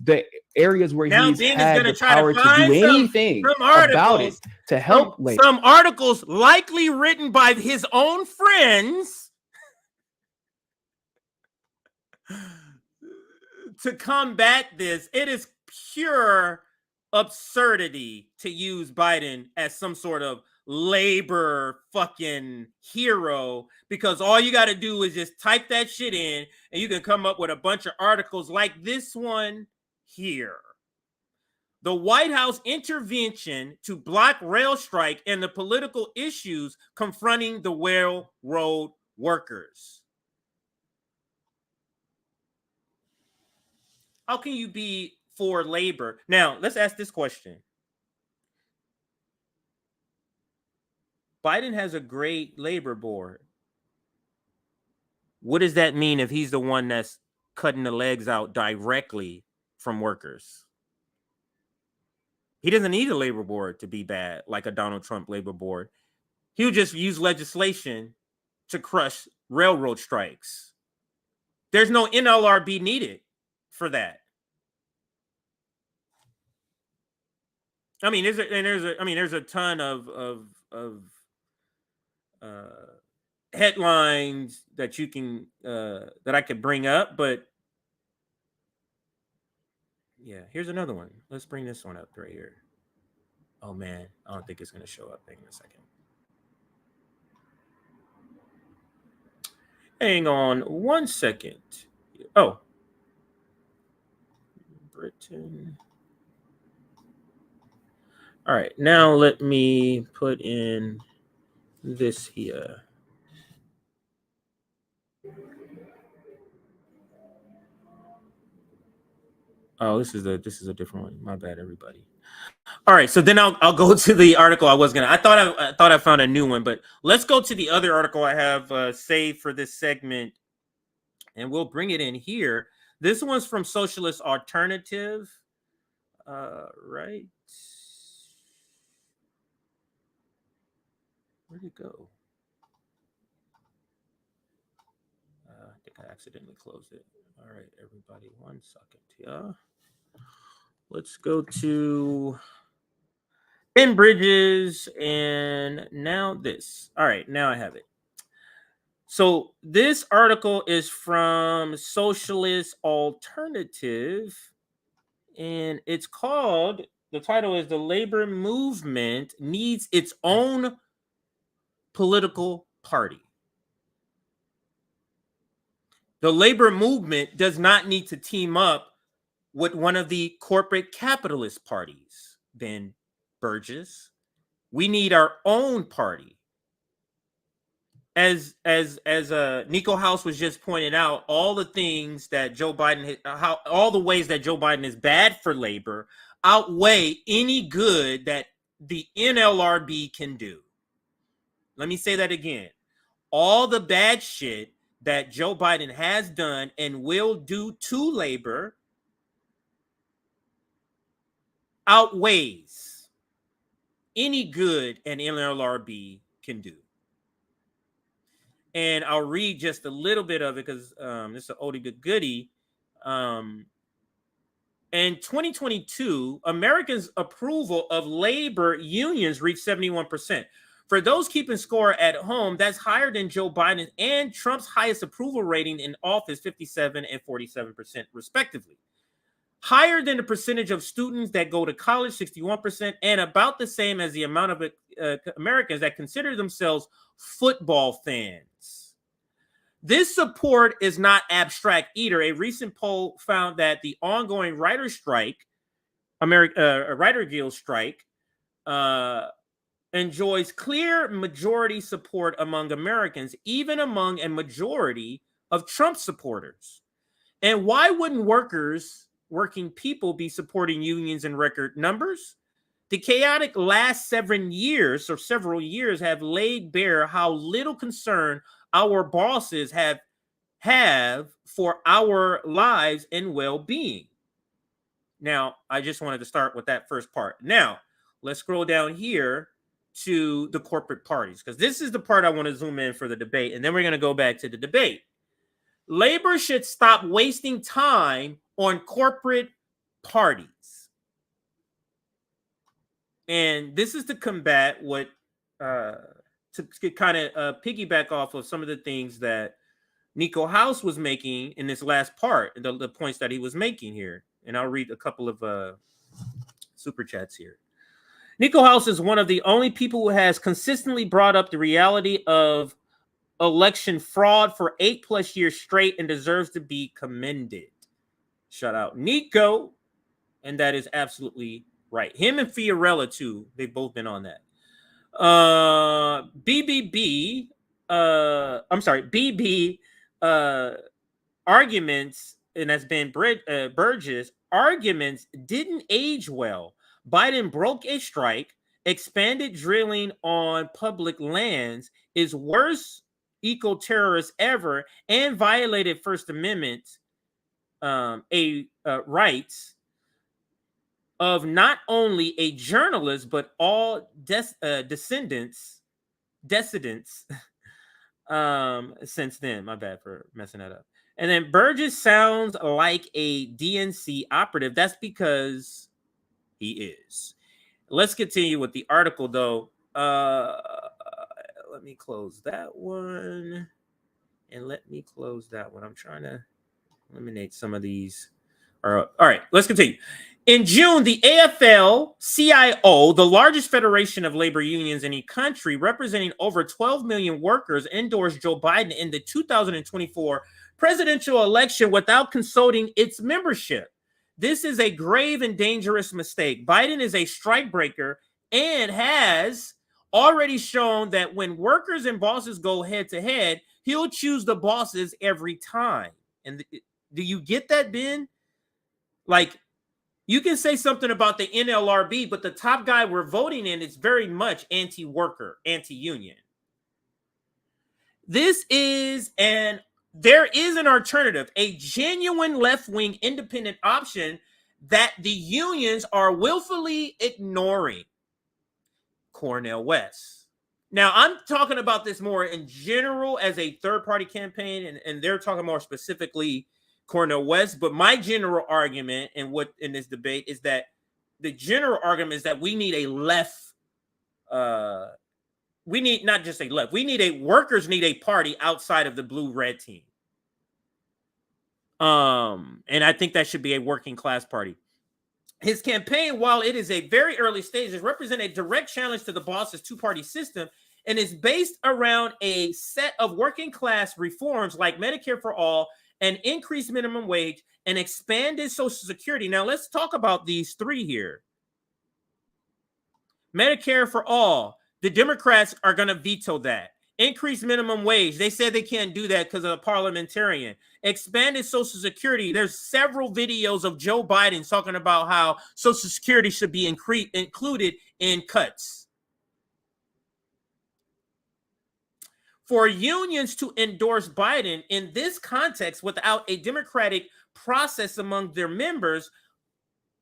S20: the areas where he's had the power to do anything about it to help labor.
S12: Some articles likely written by his own friends to combat this. It is pure absurdity to use Biden as some sort of labor fucking hero, because all you got to do is just type that shit in and you can come up with a bunch of articles like this one here. The White House intervention to block rail strike and the political issues confronting the railroad workers. How can you be for labor? Now, let's ask this question. Biden has a great labor board. What does that mean if he's the one that's cutting the legs out directly from workers? He doesn't need a labor board to be bad like a Donald Trump labor board. He'll just use legislation to crush railroad strikes. There's no NLRB needed for that. I mean, there's a ton of headlines that you can that I could bring up, but yeah, here's another one. Let's bring this one up right here. Oh man, I don't think it's gonna show up. Hang on a second. Hang on 1 second. Oh, Britain. All right, now let me put in this here. Oh, this is a different one. My bad, everybody. All right, so then I'll go to the article I thought I found a new one, but let's go to the other article I have saved for this segment, and we'll bring it in here. This one's from Socialist Alternative, right? Where'd it go? I think I accidentally closed it. All right, everybody, 1 second here. Let's go to Ben Bridges, and now this. All right, now I have it. So this article is from Socialist Alternative, and it's called, the title is "The Labor Movement Needs Its Own Political Party." The labor movement does not need to team up with one of the corporate capitalist parties, Ben Burgis. We need our own party. As Niko House was just pointing out, all the things that Joe Biden, all the ways that Joe Biden is bad for labor, outweigh any good that the NLRB can do. Let me say that again. All the bad shit that Joe Biden has done and will do to labor outweighs any good an NLRB can do. And I'll read just a little bit of it because this is an oldie but goodie. In 2022, Americans' approval of labor unions reached 71%. For those keeping score at home, that's higher than Joe Biden and Trump's highest approval rating in office, 57 and 47%, respectively. Higher than the percentage of students that go to college, 61%, and about the same as the amount of Americans that consider themselves football fans. This support is not abstract either. A recent poll found that the ongoing writer strike, Writer Guild strike, enjoys clear majority support among Americans, even among a majority of Trump supporters. And why wouldn't working people be supporting unions in record numbers? The chaotic last several years have laid bare how little concern our bosses have for our lives and well-being. Now, I just wanted to start with that first part. Now, let's scroll down here to the corporate parties, because this is the part I want to zoom in for the debate, and then we're going to go back to the debate. Labor should stop wasting time on corporate parties. And this is to combat what, to kind of piggyback off of some of the things that Niko House was making in this last part, the points that he was making here. And I'll read a couple of super chats here. Niko House is one of the only people who has consistently brought up the reality of election fraud for 8+ years straight and deserves to be commended. Shout out Niko. And that is absolutely right. Him and Fiorella too. They've both been on that. BB arguments, and that's been Burgis, arguments didn't age well. Biden broke a strike, expanded drilling on public lands, is worst eco-terrorist ever, and violated First Amendment rights of not only a journalist, but all dissidents since then. My bad for messing that up. And then Burgess sounds like a DNC operative. That's because he is. Let's continue with the article, though. Let me close that one. And let me close that one. I'm trying to eliminate some of these. All right, let's continue. In June, the AFL-CIO, the largest federation of labor unions in the country, representing over 12 million workers, endorsed Joe Biden in the 2024 presidential election without consulting its membership. This is a grave and dangerous mistake. Biden is a strikebreaker and has already shown that when workers and bosses go head to head, he'll choose the bosses every time. And do you get that, Ben? Like, you can say something about the NLRB, but the top guy we're voting in is very much anti-worker, anti-union. There is an alternative, a genuine left-wing independent option that the unions are willfully ignoring. Cornel West. Now, I'm talking about this more in general as a third-party campaign, and they're talking more specifically Cornel West. But my general argument in this debate is that the general argument is that we need a left. We need not just a left. Workers need a party outside of the blue-red team. And I think that should be a working class party. His campaign, while it is a very early stage, has represented a direct challenge to the boss's two-party system and is based around a set of working class reforms like Medicare for all, an increased minimum wage, and expanded Social Security. Now, let's talk about these three here. Medicare for all. The Democrats are going to veto that. Increase minimum wage. They said they can't do that because of a parliamentarian. Expanded Social Security. There's several videos of Joe Biden talking about how Social Security should be included in cuts. For unions to endorse Biden in this context without a democratic process among their members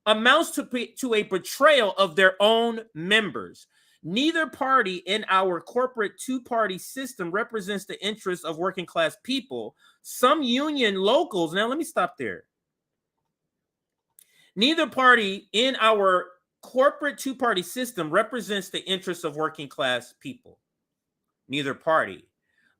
S12: amounts to a betrayal of their own members. Neither party in our corporate two-party system represents the interests of working class people. Some union locals, now let me stop there. Neither party in our corporate two-party system represents the interests of working class people. Neither party.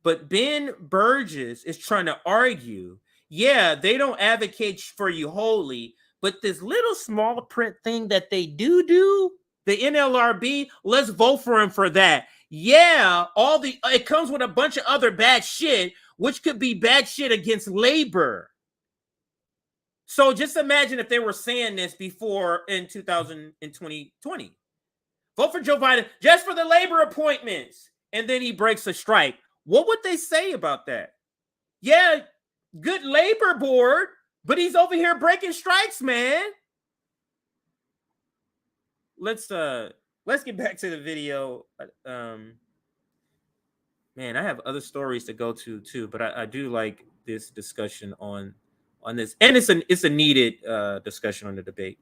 S12: But Ben Burgis is trying to argue, yeah, they don't advocate for you wholly, but this little small print thing that they do, the NLRB, let's vote for him for that. Yeah, it comes with a bunch of other bad shit, which could be bad shit against labor. So just imagine if they were saying this before in 2020. Vote for Joe Biden just for the labor appointments. And then he breaks a strike. What would they say about that? Yeah, good labor board, but he's over here breaking strikes, man. Let's get back to the video. Man, I have other stories to go to too, but I do like this discussion on this, and it's a needed discussion on the debate.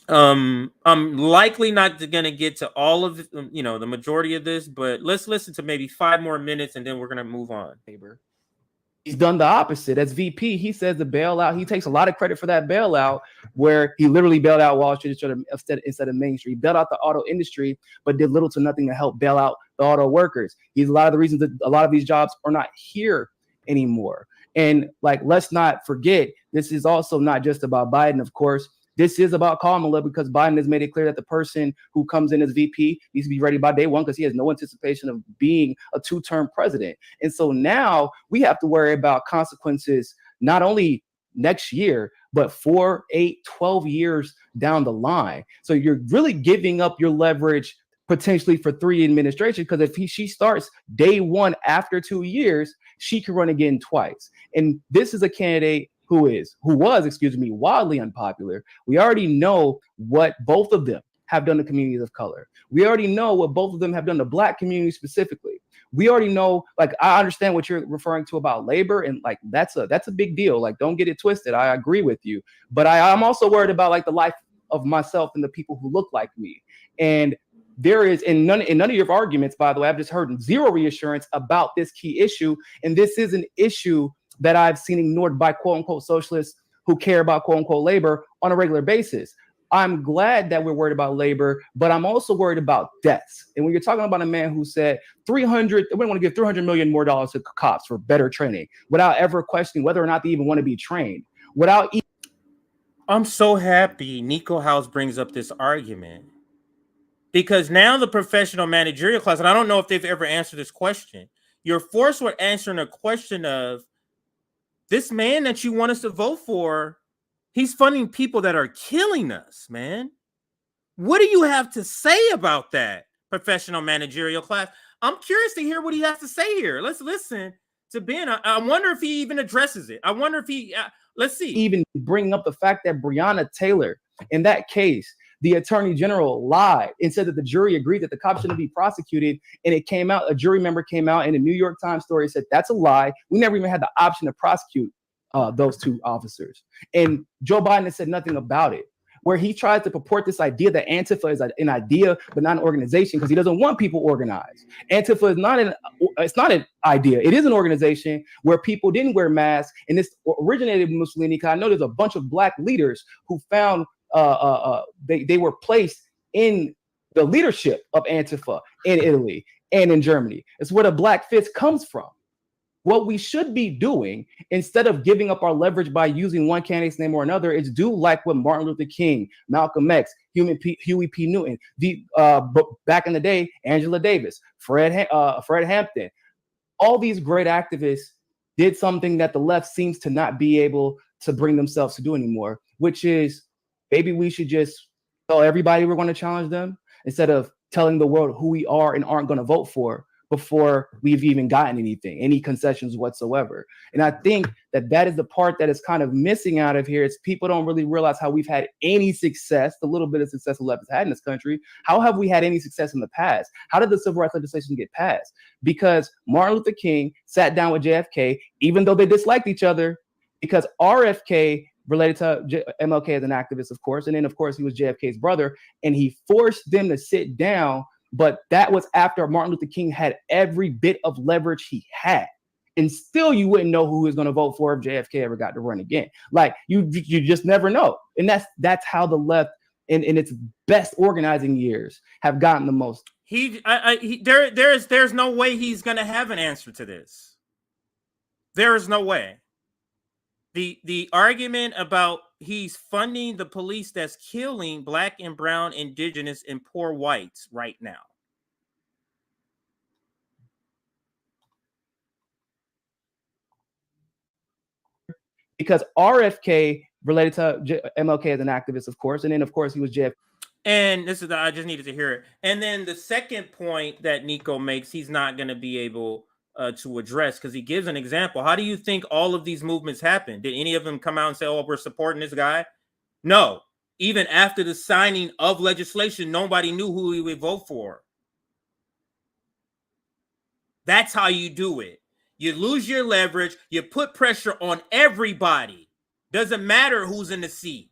S12: I'm likely not going to get to all of the majority of this, but let's listen to maybe 5 more minutes, and then we're going to move on.
S20: He's done the opposite. As VP, he says the bailout, he takes a lot of credit for that bailout, where he literally bailed out Wall Street instead of Main Street. He bailed out the auto industry, but did little to nothing to help bail out the auto workers. He's a lot of the reasons that a lot of these jobs are not here anymore. And let's not forget, this is also not just about Biden, of course. This is about Kamala, because Biden has made it clear that the person who comes in as VP needs to be ready by day one, because he has no anticipation of being a 2-term president. And so now we have to worry about consequences, not only next year, but 4, 8, 12 years down the line. So you're really giving up your leverage potentially for 3 administrations, because if she starts day one after 2 years, she can run again twice. And this is a candidate who was, wildly unpopular. We already know what both of them have done to communities of color. We already know what both of them have done to Black communities specifically. We already know, I understand what you're referring to about labor, and that's a big deal. Don't get it twisted. I agree with you, but I'm also worried about the life of myself and the people who look like me. And there is in none of your arguments, by the way, I've just heard zero reassurance about this key issue, and this is an issue that I've seen ignored by quote unquote socialists who care about quote unquote labor on a regular basis. I'm glad that we're worried about labor, but I'm also worried about deaths. And when you're talking about a man who said we want to give $300 million more to cops for better training, without ever questioning whether or not they even want to be trained,
S12: I'm so happy Niko House brings up this argument, because now the professional managerial class, and I don't know if they've ever answered this question, you're forced with answering a question of, this man that you want us to vote for, he's funding people that are killing us, man. What do you have to say about that, professional managerial class? I'm curious to hear what he has to say here. Let's listen to Ben. I wonder if he even addresses it. I wonder if he, let's see.
S20: Even bringing up the fact that Breonna Taylor, in that case, the attorney general lied and said that the jury agreed that the cops shouldn't be prosecuted. And it came out, a jury member came out in a New York Times story, said, that's a lie. We never even had the option to prosecute those 2 officers. And Joe Biden has said nothing about it, where he tries to purport this idea that Antifa is an idea, but not an organization, because he doesn't want people organized. Antifa is it's not an idea. It is an organization where people didn't wear masks. And this originated with Mussolini, because I know there's a bunch of Black leaders who found they were placed in the leadership of Antifa in Italy and in Germany. It's where the Black Fist comes from. What we should be doing, instead of giving up our leverage by using one candidate's name or another, is do like what Martin Luther King, Malcolm X, Huey P. Newton, back in the day, Angela Davis, Fred Hampton, all these great activists did something that the left seems to not be able to bring themselves to do anymore, which is, maybe we should just tell everybody we're going to challenge them, instead of telling the world who we are and aren't going to vote for. before we've even gotten any concessions whatsoever. And I think that is the part that is kind of missing out of here. It's people don't really realize how we've had any success, the little bit of success the left has had in this country. How have we had any success in the past? How did the civil rights legislation get passed? Because Martin Luther King sat down with JFK, even though they disliked each other, because RFK related to MLK as an activist, of course, and then of course he was JFK's brother, and he forced them to sit down. But that was after Martin Luther King had every bit of leverage he had. And still you wouldn't know who he was going to vote for if JFK ever got to run again. Like you just never know. And that's how the left in its best organizing years have gotten the most.
S12: There's no way he's going to have an answer to this. There is no way. The argument about he's funding the police that's killing Black and brown, indigenous, and poor whites right now.
S20: Because RFK related to MLK as an activist, of course, and then of course he was JFK.
S12: And this is I just needed to hear it. And then the second point that Niko makes, he's not going to be able to address, because he gives an example. How do you think all of these movements happened? Did any of them come out and say, "Oh, we're supporting this guy"? No. Even after the signing of legislation, nobody knew who he would vote for. That's how you do it. You lose your leverage. You put pressure on everybody. Doesn't matter who's in the seat.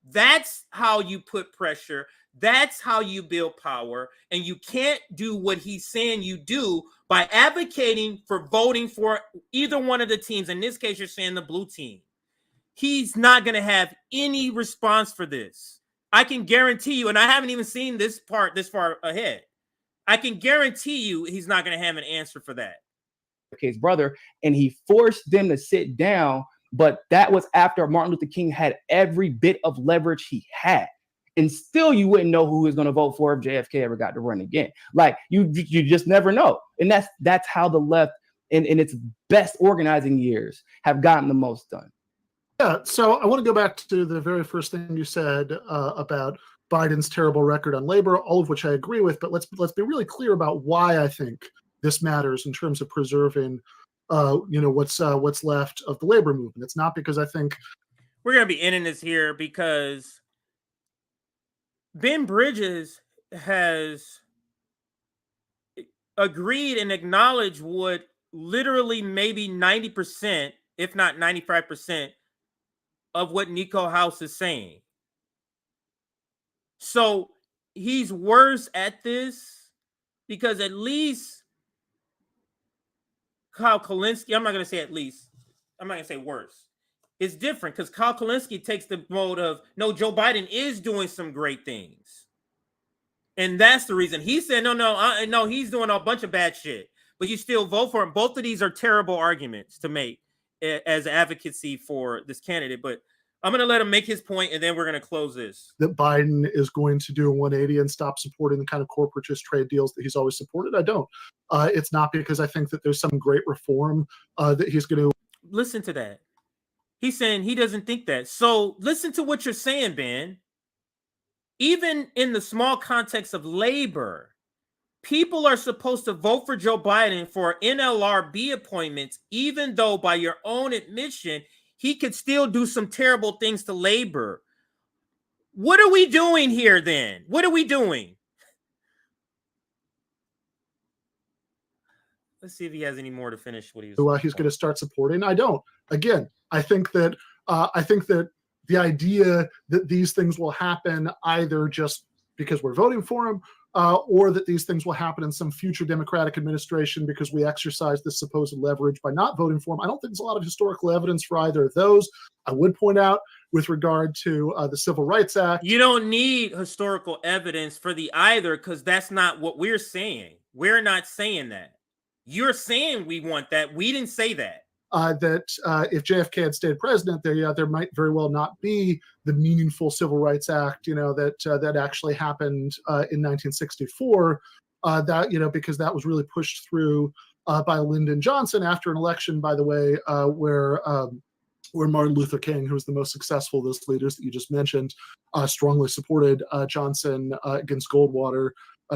S12: That's how you put pressure. That's how you build power. And you can't do what he's saying you do by advocating for voting for either one of the teams. In this case, you're saying the blue team. He's not going to have any response for this. I can guarantee you, and I haven't even seen this part this far ahead. I can guarantee you he's not going to have an answer for that.
S20: JFK's brother, and he forced them to sit down. But that was after Martin Luther King had every bit of leverage he had. And still you wouldn't know who he was going to vote for if JFK ever got to run again. Like you just never know. And that's how the left in its best organizing years have gotten the most done.
S18: Yeah, so I want to go back to the very first thing you said about Biden's terrible record on labor, all of which I agree with. But let's be really clear about why I think this matters in terms of preserving, what's left of the labor movement. It's not because I think
S12: we're going to be ending this here, because Ben Bridges has agreed and acknowledged what literally maybe 90%, if not 95%, of what Niko House is saying. So he's worse at this because at least Kyle Kulinski, I'm not going to say at least, I'm not going to say worse. It's different because Kyle Kulinski takes the mode of, no, Joe Biden is doing some great things. And that's the reason. He said, no, he's doing a bunch of bad shit, but you still vote for him. Both of these are terrible arguments to make as advocacy for this candidate. But I'm going to let him make his point, and then we're going to close this.
S18: That Biden is going to do a 180 and stop supporting the kind of corporatist trade deals that he's always supported. I don't. It's not because I think that there's some great reform that he's going to.
S12: Listen to that. He's saying he doesn't think that. So listen to what you're saying, Ben. Even in the small context of labor, people are supposed to vote for Joe Biden for NLRB appointments, even though by your own admission, he could still do some terrible things to labor. What are we doing here then? What are we doing? Let's see if he has any more to finish what he was.
S18: He's going to start supporting. I don't. Again, I think that the idea that these things will happen either just because we're voting for him, or that these things will happen in some future Democratic administration because we exercise this supposed leverage by not voting for him. I don't think there's a lot of historical evidence for either of those. I would point out with regard to the Civil Rights Act.
S12: You don't need historical evidence for the either, because that's not what we're saying. We're not saying that. You're saying we want that. We didn't say that.
S18: That if JFK had stayed president, there might very well not be the meaningful Civil Rights Act, that actually happened in 1964. Because that was really pushed through by Lyndon Johnson after an election, by the way, where Martin Luther King, who was the most successful of those leaders that you just mentioned, strongly supported Johnson against Goldwater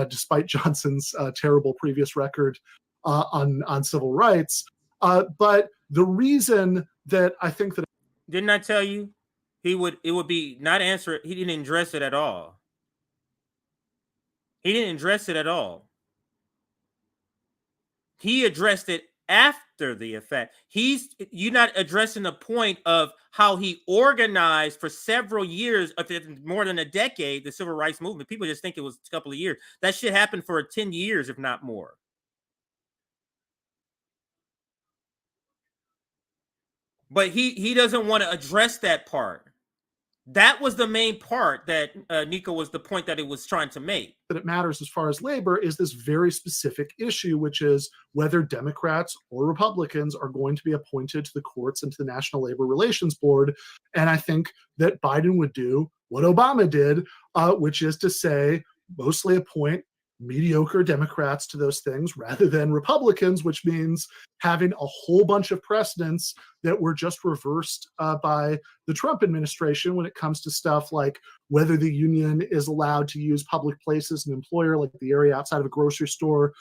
S18: despite Johnson's terrible previous record on civil rights. But the reason that I think that
S12: Didn't I tell you it would be not answer it? He didn't address it at all. He didn't address it at all. He addressed it after the effect. You're not addressing the point of how he organized for several years, more than a decade, the civil rights movement. People just think it was a couple of years. That shit happened for 10 years, if not more. But he doesn't want to address that part. That was the main part that Niko was the point that it was trying to make.
S18: that it matters as far as labor is this very specific issue, which is whether Democrats or Republicans are going to be appointed to the courts and to the National Labor Relations Board. And I think that Biden would do what Obama did, which is to say, mostly appoint mediocre Democrats to those things rather than Republicans, which means having a whole bunch of precedents that were just reversed by the Trump administration when it comes to stuff like whether the union is allowed to use public places as an employer, like the area outside of a grocery store.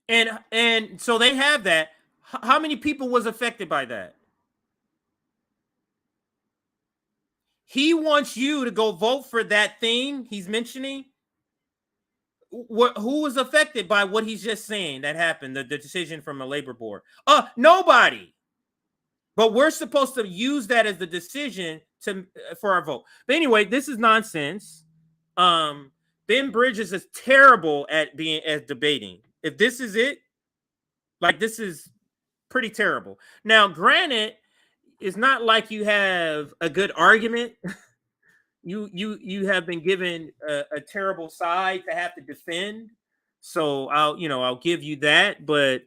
S12: And so they have that. How many people was affected by that? He wants you to go vote for that thing he's mentioning. Who was affected by what he's just saying that happened, the decision from a labor board? Nobody. But we're supposed to use that as the decision for our vote. But anyway, this is nonsense. Ben Bridges is terrible at debating. If this is it, like, this is pretty terrible. Now, granted, it's not like you have a good argument. You have been given a terrible side to have to defend, so I'll give you that, but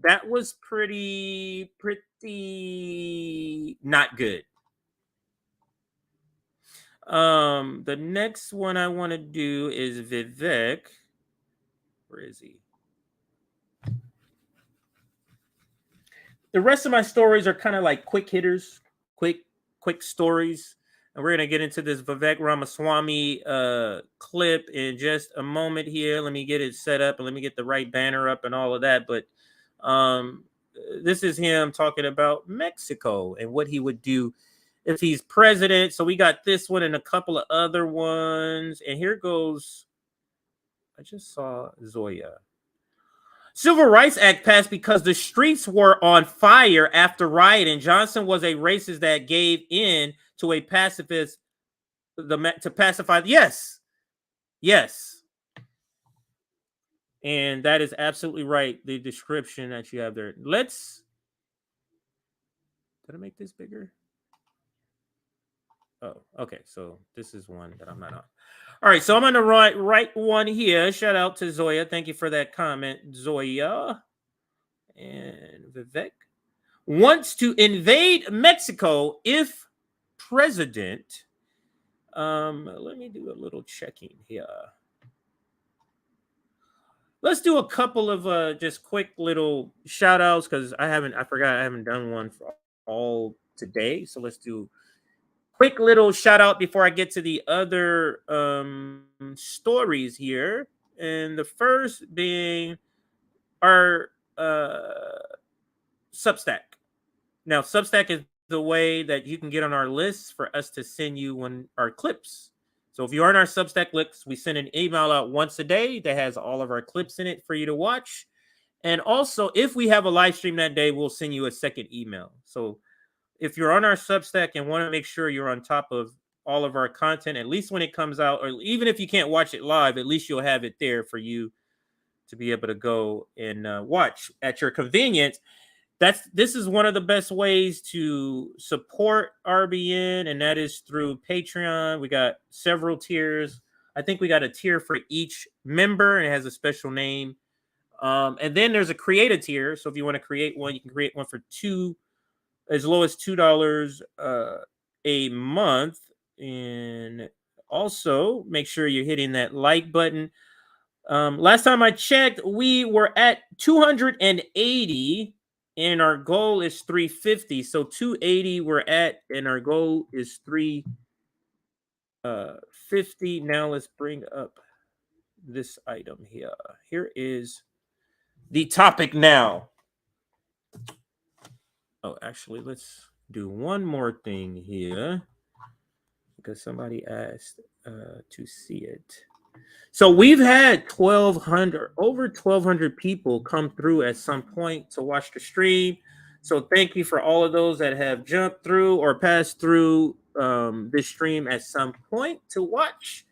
S12: that was pretty not good. The next one I want to do is Vivek. Where is he? The rest of my stories are kind of like quick hitters, quick stories. And we're going to get into this Vivek Ramaswamy clip in just a moment here. Let me get it set up and let me get the right banner up and all of that. But this is him talking about Mexico and what he would do if he's president. So we got this one and a couple of other ones. And here goes. I just saw Zoya. Civil Rights Act passed because the streets were on fire after rioting. Johnson was a racist that gave in to a pacifist to pacify. Yes. And that is absolutely right. The description that you have there. Did I make this bigger? Oh, okay. So this is one that I'm not on. All right, so I'm on the right one here. Shout out to Zoya. Thank you for that comment, Zoya. And Vivek wants to invade Mexico if president. Let me do a little checking here. Let's do a couple of just quick little shout outs because I haven't done one for all today. So let's do quick little shout out before I get to the other stories here. And the first being our Substack. Now, Substack is the way that you can get on our lists for us to send you our clips. So if you're on our Substack list, we send an email out once a day that has all of our clips in it for you to watch. And also, if we have a live stream that day, we'll send you a second email. So if you're on our Substack and want to make sure you're on top of all of our content, at least when it comes out, or even if you can't watch it live, at least you'll have it there for you to be able to go and watch at your convenience. This is one of the best ways to support RBN, and that is through Patreon. We got several tiers. I think we got a tier for each member, and it has a special name. And then there's a creator tier. So if you want to create one, you can create one for as low as $2 a month. And also make sure you're hitting that like button. Last time I checked, we were at 280 and our goal is 350. So 280 we're at and our goal is 350. Now let's bring up this item here. Here is the topic now. Oh, actually, let's do one more thing here because somebody asked to see it. So we've had over 1,200 people come through at some point to watch the stream. So thank you for all of those that have jumped through or passed through this stream at some point to watch.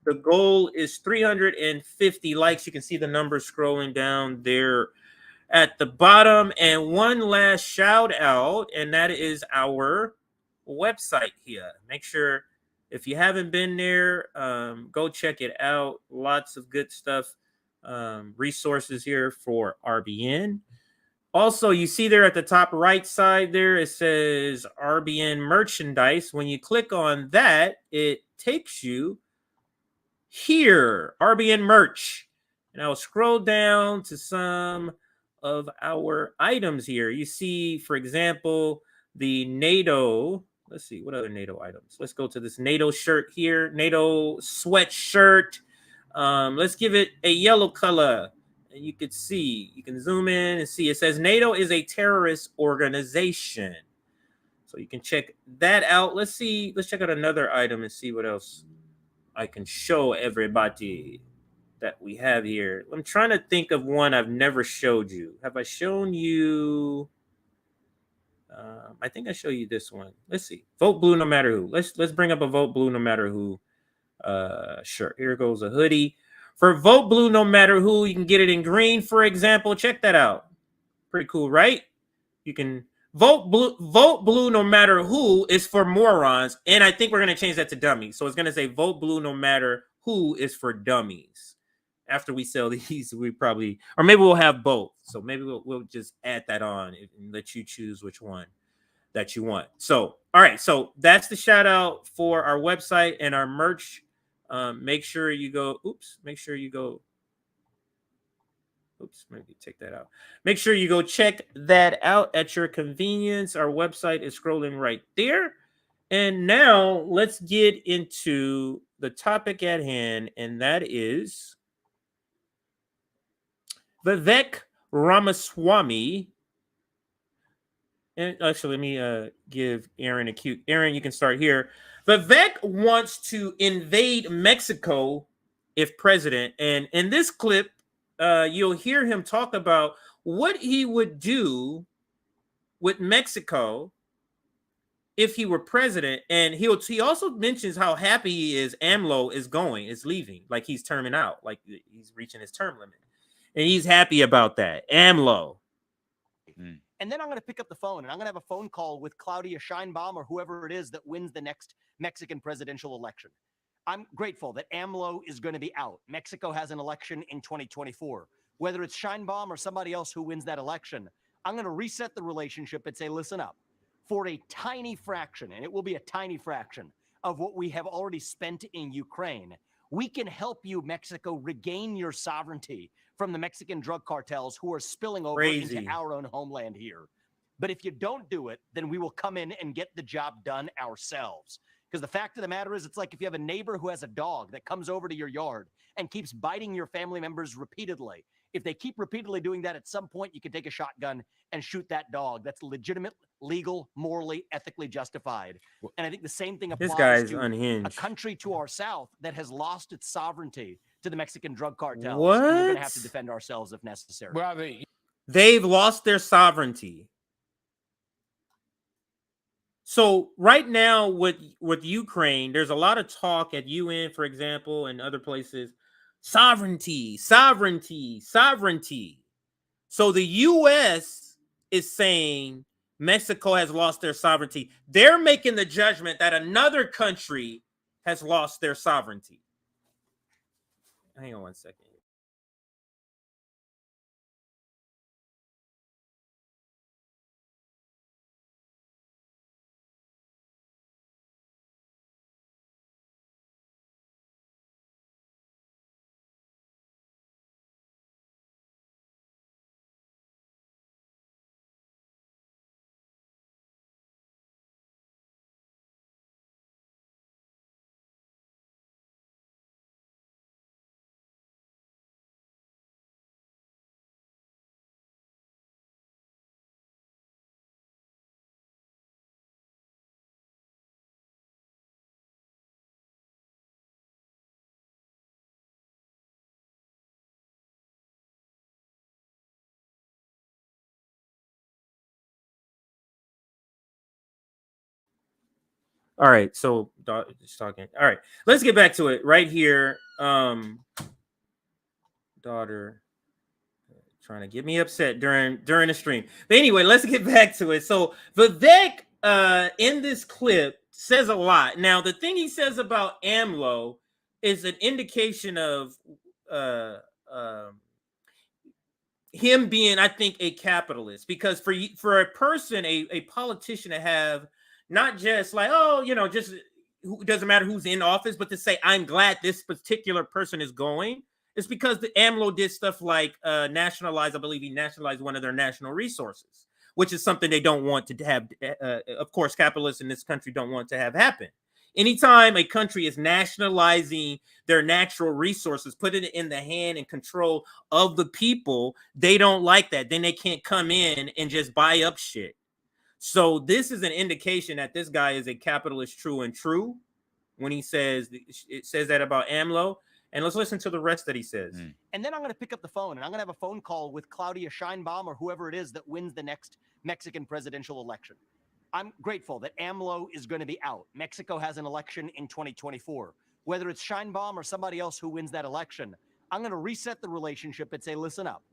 S12: The goal is 350 likes. You can see the numbers scrolling down there at the bottom. And one last shout out, and that is our website here. Make sure if you haven't been there, go check it out. Lots of good stuff, resources here for RBN. Also, you see there at the top right side there, it says RBN merchandise. When you click on that, it takes you here, RBN merch. And I'll scroll down to some of our items here. You see, for example, the NATO. Let's see, what other NATO items? Let's go to this NATO shirt here, NATO sweatshirt. Let's give it a yellow color. And you can see, you can zoom in and see it says NATO is a terrorist organization. So you can check that out. Let's see, let's check out another item and see what else I can show everybody that we have here. I'm trying to think of one I've never showed you. Have I shown you? I think I show you this one. Let's see. Vote blue no matter who. Let's bring up a vote blue no matter who shirt. Here goes a hoodie. For vote blue no matter who, you can get it in green, for example. Check that out. Pretty cool, right? You can vote blue no matter who is for morons. And I think we're going to change that to dummies. So it's going to say vote blue no matter who is for dummies. After we sell these, we probably, or maybe we'll have both. So maybe we'll just add that on and let you choose which one that you want. So, all right. So that's the shout out for our website and our merch. Make sure you go, maybe take that out. Make sure you go check that out at your convenience. Our website is scrolling right there. And now let's get into the topic at hand, and that is Vivek Ramaswamy. And actually, let me give Aaron a cue. Aaron, you can start here. Vivek wants to invade Mexico if president. And in this clip, you'll hear him talk about what he would do with Mexico if he were president. And he also mentions how happy he is AMLO is leaving, like he's terming out, like he's reaching his term limit. And he's happy about that. AMLO.
S21: And then I'm going to pick up the phone and I'm going to have a phone call with Claudia Sheinbaum or whoever it is that wins the next Mexican presidential election. I'm grateful that AMLO is going to be out. Mexico has an election in 2024. Whether it's Sheinbaum or somebody else who wins that election, I'm going to reset the relationship and say, listen up, for a tiny fraction, and it will be a tiny fraction of what we have already spent in Ukraine, we can help you, Mexico, regain your sovereignty from the Mexican drug cartels who are spilling over into our own homeland here. But if you don't do it, then we will come in and get the job done ourselves. Because the fact of the matter is, it's like if you have a neighbor who has a dog that comes over to your yard and keeps biting your family members repeatedly. If they keep repeatedly doing that, at some point you can take a shotgun and shoot that dog. That's legitimate, legal, morally, ethically justified. And I think the same thing applies
S12: This guy's
S21: to
S12: unhinged.
S21: a country to our south that has lost its sovereignty to the Mexican drug cartels.
S12: What?
S21: And we're going to have to defend ourselves if necessary.
S12: They've lost their sovereignty. So right now with Ukraine, there's a lot of talk at UN, for example, and other places. Sovereignty, sovereignty, sovereignty. So the US is saying Mexico has lost their sovereignty. They're making the judgment that another country has lost their sovereignty. Hang on one second. All right, so just talking. All right, let's get back to it right here. Daughter trying to get me upset during the stream. But anyway, let's get back to it. So Vivek in this clip says a lot. Now, the thing he says about AMLO is an indication of him being, I think, a capitalist, because for a person, a politician to have not just like, oh, you know, just it doesn't matter who's in office, but to say, I'm glad this particular person is going, it's because the AMLO did stuff like nationalize, I believe he nationalized one of their national resources, which is something they don't want to have. Of course, capitalists in this country don't want to have happen. Anytime a country is nationalizing their natural resources, putting it in the hand and control of the people, they don't like that. Then they can't come in and just buy up shit. So this is an indication that this guy is a capitalist true and true when he says it says that about AMLO. And let's listen to the rest that he says.
S21: And then I'm going to pick up the phone and I'm going to have a phone call with Claudia Sheinbaum or whoever it is that wins the next Mexican presidential election. I'm grateful that AMLO is going to be out. Mexico has an election in 2024. Whether it's Sheinbaum or somebody else who wins that election, I'm going to reset the relationship and say, listen up,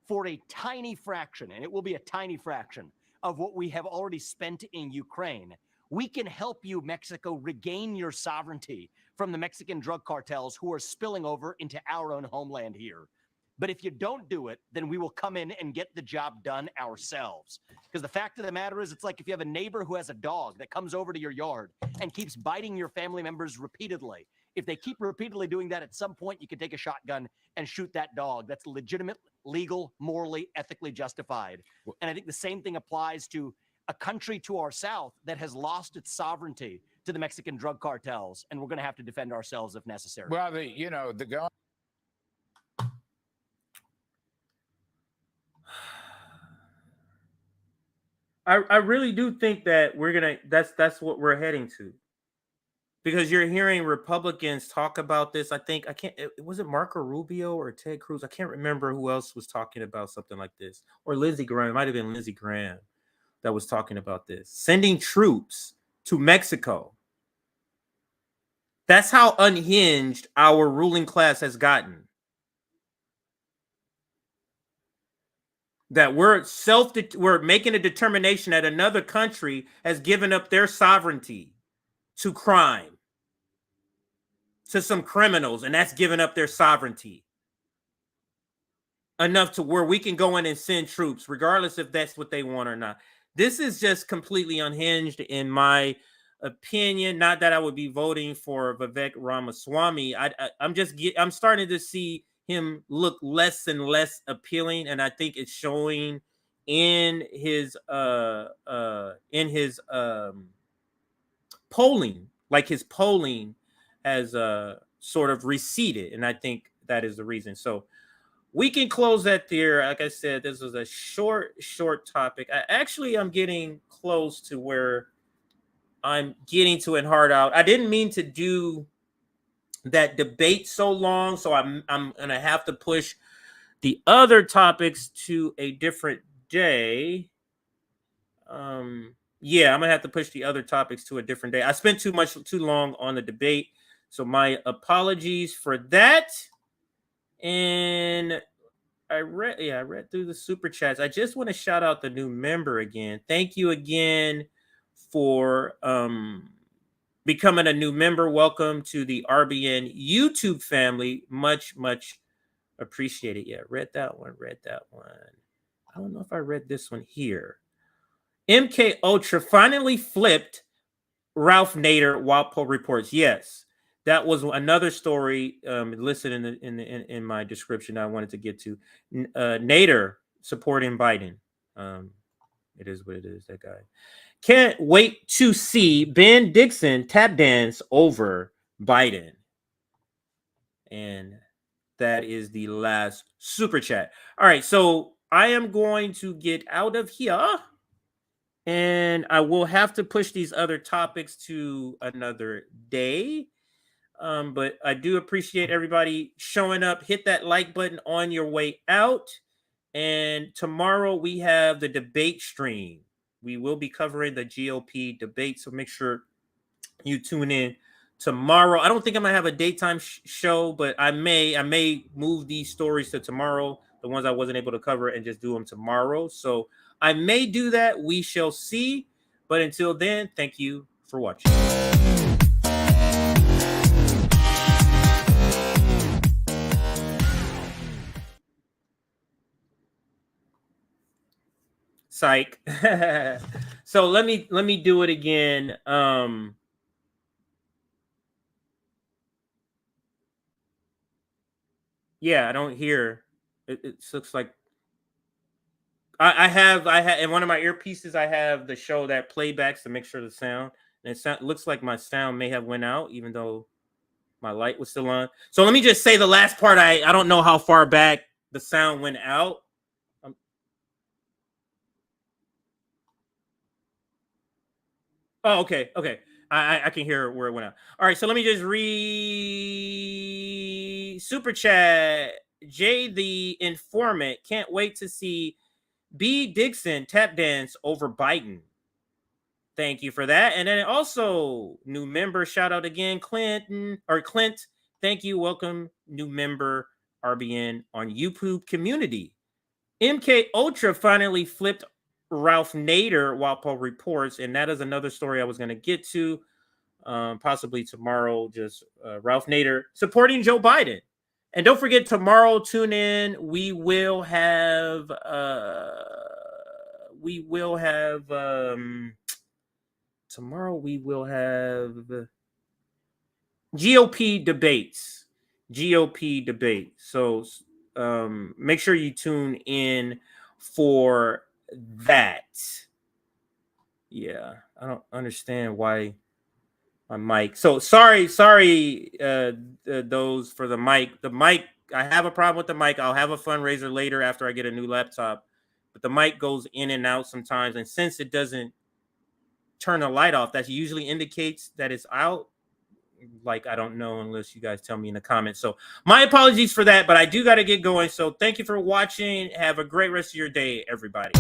S21: for a tiny fraction, and it will be a tiny fraction of what we have already spent in Ukraine, we can help you, Mexico, regain your sovereignty from the Mexican drug cartels who are spilling over into our own homeland here. But if you don't do it, then we will come in and get the job done ourselves. Because the fact of the matter is, it's like if you have a neighbor who has a dog that comes over to your yard and keeps biting your family members repeatedly. If they keep repeatedly doing that, at some point you can take a shotgun and shoot that dog. That's legitimate, legal, morally, ethically justified. And I think the same thing applies to a country to our south that has lost its sovereignty to the Mexican drug cartels, and we're going to have to defend ourselves if necessary.
S4: Well, the guy.
S12: I really do think that that's what we're heading to, because you're hearing Republicans talk about this. Was it Marco Rubio or Ted Cruz? I can't remember who else was talking about something like this, or Lindsey Graham. It might have been Lindsey Graham that was talking about this, sending troops to Mexico. That's how unhinged our ruling class has gotten. That we're making a determination that another country has given up their sovereignty to crime, to some criminals, and that's given up their sovereignty enough to where we can go in and send troops, regardless if that's what they want or not. This is just completely unhinged, in my opinion. Not that I would be voting for Vivek Ramaswamy. I'm starting to see him look less and less appealing, and I think it's showing in his polling. Like, his polling has sort of receded, and I think that is the reason. So we can close that there. Like I said, this was a short topic. I'm getting close to where I'm getting to it hard out. I didn't mean to do that debate so long, so I'm gonna have to push the other topics to a different day. I'm gonna have to push the other topics to a different day. I spent too long on the debate, so my apologies for that. And I read through the super chats. I just want to shout out the new member again. Thank you again for becoming a new member. Welcome to the RBN YouTube family. Much appreciated. Yeah, read that one. I don't know if I read this one here. MK Ultra finally flipped Ralph Nader, Walpole reports. Yes, that was another story listed in my description I wanted to get to. Nader supporting Biden. It is what it is, that guy. Can't wait to see Ben Dixon tap dance over Biden. And that is the last super chat. All right, so I am going to get out of here, and I will have to push these other topics to another day. But I do appreciate everybody showing up. Hit that like button on your way out. And tomorrow we have the debate stream. We will be covering the GOP debate, so make sure you tune in tomorrow. I don't think I'm gonna have a daytime show, but I may move these stories to tomorrow, the ones I wasn't able to cover, and just do them tomorrow. So I may do that. We shall see. But until then, thank you for watching. Psych. So let me do it again. Yeah, I don't hear. It looks like I have in one of my earpieces. I have the show that playbacks to make sure the sound. And it looks like my sound may have went out, even though my light was still on. So let me just say the last part. I don't know how far back the sound went out. Oh, okay. I can hear where it went out. All right, so let me just read super chat. Jay the informant can't wait to see B Dixon tap dance over Biden. Thank you for that. And then also new member shout out again, Clint. Thank you. Welcome new member RBN on YouTube community. MK Ultra finally flipped Ralph Nader, Walpole reports, and that is another story I was going to get to possibly tomorrow. Just Ralph Nader supporting Joe Biden. And don't forget, tomorrow, tune in. We will have tomorrow we will have GOP debates. So make sure you tune in for that. Yeah, I don't understand why my mic. So sorry, those for the mic. The mic, I have a problem with the mic. I'll have a fundraiser later after I get a new laptop. But the mic goes in and out sometimes, and since it doesn't turn the light off, that usually indicates that it's out. Like, I don't know unless you guys tell me in the comments. So my apologies for that, but I do got to get going. So thank you for watching. Have a great rest of your day, everybody.